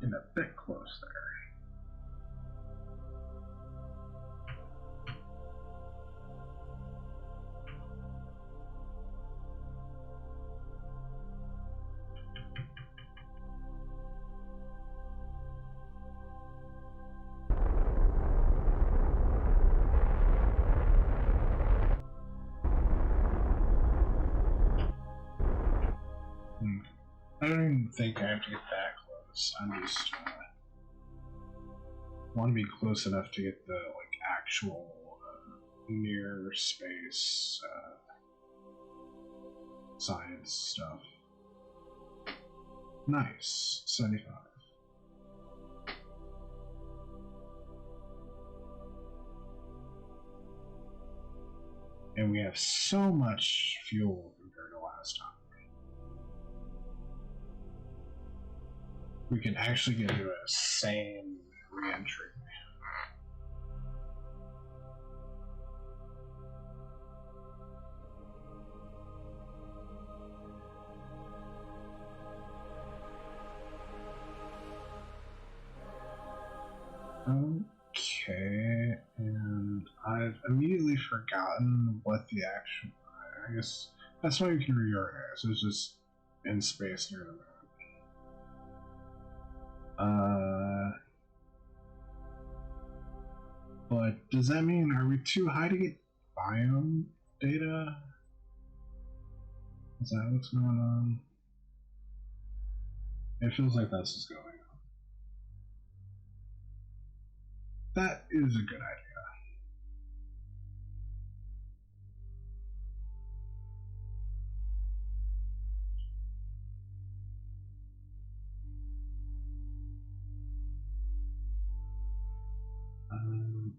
A bit close there. I don't even think I have to get that close. I'm just want to be close enough to get the like actual near space science stuff. Nice. 75. And we have so much fuel compared to last time. We can actually get into a sane re-entry. Okay, and I've immediately forgotten what the action. I guess that's why you can reorganize. It's just in space near the moon. But does that mean, are we too high to get biome data? Is that what's going on? It feels like that's what's going on. That is a good idea.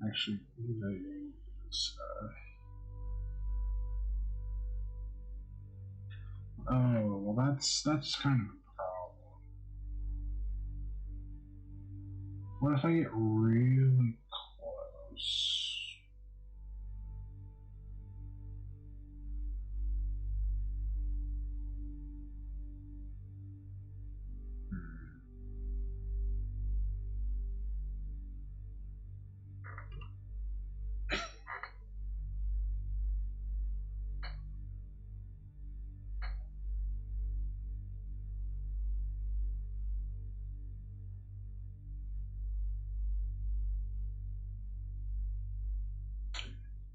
Actually, oh, well, that's kind of a problem. What if I get really close?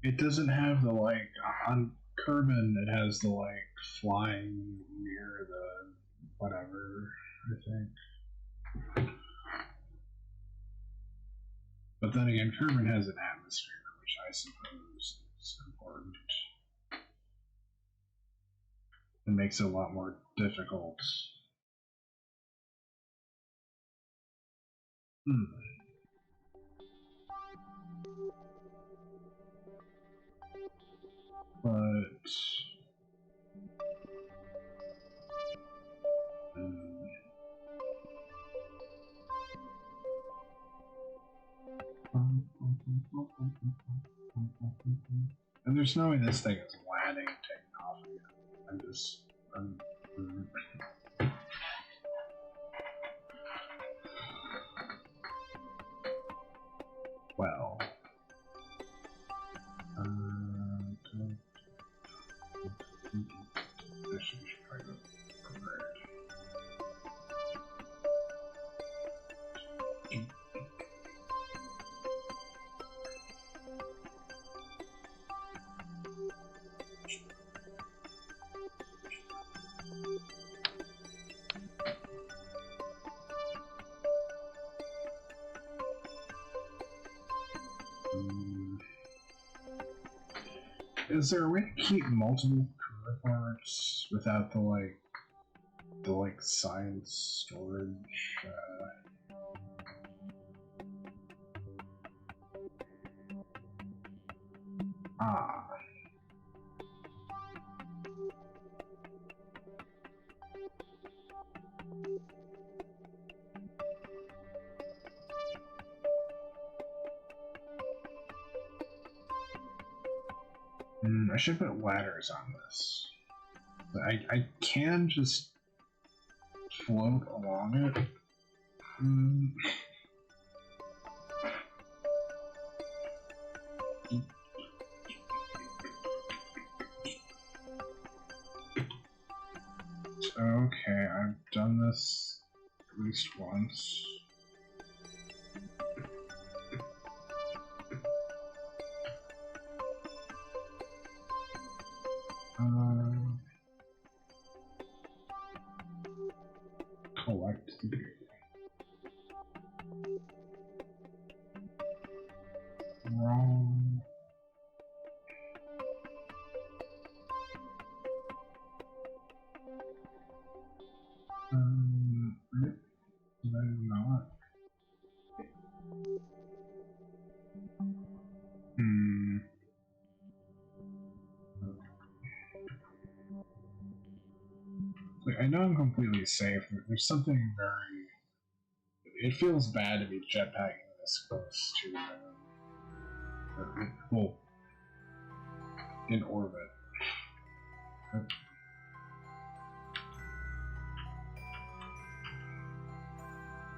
It doesn't have the like on Kerbal. It has the like flying near the whatever. I think, but then again, Kerbal has an atmosphere, which I suppose is important. It makes it a lot more difficult. Hmm. But and there's no way this thing is landing and taking off again. Well. Actually, we should probably go prepared. Is there a way to keep multiple career parts without the science storage? Ah. I should put ladders on this. I can just float along it. Okay, I've done this at least once. Collect the wrong. No, not. Like, I know I'm completely safe. There's something very. It feels bad to be jetpacking this close to well, in orbit.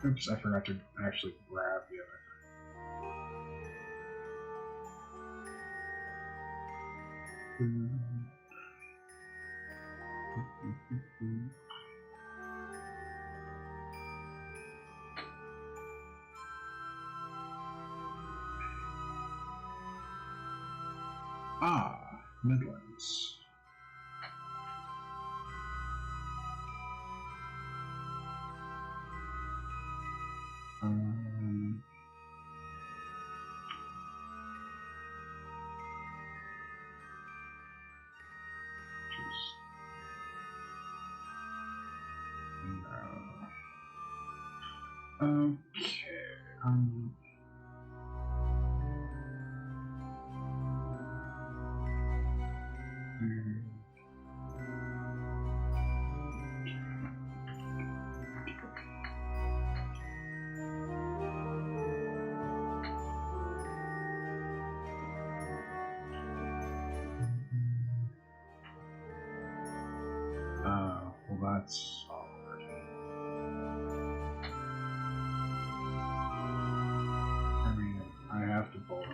Oops, I forgot to actually grab the other thing. Ah, Midlands. Just no. Okay. Well, that's awkward. I mean, I have to board.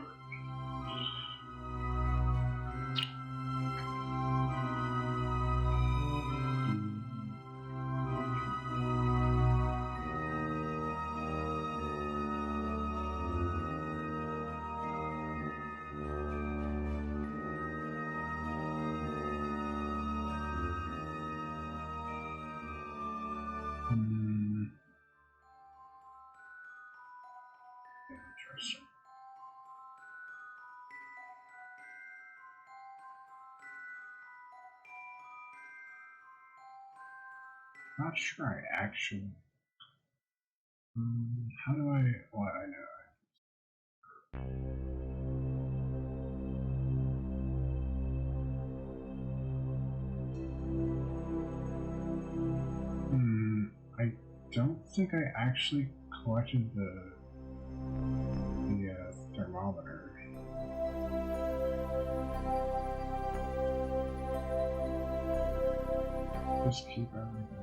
Interesting. Not sure I actually. How do I? What I know. I don't think I actually collected the thermometer. Just keep everything.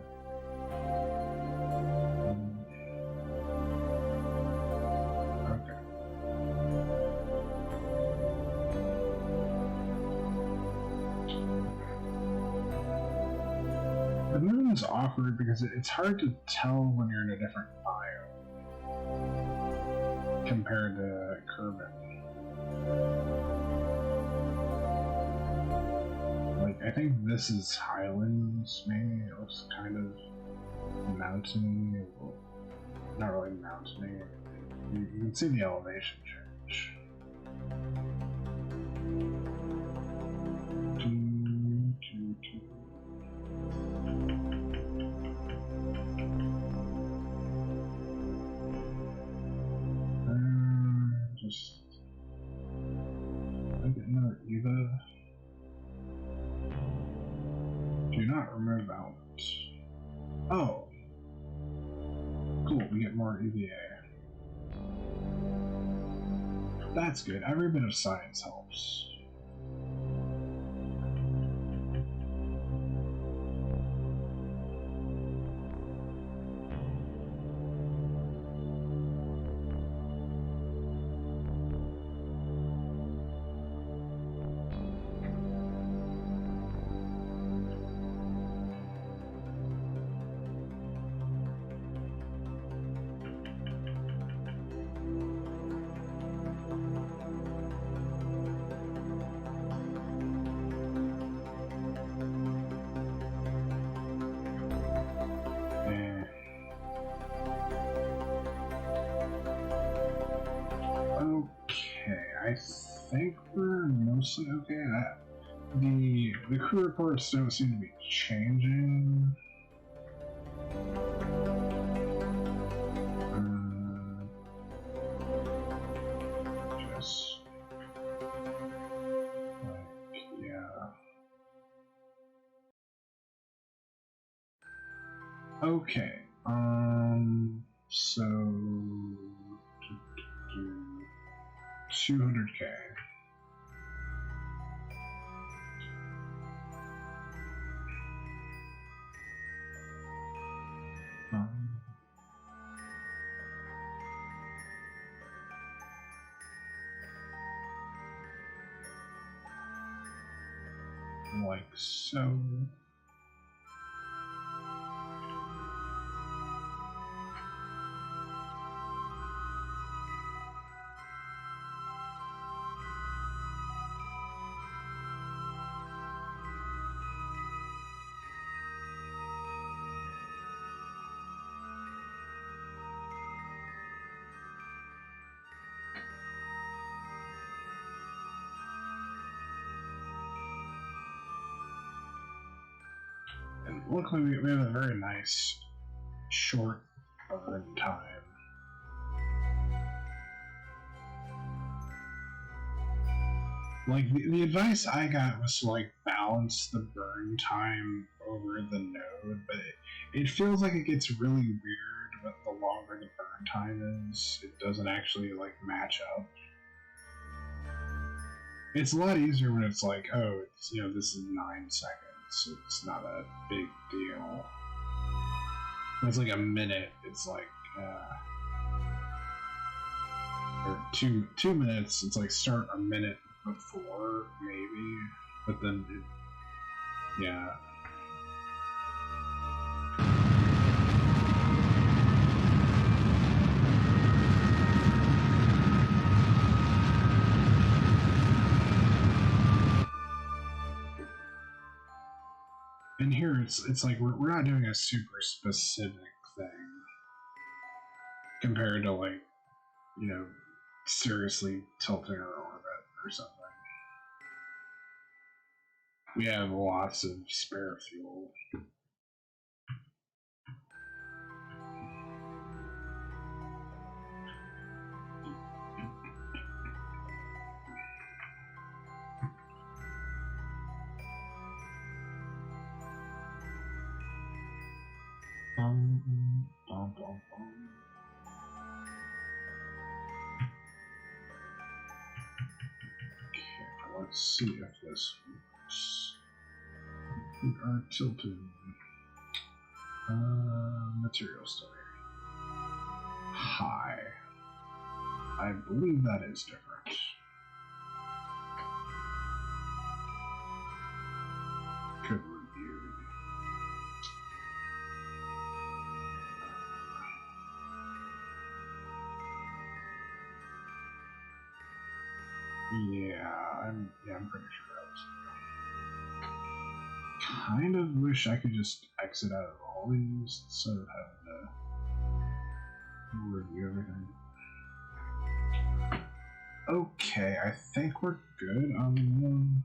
Okay. The moon's awkward because it's hard to tell when you're in a different biome compared to Kerbal. Like, I think this is Highlands, maybe. It looks kind of mountainy. Well, not really mountainy. You can see the elevation change. Just I get another Eva. Do not remove elements. Oh, cool. We get more EVA. That's good. Every bit of science helps. I think we're mostly okay. The crew reports don't seem to be changing. Just like yeah. Okay. So 200K. Like so. luckily we have a very nice short burn time. Like the advice I got was to like balance the burn time over the node, but it feels like it gets really weird with the longer the burn time is. It doesn't actually like match up. It's a lot easier when it's like, oh, it's, you know, this is 9 seconds. It's not a big deal. When it's like a minute, it's like, or two minutes. It's like start a minute before maybe, but then yeah. And here it's like we're not doing a super specific thing compared to like, you know, seriously tilting our orbit or something. We have lots of spare fuel. Okay, let's see if this works. We are tilting. Material study. High. I believe that is different. Could review. Yeah, I'm pretty sure that was. Kind of wish I could just exit out of all these instead of having to review everything. Okay, I think we're good on them.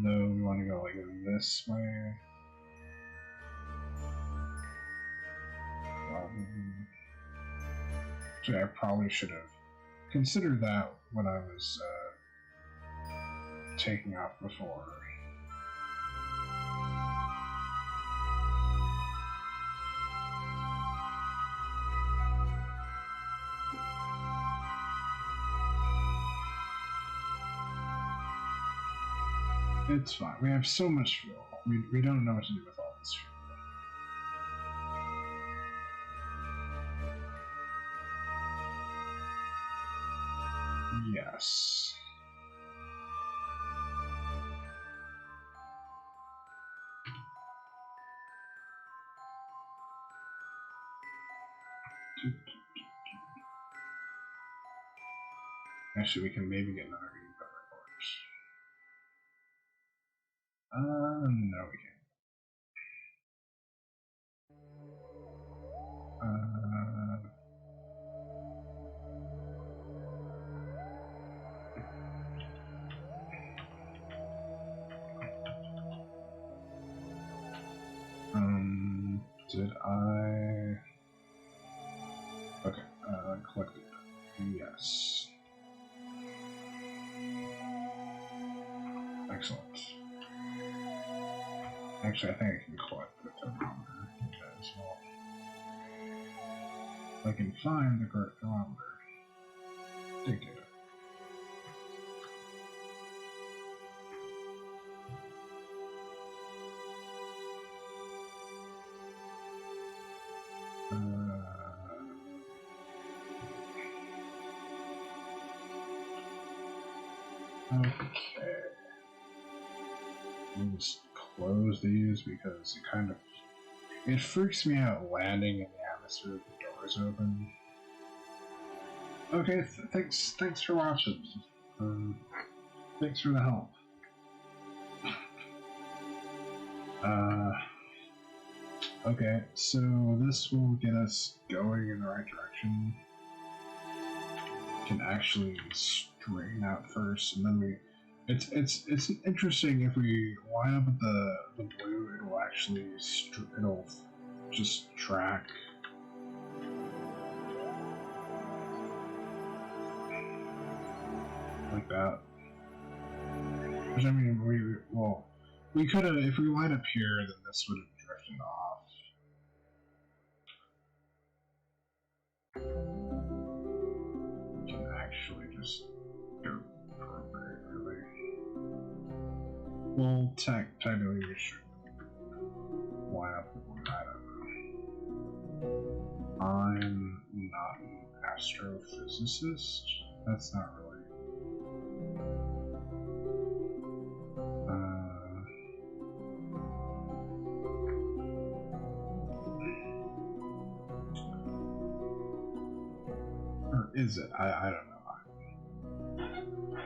No, we want to go like this way. Actually, I probably should have considered that when I was taking off before. It's fine. We have so much fuel. We don't know what to do with all this fuel. Yes. Actually, we can maybe get another green pepper corpse. No, we can't. Did I? Okay, collected. Yes. Excellent. Actually, I think I can collect the thermometer as well. If I can find the correct thermometer. Dig it. Okay. Let me just close these because it freaks me out landing in the atmosphere with the doors open. Okay, thanks for watching. Thanks for the help. Okay, so this will get us going in the right direction. Can actually straighten out first, and then It's interesting if we line up with the blue, it'll actually it'll just track like that. Which I mean, we could have if we line up here, then this would have drifted off. We can actually just go appropriate, really. Well, technically we should line up with one. I don't know. I'm not an astrophysicist. That's not really. Or is it? I don't know.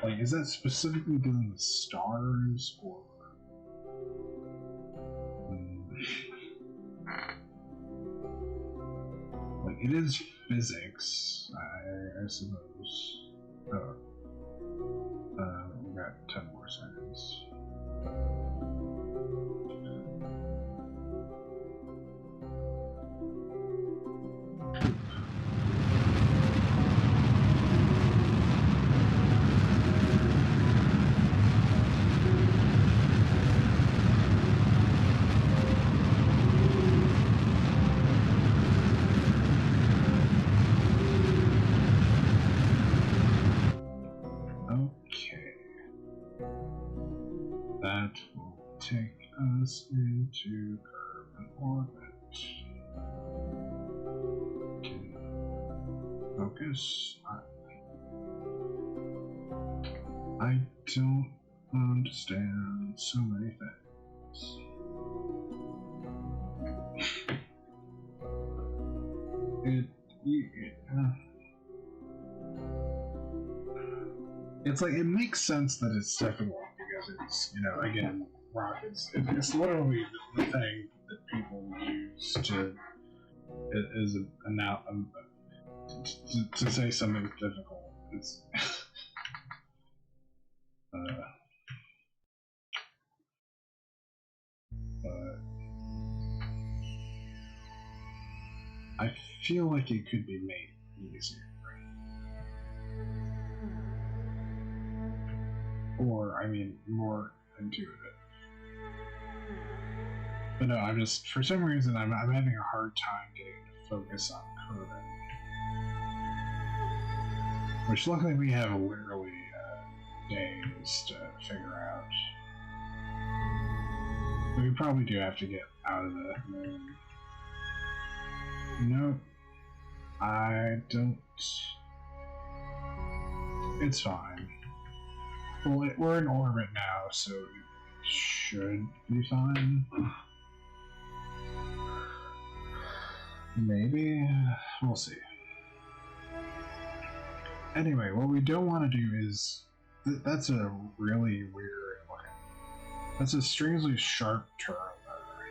Like, is that specifically dealing with stars or? Like, it is physics, I suppose. Oh. We got 10 more seconds. That will take us into Kerbal orbit. Can focus. I don't understand so many things. It's like it makes sense that it's difficult because it's, you know, again, rockets. It's literally the thing that people use to is to say something's difficult. It's I feel like it could be made easier. Or, I mean, more intuitive. But no, I'm just, for some reason, I'm having a hard time getting to focus on Kerbal. Which, luckily, we have literally days to figure out. But we probably do have to get out of the moon. Nope. I don't. It's fine. Well, we're in orbit now, so it should be fine. Maybe. We'll see. Anyway, what we don't want to do is... that's a really weird looking... That's a strangely sharp turn there.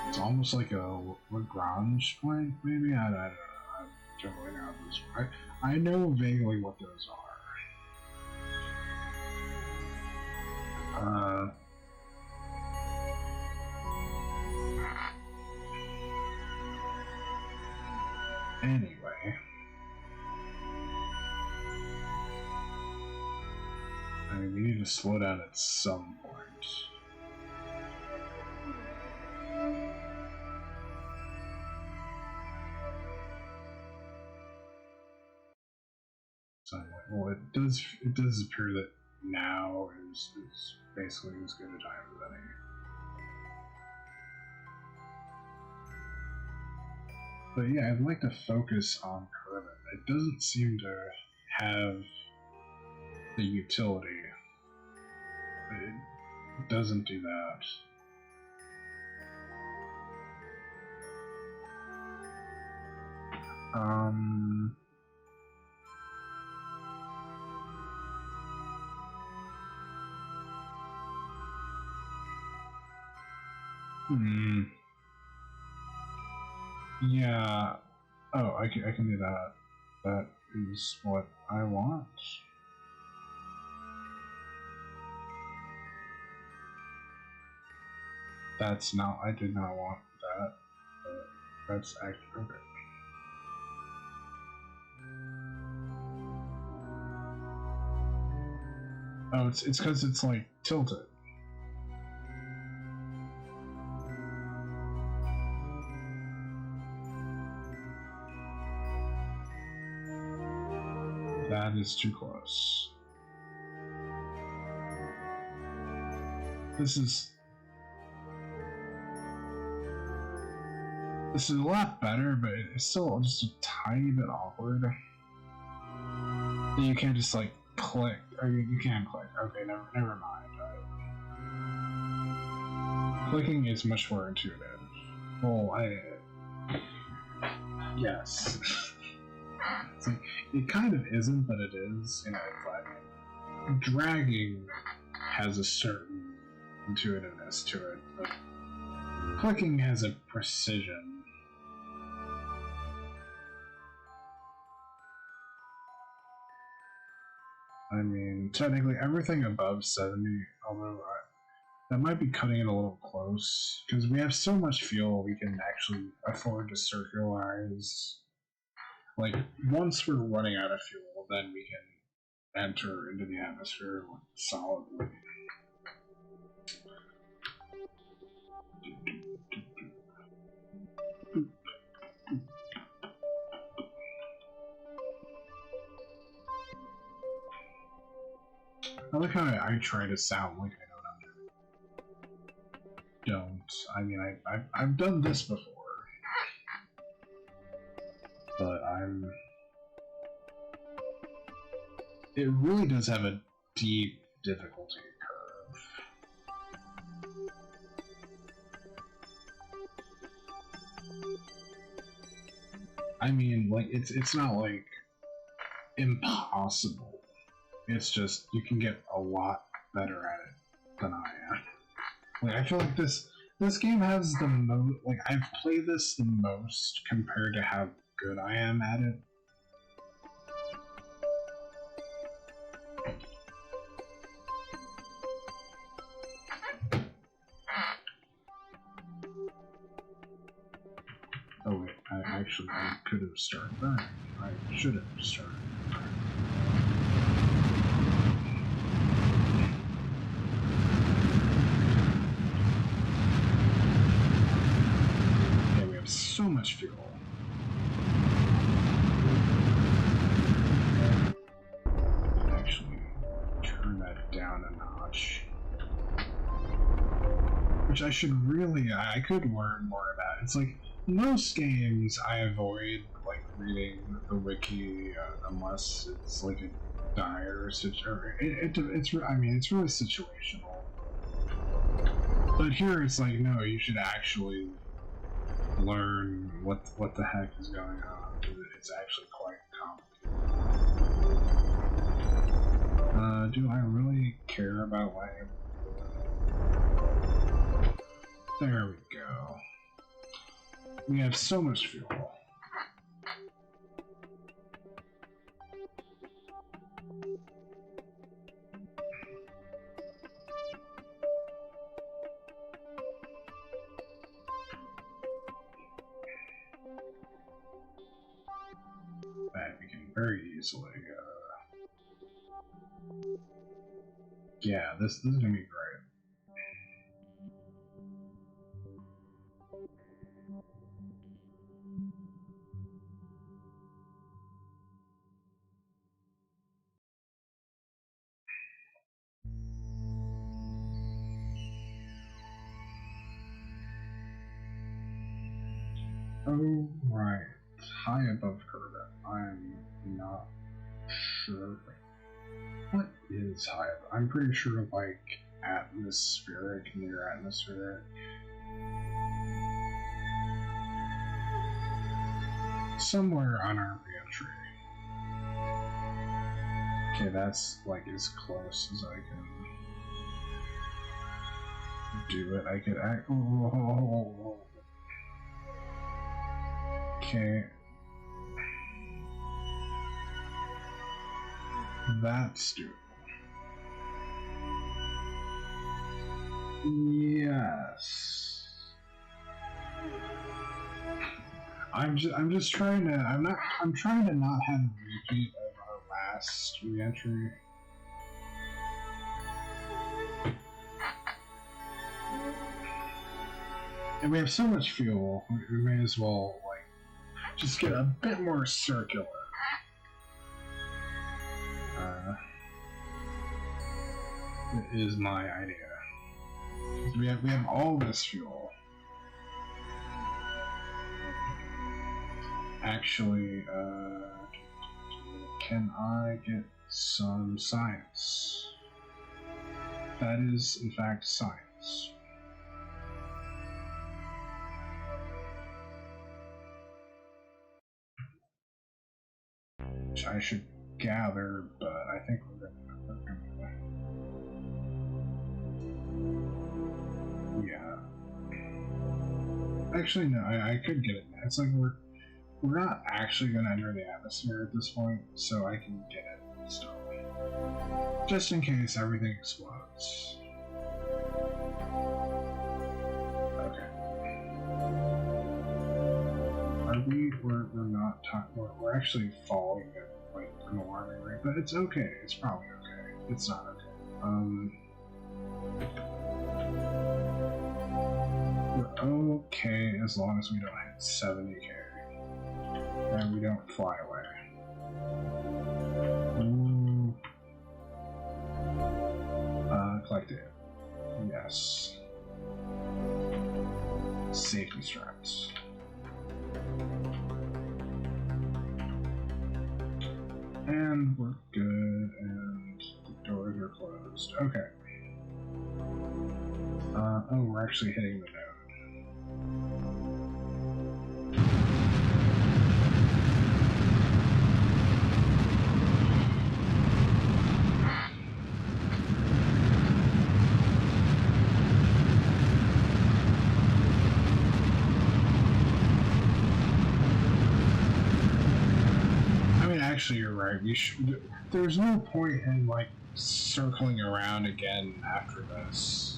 It's almost like a Lagrange point, maybe? I don't know. I don't really know this one. I know vaguely what those are. Anyway. I mean, we need to slow down at some point. Well, it does appear that now is basically as good a time as any. But yeah, I'd like to focus on Kerbal. It doesn't seem to have the utility. It doesn't do that. Yeah. Oh, I can do that. That is what I want. That's not. I did not want that. But that's actually okay. Oh, it's because it's like tilted. That is too close. This is a lot better, but it's still just a tiny bit awkward. You can't just like click, or you can click. Okay, never mind. Clicking is much more intuitive. Well, yes. It's like, it kind of isn't, but it is. You know, it's like dragging has a certain intuitiveness to it, but clicking has a precision. I mean, technically everything above 70, although that might be cutting it a little close, because we have so much fuel we can actually afford to circularize. Like, once we're running out of fuel, then we can enter into the atmosphere solidly. I like how I try to sound like I know what I'm doing. Don't. I mean, I've done this before. But it really does have a deep difficulty curve. I mean, like, it's not, like, impossible. It's just, you can get a lot better at it than I am. Like, I feel like this game has the most, like, I've played this the most compared to how good I am at it. Oh wait, I could have started burning. I should have started burning. Okay, we have so much fuel. Actually, turn that down a notch. Which I should really, I could learn more about. It's like, most games I avoid, like, reading the wiki unless it's like a dire situation. I mean, it's really situational. But here it's like, no, you should actually learn what the heck is going on. It's actually quite complicated. Do I really care about what There we go. We have so much fuel. That we can very easily, yeah, this is gonna be great. Oh, right. High above Kerbal. I'm not sure. What is high above? I'm pretty sure, like, atmospheric, near atmospheric. Somewhere on our re-entry. Okay, that's, like, as close as I can do it. I could act. Oh. Okay. That's doable. Yes. I'm just trying to. I'm trying to not have a repeat of our last reentry. And we have so much fuel, we may as well, like, just get a bit more circular. Is my idea. We have all this fuel. Actually, can I get some science? That is, in fact, science. Which I should gather, but I think we're gonna yeah. Actually, no, I could get it. It's like we're not actually gonna enter the atmosphere at this point, so I can get it still. Just in case everything explodes. Okay. Are we? We're not talking. We're actually falling at like an alarming rate, but it's okay. It's probably okay. It's not okay. We're okay as long as we don't hit 70k and we don't fly away. Ooh. Collective. Yes. Safety straps. And we're good, and the doors are closed. Okay. Oh, we're actually hitting the node. Actually, you're right. We should. There's no point in like circling around again after this.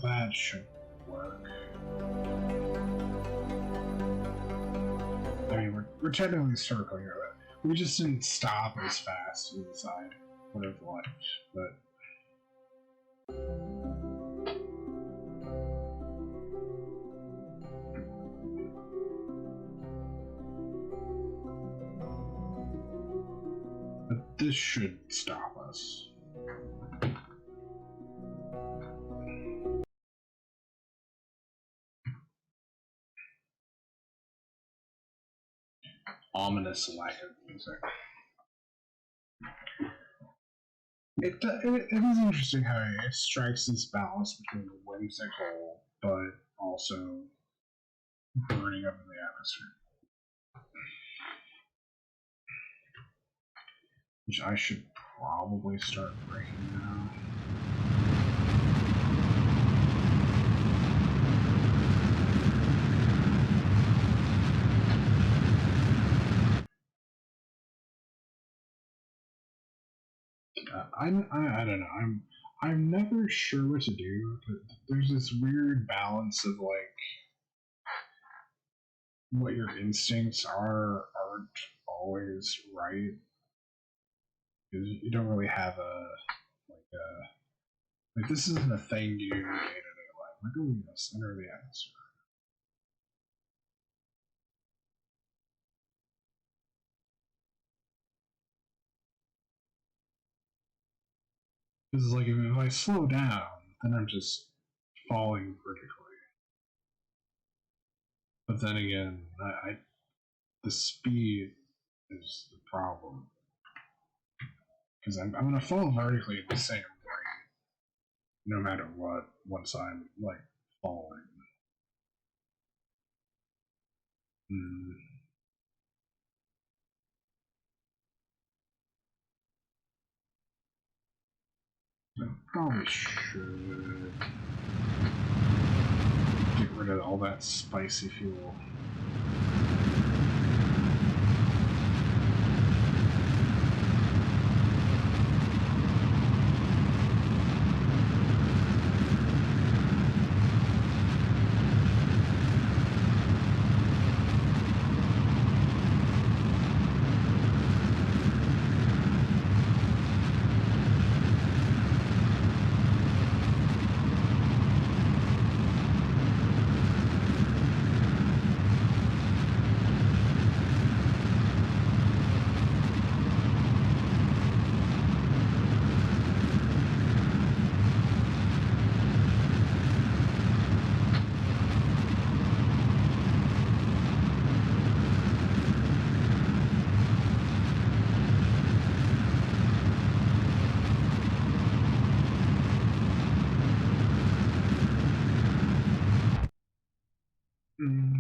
That should work. I mean, we're technically circling it. We just didn't stop as fast as I would have liked, but. But this should stop us. Ominous lack of music. It is interesting how it strikes this balance between whimsical but also burning up in the atmosphere. Which I should probably start breaking now. I don't know. I'm never sure what to do. There's this weird balance of like what your instincts aren't always right. Because you don't really have like this isn't a thing you do in your day-to-day life. Like, oh yes, enter the atmosphere. Because like if I slow down, then I'm just falling vertically. But then again, the speed is the problem because I'm going to fall vertically at the same rate no matter what once I'm like falling. Mm. So probably should get rid of all that spicy fuel.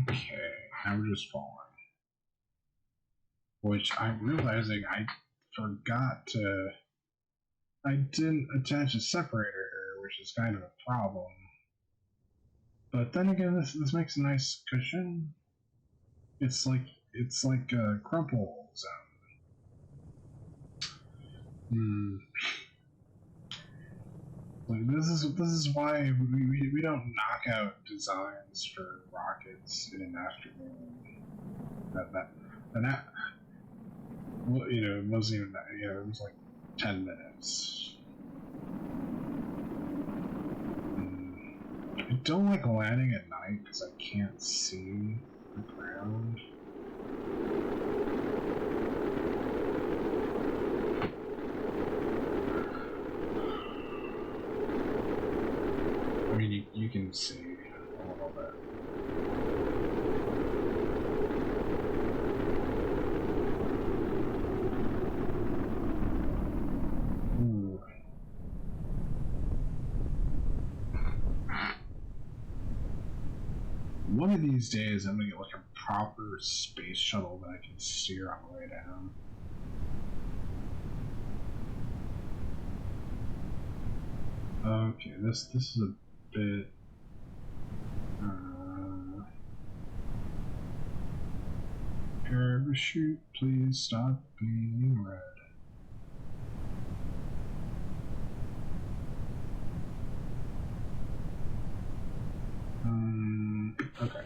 Okay, now we're just falling. Which I'm realizing I forgot to. I didn't attach a separator here, which is kind of a problem. But then again, this makes a nice cushion. It's like a crumple zone. Like this is why we don't knock out designs for rockets in an afternoon. That well, it wasn't even that. It was like 10 minutes. I don't like landing at night because I can't see the ground. I mean, you can see a little bit. Ooh. One of these days, I'm gonna get like a proper space shuttle that I can steer on the way down. Okay, this is a bit. Parachute, please stop being red. Okay.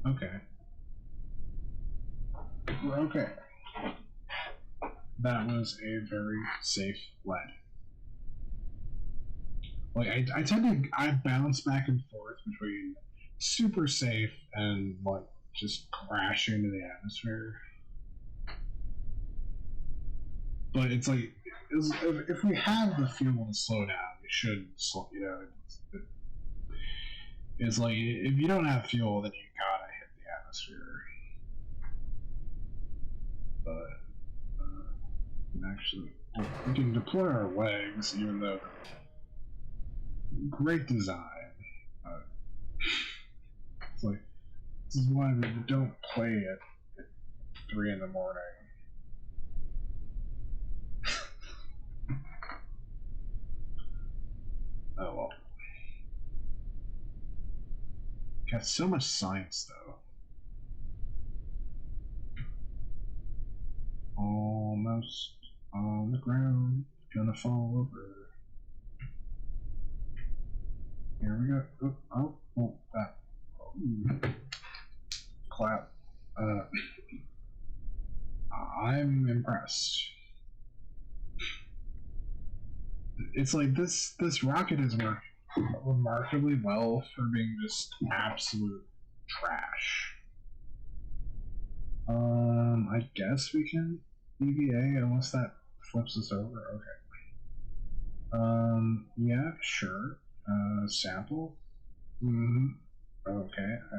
Okay. Okay. That was a very safe lead. Like I bounce back and forth between super safe and like just crash into the atmosphere. But it's like if we have the fuel to slow down, we should slow. It's like if you don't have fuel, then you gotta hit the atmosphere. But actually, we can deploy our legs, even though great design. It's like this is why we don't play at 3 in the morning. Oh well. Got so much science though. Almost on the ground, gonna fall over. Here we go. That. Clap. I'm impressed. It's like this rocket has worked remarkably well for being just absolute trash. I guess we can EVA unless that flips us over. Okay. Yeah, sure. Sample? Mm-hmm. Okay, I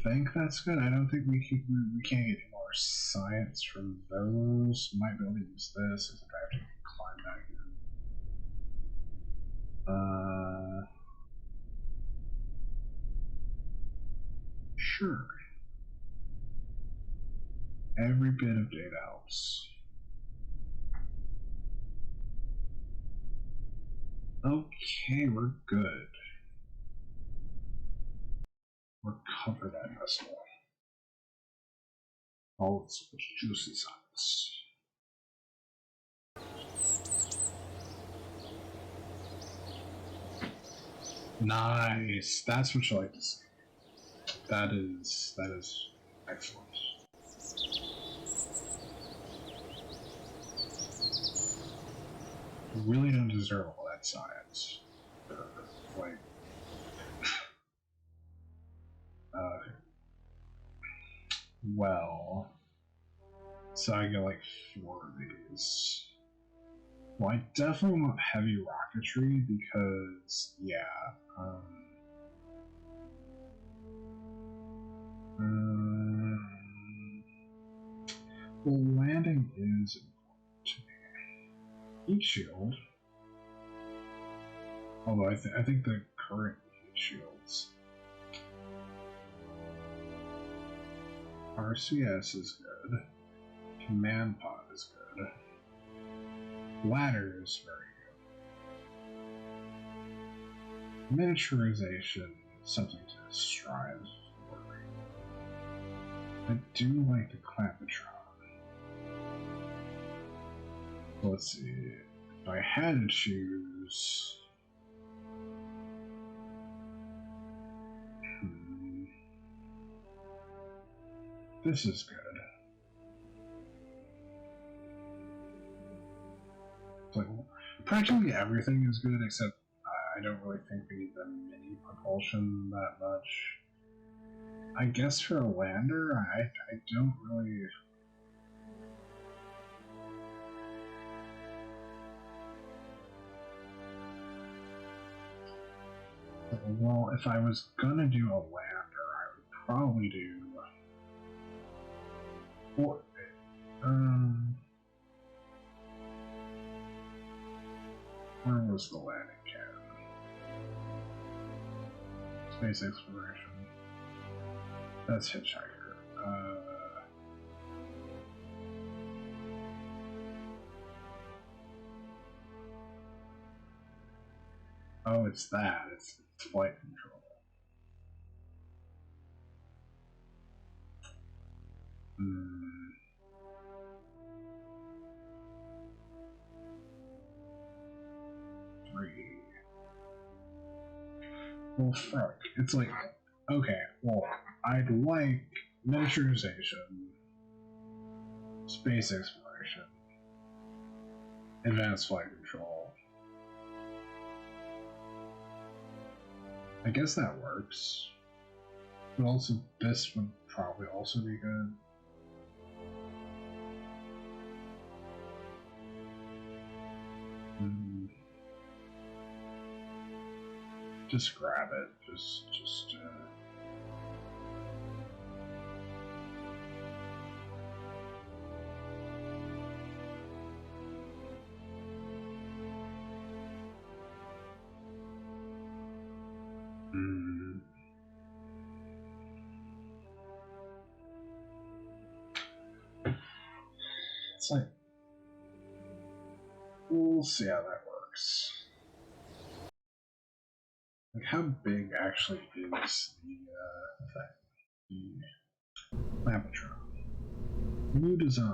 think that's good. I don't think we can't get any more science from those. Might be able to use this as I have to climb back in. Sure. Every bit of data helps. Okay, we're good. We're covered at festival. All its juicy science. Nice. That's what you like to see. That is excellent. You really don't deserve all that science. Like, uh, well, so I get like 4 of these. Well, I definitely want heavy rocketry because, yeah, well, landing is important to me. Heat shield. Although I think the current heat shields. RCS is good. Command pod is good. Ladder is very good. Miniaturization, something to strive for. I do like the Clampatron. Let's see. If I had to choose. This is good. Like, practically everything is good except I don't really think we need the mini propulsion that much. I guess for a lander, I don't really. Well, if I was gonna do a lander, I would probably do. Or, where was the landing cabin? Space exploration. That's Hitchhiker. Oh, it's that. It's flight control. Three. Well, fuck. It's like, okay, well, I'd like miniaturization, space exploration, advanced flight control. I guess that works. But also, this would probably also be good. Just grab it. It's like, we'll see how that works. Like, how big actually is the Lampatron? New design.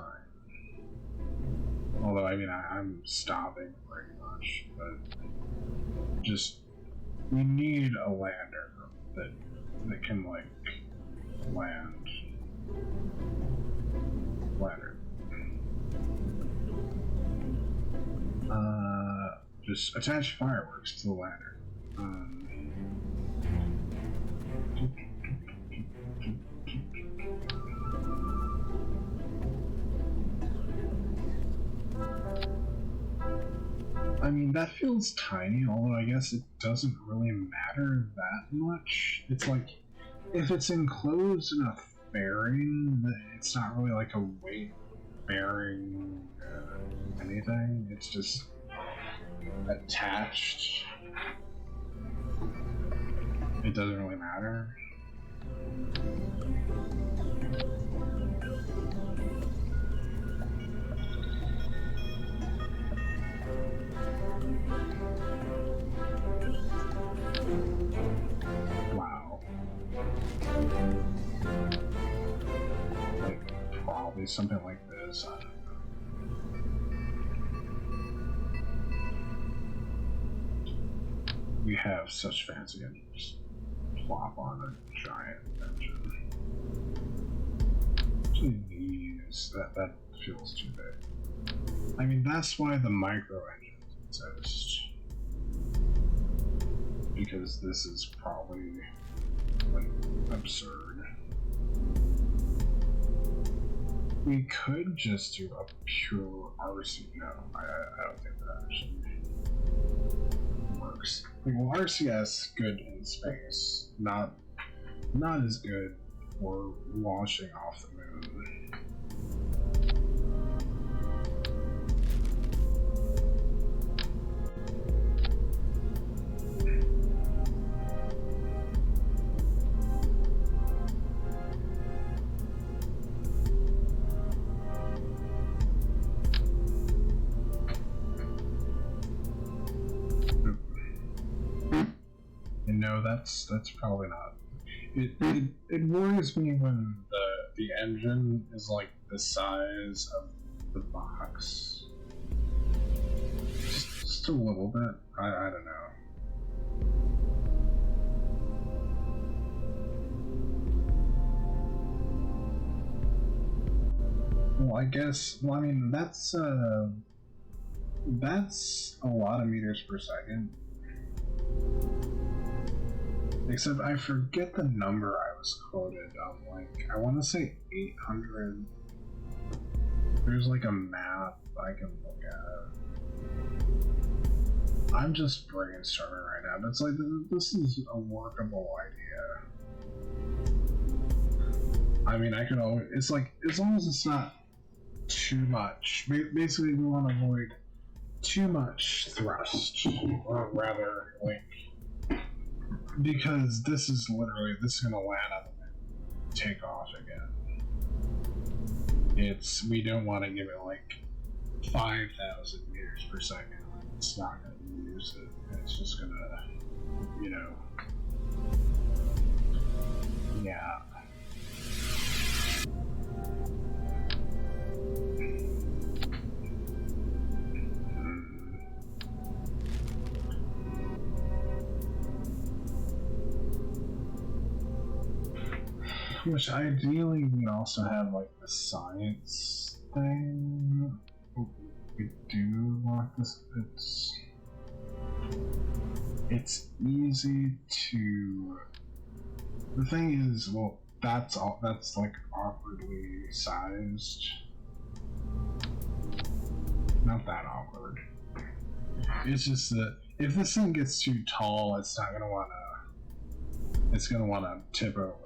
Although, I mean, I'm stopping pretty much, but just, we need a lander that can, like, land. Lander. Just attach fireworks to the lander. I mean, that feels tiny, although I guess it doesn't really matter that much. It's like, if it's enclosed in a fairing, it's not really like a weight-bearing anything. It's just attached. It doesn't really matter. Wow. Like, probably something like this. I don't know. We have such fancy engines. Plop on a giant engine. Actually, these, that feels too big. I mean, that's why the micro engines exist. Because this is probably, like, absurd. We could just do a pure RC. No, I don't think that actually works. Like, well, RCS good in space, not as good for launching off the moon. And no, that's probably not. It worries me when the engine is like the size of the box. Just a little bit. I don't know. Well, I guess. Well, I mean, that's a lot of meters per second. Except I forget the number I was quoted on. Like, I want to say 800. There's like a map I can look at. I'm just brainstorming right now, but it's like, this is a workable idea. I mean, I could always. It's like, as long as it's not too much. Basically, we want to avoid too much thrust, or rather, like, because this is gonna land on the moon, take off again. We don't want to give it like 5,000 meters per second. It's not gonna use it. It's just gonna, yeah. Which ideally we'd also have like the science thing. We do want this. It's easy to. The thing is, well, that's like awkwardly sized. Not that awkward. It's just that if this thing gets too tall, it's gonna wanna tip over.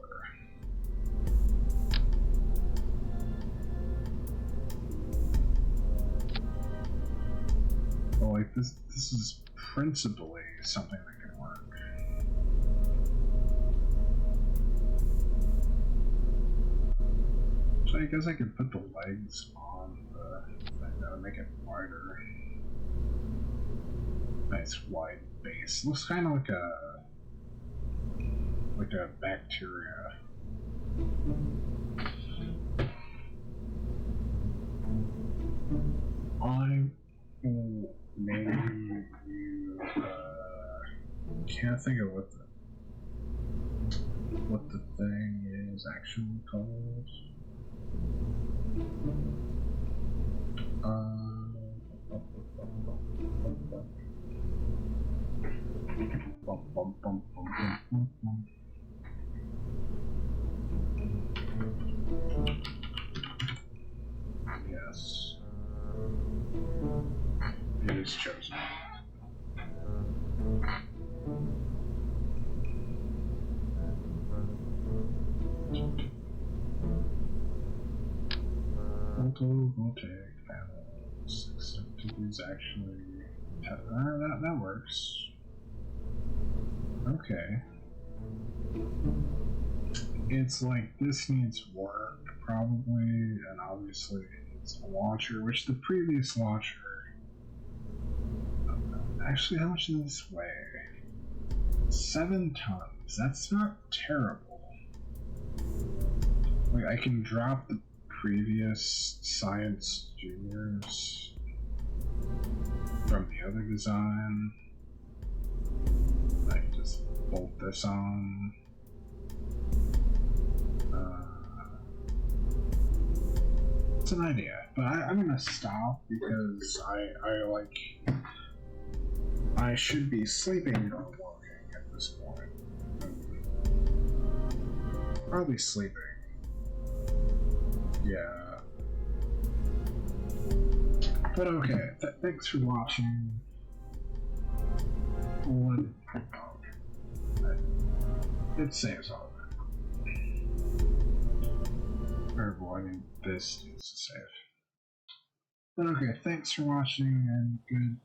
Well, like this is principally something that can work. So I guess I could put the legs on the thing. That would make it wider. Nice wide base. Looks kind of like a bacteria. Maybe you can't think of what the thing is actually called. Yes. It is choice chosen. Photovoltaic panels, except to use actually. That works. Okay. It's like this needs work, probably, and obviously it needs a launcher, which the previous launcher. Actually, how much does this weigh? 7 tons. That's not terrible. Like, I can drop the previous Science Juniors from the other design. I can just bolt this on. It's an idea, but I'm gonna stop because I should be sleeping or working at this point. Probably sleeping. Yeah. But okay, thanks for watching. It saves all of it. Kerbal, I mean, this needs to save. But okay, thanks for watching and good